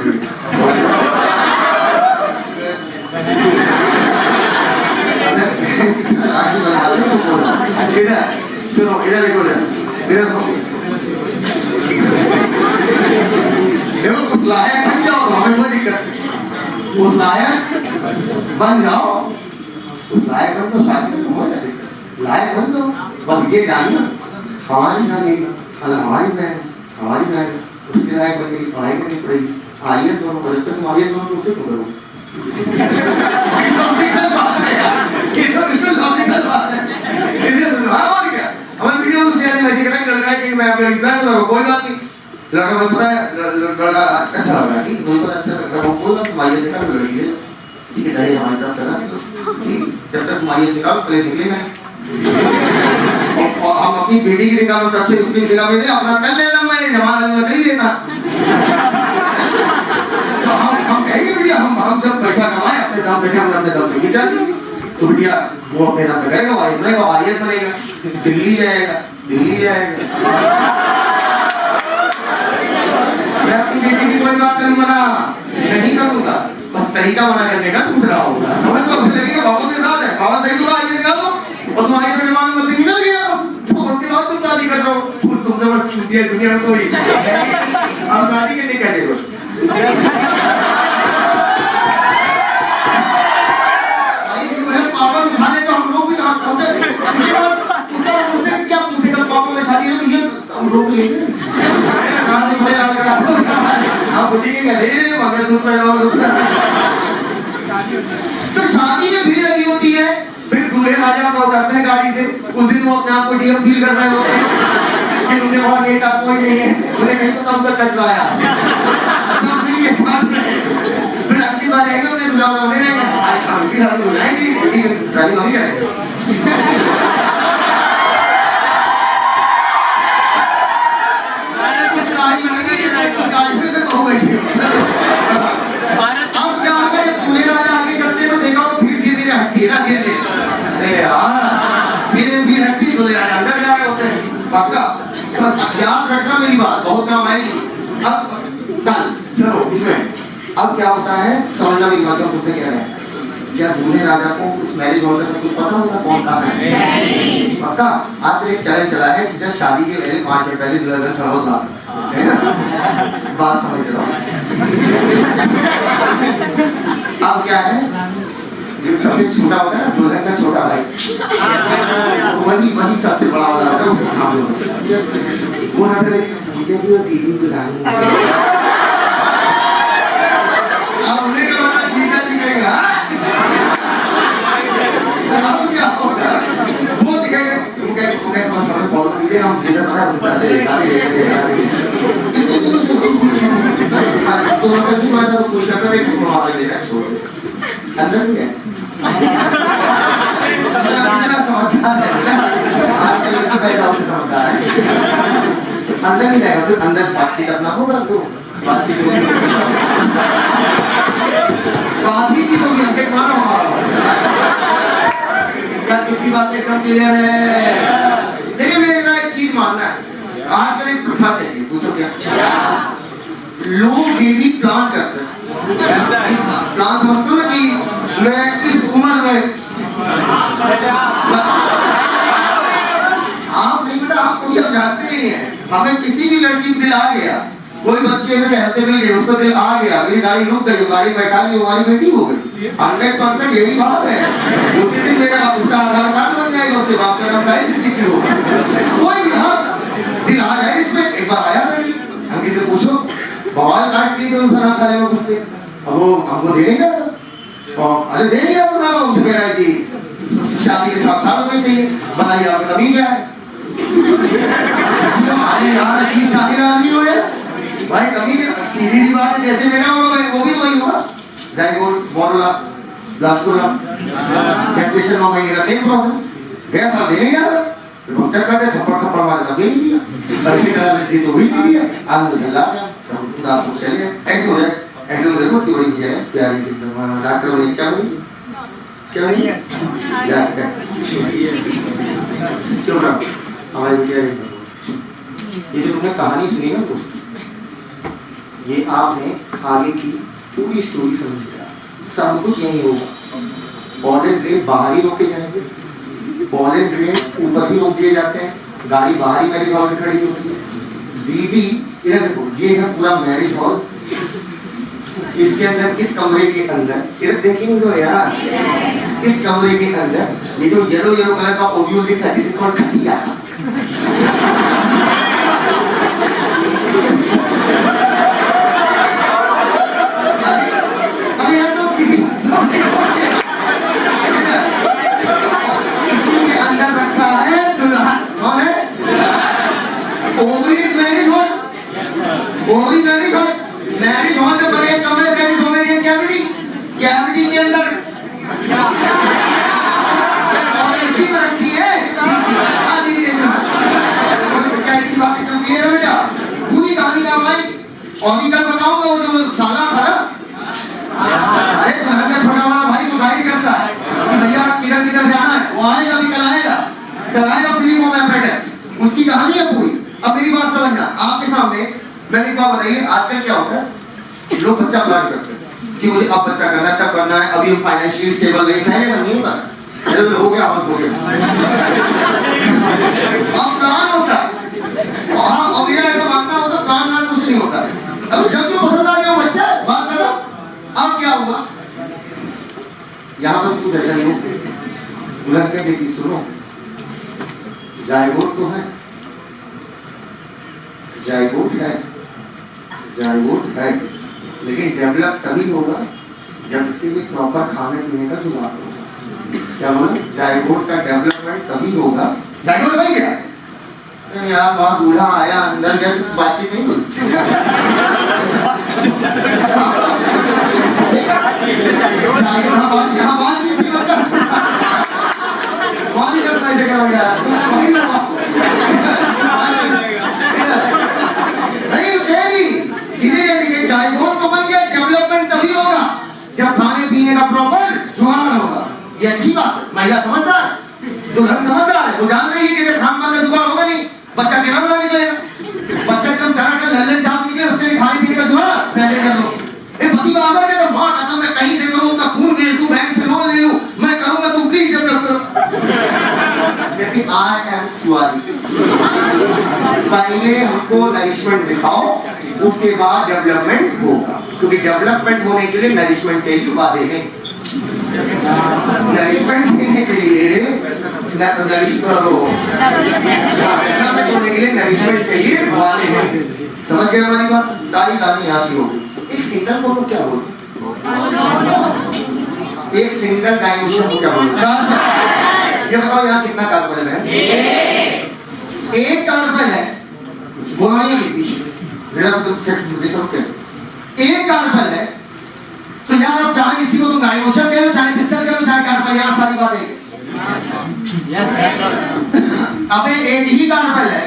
इधर सुनो इधर देखो इधर देखो उस लायक बन जाओ हमें कोई दिक्कत उस लायक बन जाओ उस लायक बन तो शादी हो जाती लायक बन दो बस ये जानना हमारी शादी हमारी बहन उसके लायक बनने की पढ़ाई करनी पड़ेगी आईएएस दोनों बजट तुम आईएएस दोनों तो उससे क्यों करो हमें वीडियो शेयर वैसे करेंगे लड़का कि मैं अपने एग्जाम में कोई बात नहीं लड़का मुझे पता है लड़का अच्छा लग रहा है ठीक मुझे पता अच्छा लग रहा है कोई बात नहीं आईएएस का लड़की है ठीक है रही हमारी तरफ से ना ठीक जब तक आईएएस निकाल पहले निकलेगा और हम अपनी बेटी की निकाल तरफ से उसकी निकाल में अपना कर लेना मैं जमा लकड़ी देता तो हम कहेंगे बेटिया हम जब पैसा कमाए अपने दाम पे हम अपने दाम पे जाते तो बेटिया वो अपने दाम पे करेगा आईएएस बनेगा दिल्ली जाएगा मैं अपनी बेटी की कोई बात नहीं मना नहीं करूंगा बस तरीका मना करने का दूसरा होगा समझ को लगेगा बाबा के साथ है बाबा सही होगा आईएएस निकालो और तुम आईएएस के मामले में निकल गया तो उसके बाद तुम शादी कर रहे हो तुमसे बस छूती है दुनिया में कोई अब शादी करने का देखो पापा उठाने तो हम लोग भी कहाँ उसके बाद उसका उससे क्या पूछेगा पापा रोक लेंगे आप पूछेंगे मंगलसूत्र तो शादी में भीड़ लगी होती है। फिर दूल्हे राजा को उतरते हैं गाड़ी से, उस दिन वो अपने आप को डीएम फील कर रहे होते हैं कि उनके वहां नेता कोई नहीं है, उन्हें नहीं पता उनका कटवाया। फिर अगली बार आएगा उन्हें दूल्हा होने रहेगा, अगली साल बुलाएंगे ड्राइविंग हम ही करेंगे। अब क्या होगा जब दूल्हे राजा आगे चलते तो देखा वो भीड़ धीरे धीरे हटती है ना, धीरे धीरे धीरे भीड़ हटती है, दूल्हे राजा अंदर जा रहे होते हैं। पक्का याद रखना मेरी बात, बहुत काम आएगी। अब कल चलो इसमें अब क्या होता है समझना मेरी बात, पूछते क्या रहे हैं, क्या दूल्हे राजा को उस मैरिज हॉल का सब कुछ पता होगा कौन कहाँ है? पक्का आज एक चैलेंज चला है कि जब शादी के पहले 5 मिनट पहले दूल्हा थोड़ा बहुत ला है ना, बात समझ रहा हूँ। अब क्या है जो सबसे छोटा होता है ना दुल्हन का छोटा भाई, वही सबसे बड़ा वाला होता है, उसको उठा लो वो हाथ में जीजा जी और दीदी बुलानी है। अब उन्हें क्या पता जीजा जी कहेगा अब क्या होगा वो दिखेगा उनका समय फॉलो कीजिए, हम जीजा पता है तो कभी माता को कोई करता नहीं हमारे लिए छोड़ अंदर ही है अंदर ही रहेगा तो अंदर बातचीत अपना होगा तो बातचीत होगी मानो क्या कितनी बात एकदम क्लियर है। लेकिन मेरा एक चीज मानना है, आजकल एक प्रथा चली, पूछो क्या लोग बेबी प्लान करते हैं। प्लान समझते हो कि मैं इस उम्र में आप नहीं बेटा, आप कोई अब जानते नहीं है, हमें किसी भी लड़की को दिल आ गया, कोई बच्चे में टहलते मिल गए, उसको दिल आ गया, मेरी गाड़ी रुक गई, गाड़ी बैठा ली, हमारी बेटी हो गई। 100% यही बात है। उसी दिन मेरा उसका आधार कार्ड बन जाएगा, उसके बाप का नाम साहिल सिद्दीकी होगा। कोई भी हाँ दिल आ जाए इसमें, एक बार आया था हम किसी से पूछो बवाल काट दी तो उसका नाम खाले में घुस गए, अब वो हमको दे नहीं रहा, अरे दे नहीं रहा तो नाम उसे कह रहा है कि शादी के 7 साल होने चाहिए, बताइए आपका कमी क्या है? अरे यार अजीब शादी का आदमी हो गया भाई, कभी सीधी सी बात है, जैसे मेरा होगा वो भी वही होगा, जाइगोट बोरला ब्लास्टोला गेस्टेशन में महीने का सेम प्रॉब्लम गया था, दे नहीं रहा डॉक्टर काटे थप्पड़ थप्पड़ मारे था, दे नहीं दिया, पैसे करा लेती तो वही दे दिया, आज मुझे ला गया दास को चले ऐसे हो जाए, ऐसे हो जाए बहुत बड़ी है प्यारी सी डॉक्टर बोले क्या हुई क्यों रहा हमारी बेटिया ये जो तुमने कहानी सुनी ना दोस्त, ये आपने आगे की पूरी स्टोरी समझ लिया, सब कुछ यही होगा। बॉल एंड ड्रेन बाहर ही रोके जाएंगे, बॉल एंड ड्रेन ऊपर ही रोक दिए जाते हैं, गाड़ी बाहर ही मैरिज हॉल में खड़ी होती है। दीदी इधर देखो, ये है पूरा मैरिज हॉल, इसके अंदर इस कमरे के अंदर इधर देखिए नहीं तो यार, इस कमरे के अंदर ये जो येलो कलर का ओव्यूल दिख रहा है, दिस इज कॉल्ड खटिया। मैरिज हॉल में बड़े कमरे कैविटी के अंदर और इसी में रखी है क्या इतनी बात एकदम क्लियर है बेटा, पूरी कहानी का भाई। और कल बताऊंगा वो जो साला था ना, अरे घर का छोटा वाला भाई जो गाइड करता है कि भैया किधर किधर जाना है, वो आएगा भी कल आएगा फिल्म ऑफ एपरेटस, उसकी कहानी है पूरी। अब मेरी बात समझना आपके सामने, मैंने एक बात बताइए, आजकल क्या होता है लोग बच्चा प्लान करते हैं कि मुझे अब बच्चा करना है, तब करना है, अभी हम फाइनेंशियली स्टेबल नहीं, पहले नहीं होता हो गया हम हो गया अब प्लान होता है, और मेरा ऐसा मानना होता प्लान कुछ नहीं होता है। अब जब जो पसंद आ गया बच्चा बात करो, अब क्या हुआ यहाँ पर कुछ ऐसा नहीं बुलंद के बेटी सुनो, जायगोट तो है जायगोट है, लेकिन डेवलप तभी होगा जब उसके भी प्रॉपर खाने पीने का जुगाड़ होगा। क्या बोला? जायगोट का डेवलपमेंट तभी होगा। जायगोट बन गया यार, वहाँ बूढ़ा आया, अंदर गया तो बातचीत नहीं हुई। बातचीत सी मतलब वहाँ नहीं करना है जगह वगैरह, वहीं लगा नहीं कहेगी धीरे धीरे। जायगोट तो बन गया, डेवलपमेंट तभी होगा जब खाने पीने का प्रॉपर जुगाड़ होगा। ये अच्छी बात है। महिला समझदार, जो रंग समझदार है वो जान रही है कि खान पान का जुगाड़ होगा नहीं, बच्चा टेढ़ा बना निकलेगा, बच्चा एकदम टनाटन लल्लन टाप निकले, उसके लिए खाने पीने का जुगाड़ पहले कर लो। पति बाबर के तो मां कसम मैं कहीं से करूं, अपना खून बेच दूं, बैंक से लोन ले लूं, मैं करूंगा, तुम प्लीज डेवलप करो। लेकिन आई एम सॉरी, पहले हमको नरिशमेंट दिखाओ, उसके बाद डेवलपमेंट होगा। क्योंकि डेवलपमेंट होने के लिए नरिशमेंट चाहिए, वादे नहीं। नरिशमेंट देने के लिए डेवलपमेंट होने के लिए नरिशमेंट चाहिए, वादे नहीं। समझ गए हमारी बात? सारी कहानी यहाँ की होगी। एक सिंगल को क्या बोलते? एक सिंगल डायमेंशन को क्या बोलते? ये बताओ यहाँ कितना कार्बन है? एक कार्बन है, बोलना ही एक कार्बन है। तो यार आप चाहे किसी को तो डायमेंशन कह लो, चाहे पिस्टल कह लो, चाहे कार्बन, यार सारी बात है। अबे एक ही कार्बन है,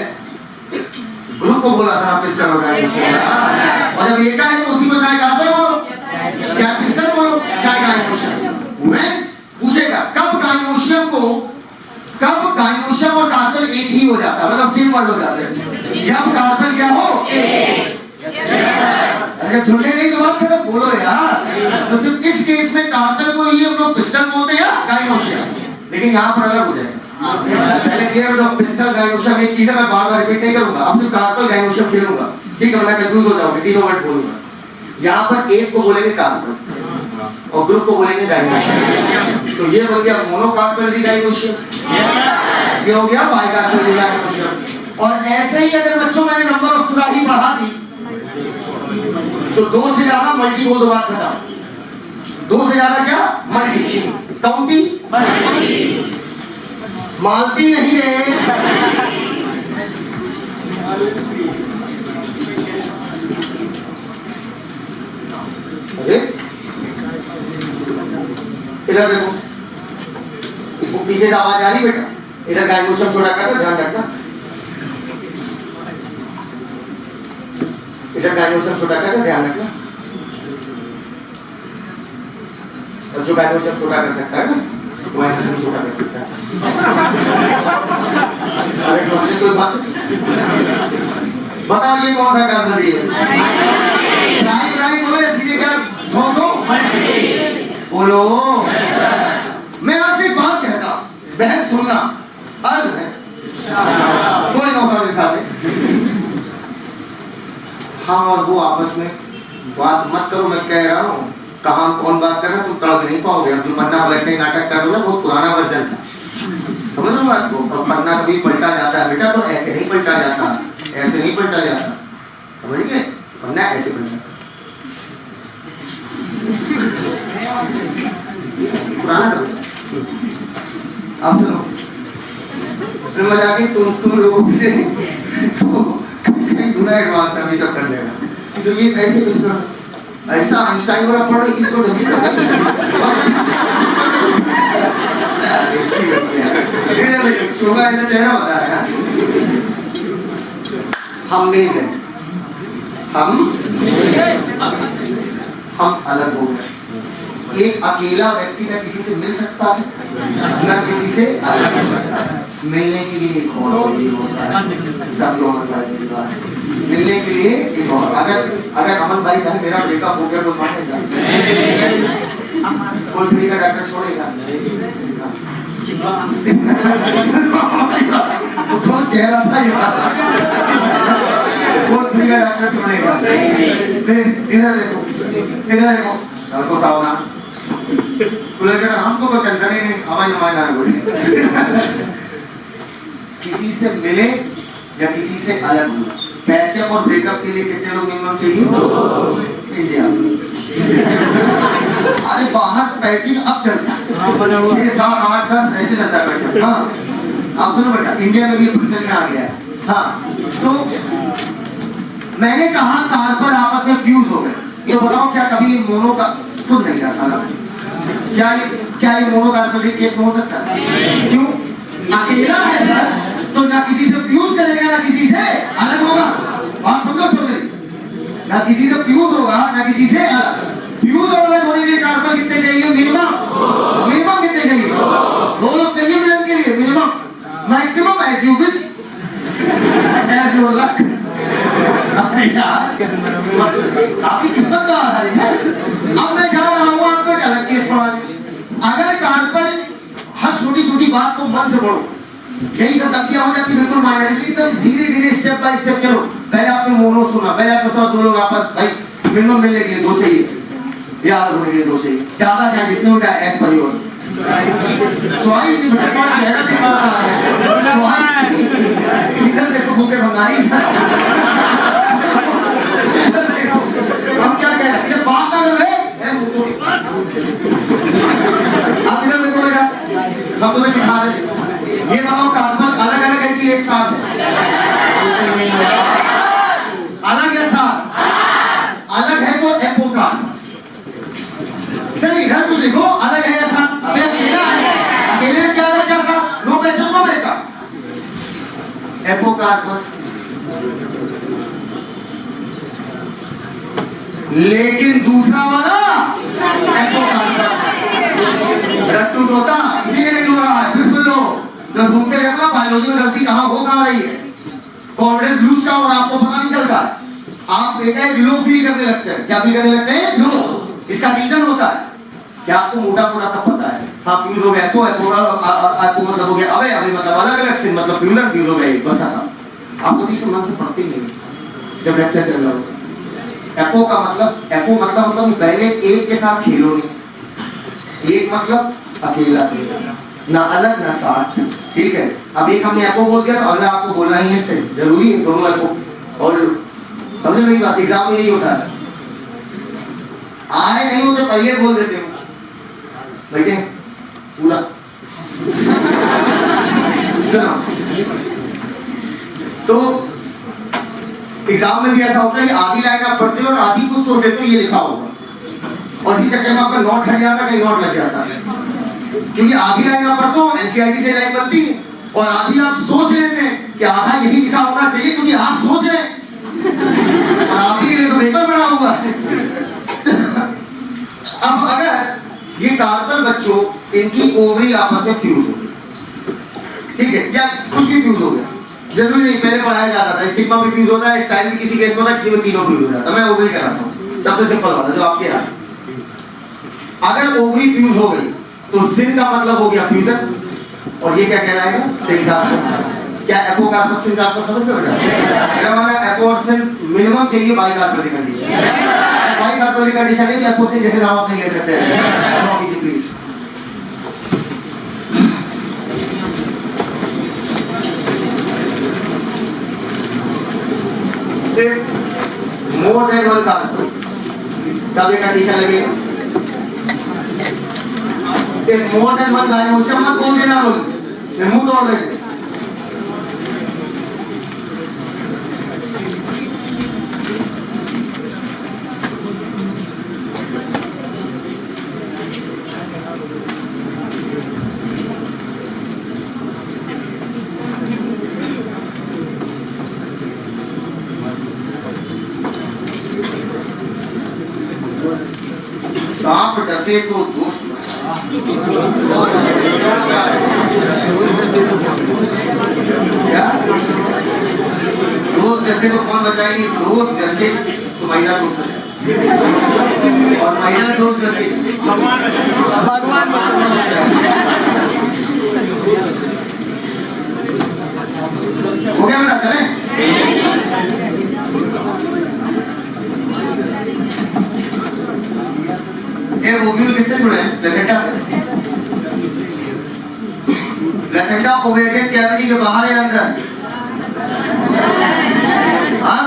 ग्रुप को बोला था पिस्टल और डायमेंशन, और जब एक है तो उसी को चाहे कार्बन बोलो, चाहे पिस्टल बोलो, चाहे डायमेंशन। मैं पूछेगा कब डायमेंशन और कार्बन एक ही हो जाता है, मतलब सेम वर्ड हो जाते हैं, जब कार्बन क्या हो एक। अरे झूठे नहीं तो बात करो, बोलो यार। तो सिर्फ इस केस में कार्बन को ही हम लोग पिस्टल बोलते हैं या डायमेंशन, लेकिन यहाँ पर अलग हो जाएगा। पहले क्लियर हो, पिस्टल डायमेंशन एक चीज है, मैं बार बार रिपीट नहीं करूंगा। अब सिर्फ कार्बन डायमेंशन खेलूंगा, ठीक है, वरना कंफ्यूज हो जाओगे, तीनों वर्ड बोलूंगा। यहाँ पर एक को बोलेंगे कार्बन और ग्रुप को बोलेंगे डायमेंशन। तो ये हो गया मोनो कार्बन डायमेंशन, ये हो गया बाई कार्बन डायमेंशन। और ऐसे ही अगर बच्चों मैंने नंबर ऑफ सुराही बढ़ा दी तो 2 से ज्यादा मल्टी बोल दो, बात खत्म। 2 से ज्यादा क्या? मल्टी। काउंटी मालती नहीं रहे। इधर देखो, वो पीछे से आवाज आ रही बेटा, इधर डायमेंशन थोड़ा कर लो, ध्यान रखना। इधर डायमेंशन छोटा कर, ध्यान रखना। और जो डायमेंशन छोटा कर सकता है ना, वो ऐसे भी छोटा कर सकता है। अरे कोई बात बताओ, ये कौन सा कार्बन है? राइट बोलो, सीधे क्या छोड़ दो, बोलो। मैं आपसे एक बात कहता, बहन सुनना, अर्थ है कोई नौका के साथ है, हम और वो आपस में बात मत करो। मैं कह रहा हूँ, कहाँ कौन बात कर रहा है तुम तड़प नहीं पाओगे। अब जो पन्ना बैठने नाटक कर रहे हो बहुत पुराना वर्जन था, समझ लो बात को। अब पन्ना कभी पलटा जाता है बेटा, तो ऐसे नहीं पलटा जाता, ऐसे नहीं पलटा जाता, समझ गए? पन्ना ऐसे पलटा पुराना था। अब सुनो, फिर मजा आ गई। तुम लोगों से तो कहीं दूना एडवांस अभी सब कर लेगा। तो ये ऐसे कुछ ऐसा आइंस्टाइन वाला पढ़ रहे, इसको शोभा ऐसा चेहरा बता रहा है। हम मिल गए, हम अलग हो गए। एक अकेला व्यक्ति न किसी से मिल सकता है, न किसी से अलग हो सकता है। मिलने के लिए एक और चाहिए होता है, सब लोग मिलने के लिए एक और। अगर अमन भाई कहे मेरा ब्रेकअप हो गया तो मानेगा? कोई फ्री का डॉक्टर छोड़ेगा? बहुत गहरा था ये बात, बहुत फ्री का डॉक्टर छोड़ेगा? इधर देखो को सावना बोलेगा हमको कोई टेंशन ही नहीं, हमारी ना बोले। किसी से मिले या किसी से अलग हुए, पैचअप और ब्रेकअप के लिए कितने लोग मिनिमम चाहिए? इंडिया। अरे बाहर पैचिंग अब चलता है 6, 7, 8, 10 ऐसे चलता है पैचअप। हाँ आप सुनो बेटा, इंडिया में भी प्रोसेस में आ गया है। हाँ तो मैंने कहा कार्बन आपस में फ्यूज हो गए। ये बताओ क्या कभी मोनो का सुन नहीं रहा साला? क्या ये मोनो कार्बोनिक केस में हो सकता है? क्यों? अकेला है सर, तो ना किसी से फ्यूज करेगा ना किसी से अलग होगा। बात समझो चौधरी, ना किसी से फ्यूज होगा ना किसी से अलग। फ्यूज और अलग होने के लिए कार्बन कितने चाहिए? मिनिमम कितने चाहिए? 2 लोग चाहिए मिलन के लिए minimum. Maximum as you wish as your luck. आपकी किस्मत का आधार है। अब मैं जा रहा हूँ आपको एक अलग केस पढ़ाने। अगर कार्बन हर छोटी छोटी बात को मन से पढ़ो, यही सब गलतियां हो जाती है बिल्कुल माइनॉरिटी। तो धीरे धीरे स्टेप बाय स्टेप चलो। पहले आपने मोनो सुना, पहले आपने सुना 2 लोग आपस भाई मिनिमम मिलने के लिए 2 चाहिए, याद होने के लिए 2 चाहिए। ज्यादा क्या जितने होता है एस परियोर स्वाइस की बेटा कौन चेहरा दिख रहा है? इधर देखो भूखे भंगारी। हम क्या कह रहे हैं? इधर बात ना करो आप इधर देखो बेटा, हम तुम्हें सिखा रहे हैं। ये बताओ कार्बन अलग अलग है कि एक साथ है? अलग है साथ? अलग है तो एपोकार्पस। चलिए इधर कुछ लिखो, अलग है या साथ? अबे अकेला है, अकेले में क्या अलग क्या साथ? No patch up no breakup. Apocarpous. लेकिन दूसरा वाला एपोकार्पस रट्टू तोता इसीलिए नहीं हो रहा है। फिर सुन लो, जब घूमते रहते हो बायोलॉजी में गलती कहाँ रही है। कॉन्फिडेंस लूज का और आपको पता नहीं चलता। आप एक लो फील करने लगते हैं। क्या फील करने लगते हैं? लो। इसका रीजन होता है कि आपको मोटा मोटा सब पता है। हाँ फ्यूज हो गया, आपको मतलब हो गया अबे अभी मतलब अलग अलग से मतलब फ्यूजन फ्यूज हो गया बस खत्म। आपको भी सुनना से पढ़ते ही नहीं जब लेक्चर चल रहा हो। एपो का मतलब, एपो मतलब पहले एक के साथ खेलो नहीं। एक मतलब अकेला, ना अलग ना साथ, ठीक है। अब एक हमने एपो बोल दिया तो अगला आपको बोलना ही है सही, जरूरी है दोनों एपो। और समझे मेरी बात? एग्जाम में यही होता है, आए नहीं हो तो पहले बोल देते हो बेटे पूरा। तो एग्जाम में भी ऐसा होता है, आधी लाइन आप पढ़ते हो और आधी कुछ सोच लेते हो ये लिखा होगा, और इसी चक्कर में आपका नोट हट जाता है, कहीं नोट लग जाता है। क्योंकि आधी लाइन आप पढ़ते हो एनसीईआरटी से लाइन बनती है, और आधी आप सोच लेते हैं कि आधा यही लिखा होना चाहिए क्योंकि आप सोच रहे हैं, और आपके लिए तो पेपर बना हुआ है। अब अगर ये कार्बन बच्चों इनकी ओवरी आपस में फ्यूज हो गई, ठीक है, या कुछ भी फ्यूज हो गया, जरूरी नहीं, पहले पढ़ाया जाता था स्टिग्मा भी फ्यूज होता है, स्टाइल भी किसी केस में होता है, किसी में तीनों फ्यूज हो जाता है। मैं ओवरी कर रहा हूँ, सबसे सिंपल वाला जो आपके यहाँ। अगर ओवरी फ्यूज हो गई तो सिन का मतलब हो गया फ्यूजन, और ये क्या कहलाएगा? सिनकार्पस। क्या एपोकार्पस सिनकार्पस समझ में बेटा? मेरा माना एपो और सिन मिनिमम चाहिए बाइकार्पस कंडीशन। बाइकार्पस कंडीशन नहीं तो एपो सिन जैसे नाम आप नहीं ले सकते हैं। नो कीजिए please. More than one carbon तब ये कंडीशन लगेगा। मोर देन वन कार्बन मत बोल देना, बोल मुंह तोड़ देंगे। सांप डसे तो दोस्त क्या? दोस्त जैसे तो कौन बचाएगी? दोस्त जैसे तो महिला दोस्त बचाएगी, और महिला दोस्त जैसे भगवान हो गया बेटा, चले। ये ओव्यूल किससे जुड़े हैं? प्लेसेंटा से। प्लेसेंटा ओवेरियन कैविटी के बाहर है अंदर? हाँ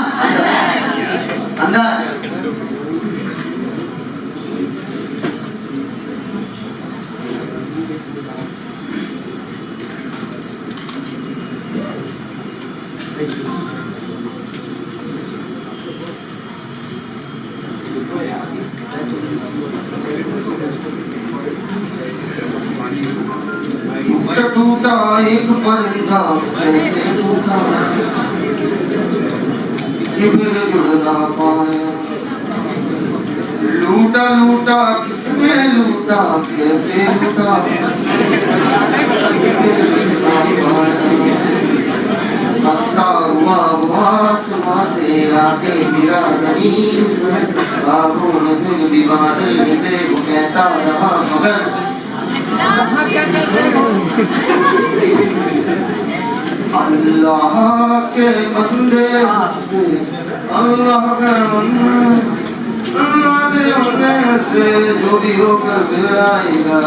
टूटा एक परिंदा कैसे टूटा ये फिर जुड़ ना पाया लूटा लूटा किसने लूटा कैसे लूटा हंसता हुआ आसमां से आके गिरा जमीन बाबू ने फिर भी बादल निकले वो कहता रहा मगर अल्लाह के बंदे अल्लाह के बंदे अल्लाह के बंदे से जो भी होकर फिर आएगा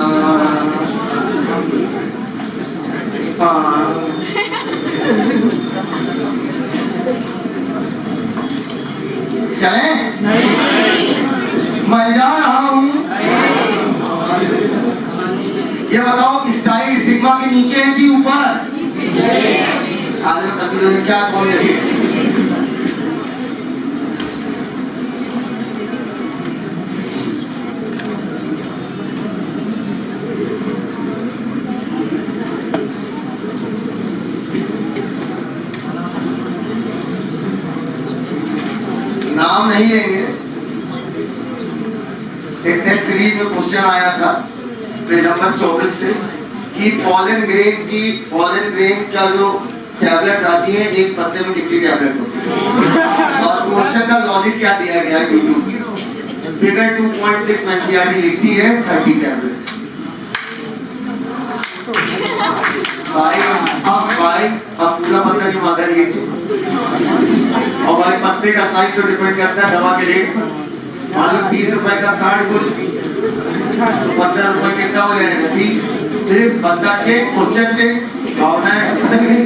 चले मैं जा रहा हूँ ये बताओ स्टाइल सिग्मा के नीचे है कि ऊपर? आदम तकलीफ क्या कौन सी नाम नहीं लेंगे। एक टेस्ट सीरीज में क्वेश्चन आया था पेज नंबर 24 से कि पॉलन ग्रेन का जो टैबलेट्स आती है एक पत्ते में कितनी टैबलेट होती है और क्वेश्चन का लॉजिक क्या दिया गया है यूट्यूब फिगर 2.6 एनसीईआरटी लिखती है 30 टैबलेट। भाई अब पूरा पत्ता की मात्रा ये और भाई पत्ते का साइज तो डिपेंड करता है दवा के रेट पर। मान लो 30 रुपए का 60 गुल 15 रुपए कितना हो जाएगा 30 फिर पत्ता चेक क्वेश्चन चेक भावनाएं बदल गई।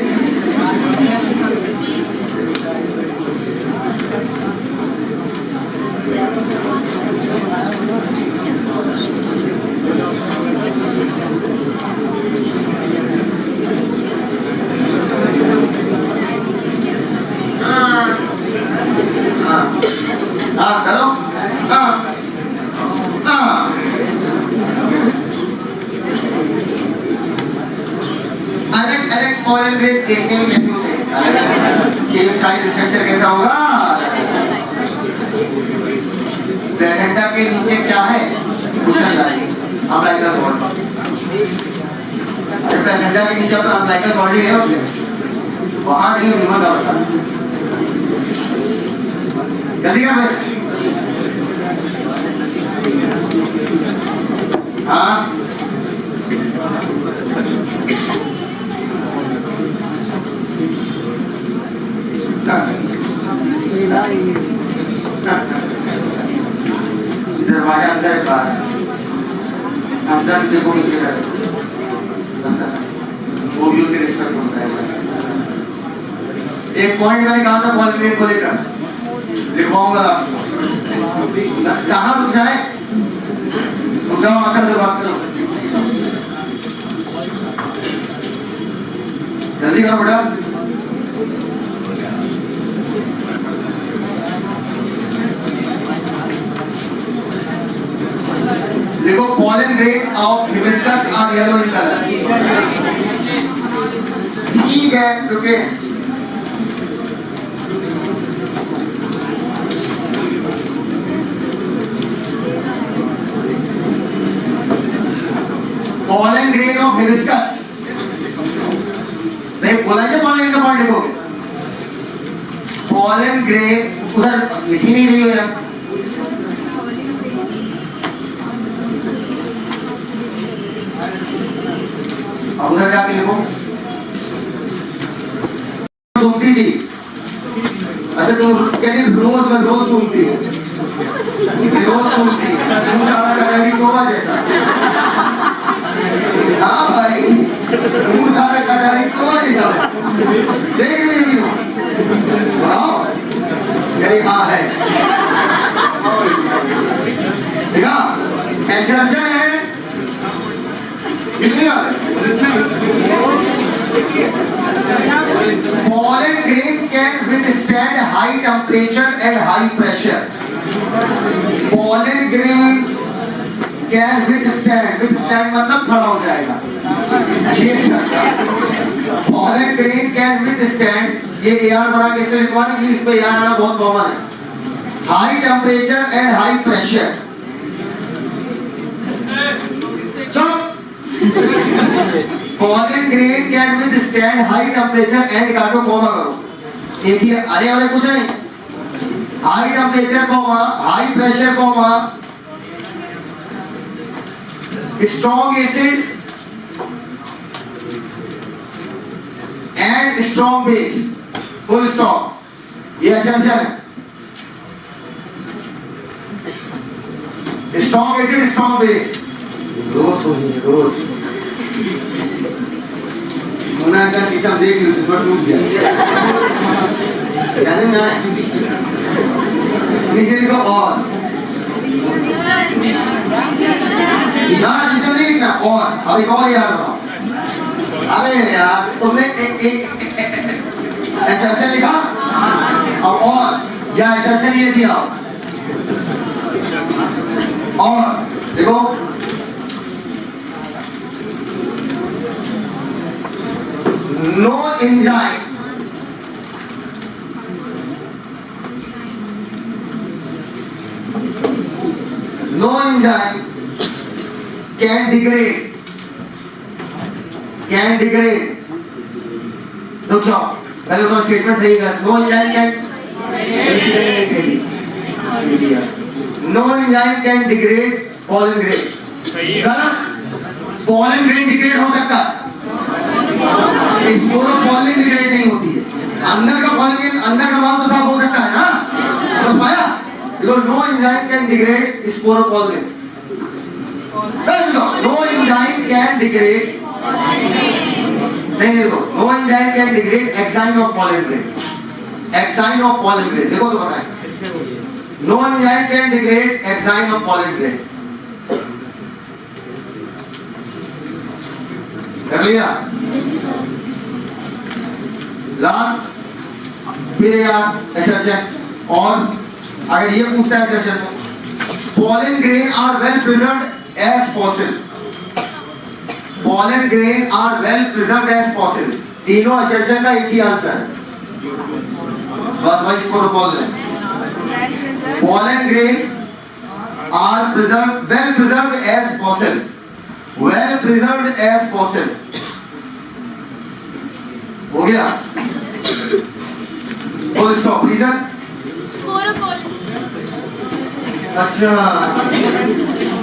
करो अलग पॉलन ग्रेन देखने में कैसे होते हैं शेप साइज स्ट्रक्चर कैसा होगा। प्लेसेंटा के नीचे क्या है कुशन लाइन अम्बिलिकल कॉर्ड। अरे प्लेसेंटा के नीचे अपना अम्बिलिकल कॉर्ड ही है वहां नहीं ह्यूमन का बता जल्दी कर भाई। हाँ दरवाजा अंदर है बाहर अंदर से वो नीचे वो भी उनके रिस्पेक्ट होता है। एक पॉइंट मैंने कहा था क्वालिटी को लेकर लिखवाऊंगा लास्ट में कहाँ रुक जाए रुक जाओ आकर से बात करो जल्दी करो बेटा। देखो pollen grain of hibiscus are yellow in color। ठीक है रुके pollen grain of hibiscus नहीं बोला क्या pollen का पॉइंट लिखोगे pollen grain उधर लिख ही नहीं रही हो यार। अब उधर जाके लिखो सुनती थी अच्छा तुम कहती रोज में रोज सुनती है रोज सुनती है तुम सारा कटारी गोवा जैसा। हाँ भाई तुम सारा कटारी गोवा जैसा देख रही हो यही हाँ है ठीक है एक्सरप्शन है कितनी बात है pollen grain can withstand high temperature and high pressure. Pollen grain can withstand मतलब खड़ा हो जाएगा। Pollen grain can withstand, ये AR बना के इसमें लिखवा रहे, इस पे AR आना बहुत कॉमन है। High temperature and high pressure. Pollen grain can withstand high temperature and काटो कॉमा करो। एक ही अरे अरे कुछ नहीं। High temperature comma, high pressure comma, strong acid and strong base, full stop. ये एक्सेप्शन है। Strong acid, strong base. रोज सुनिए रोज। मुन्ना का शीशा देख लो, इस पर टूट गया। जाने ना नीचे लिखो और ना नीचे नहीं लिखना और, अब एक और याद रखो। अरे यार तुमने एक एक्सेप्शन लिखा और या एक्सेप्शन ये दिया और देखो no enzyme can degrade रुक जाओ पहले तो स्टेटमेंट सही कर। no enzyme can degrade pollen grain। गलत, pollen grain degrade हो सकता है, स्पोरोपोलिन डिग्रेड नहीं होती है। अंदर का पॉलिन, अंदर का माल तो साफ हो सकता है ना, समझ पाया? because no enzyme can degrade sporopollenin. no enzyme can degrade नहीं देखो, no enzyme can degrade exine of pollen grain। exine of pollen grain देखो तो बताएं, no enzyme can degrade exine of pollen grain। कर लिया? लास्ट फिर यार एक्सेप्शन। और अगर ये पूछता है exception, pollen grain are well preserved as fossil। pollen grain are well preserved as fossil। तीनों एक्सेप्शन का एक ही आंसर है, बस वही इसको बोल रहे। pollen grain are preserved, well preserved as fossil, well preserved as fossil। हो गया? Full stop. रीजन? अच्छा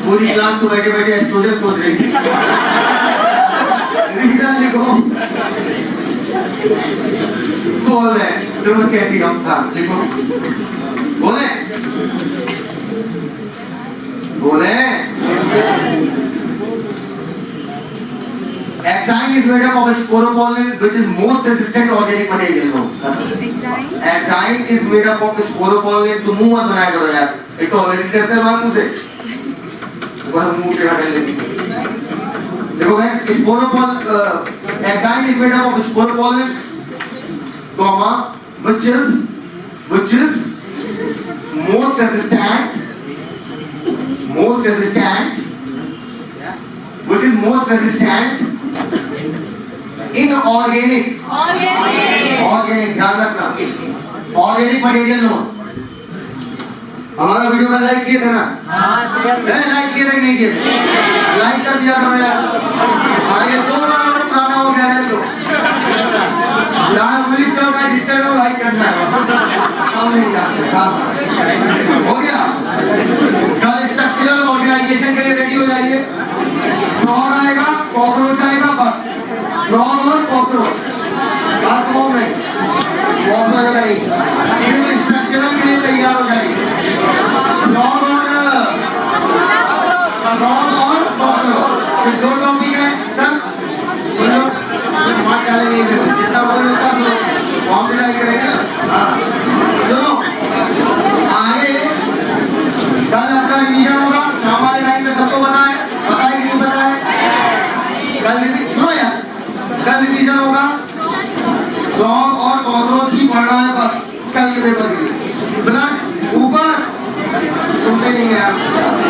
पूरी क्लास तो बैठे बैठे स्टूडेंट सोच रही थी। रीजन लिखो। बोले तुम बस कहती हो। हाँ लिखो। बोले बोले Exine is made up of a sporopollen which is most resistant organic material। Exine is made up of a sporopollen। तुम मुंह मत बनाया करो यार, एक तो ऑलरेडी करते हैं मुंह से, ऊपर मुंह टेढ़ा कर लेते हैं। देखो भाई sporopollen, exine is made up of a sporopollen, comma which is most resistant, which is most resistant inorganic. Organic ध्यान रखना, ऑर्गेनिक मटेरियल लो। हमारा वीडियो में लाइक किए थे ना? लाइक किए थे नहीं किए? लाइक कर दिया करो यार। ये 2 बार पुराना हो गया है तो जहाँ पुलिस का होगा जिससे वो लाइक करना है, हम नहीं जानते। हो गया? कल स्ट्रक्चरल ऑर्गेनाइजेशन के लिए रेडी हो जाइए। फ्रॉड आएगा, कॉकरोच आएगा, बस फ्रॉड और कॉकरोच, बात कौन नहीं, बहुत मजा नहीं, सिर्फ स्ट्रक्चरल के लिए तैयार हो जाइए। फ्रॉड और कॉकरोच, ये 2 टॉपिक है सर। बात चलेगी जितना बोले उतना सुनो, कौन डिजाइन करेगा? हाँ सुनो आगे रोज ही पढ़ना है बस कल के पेपर के लिए।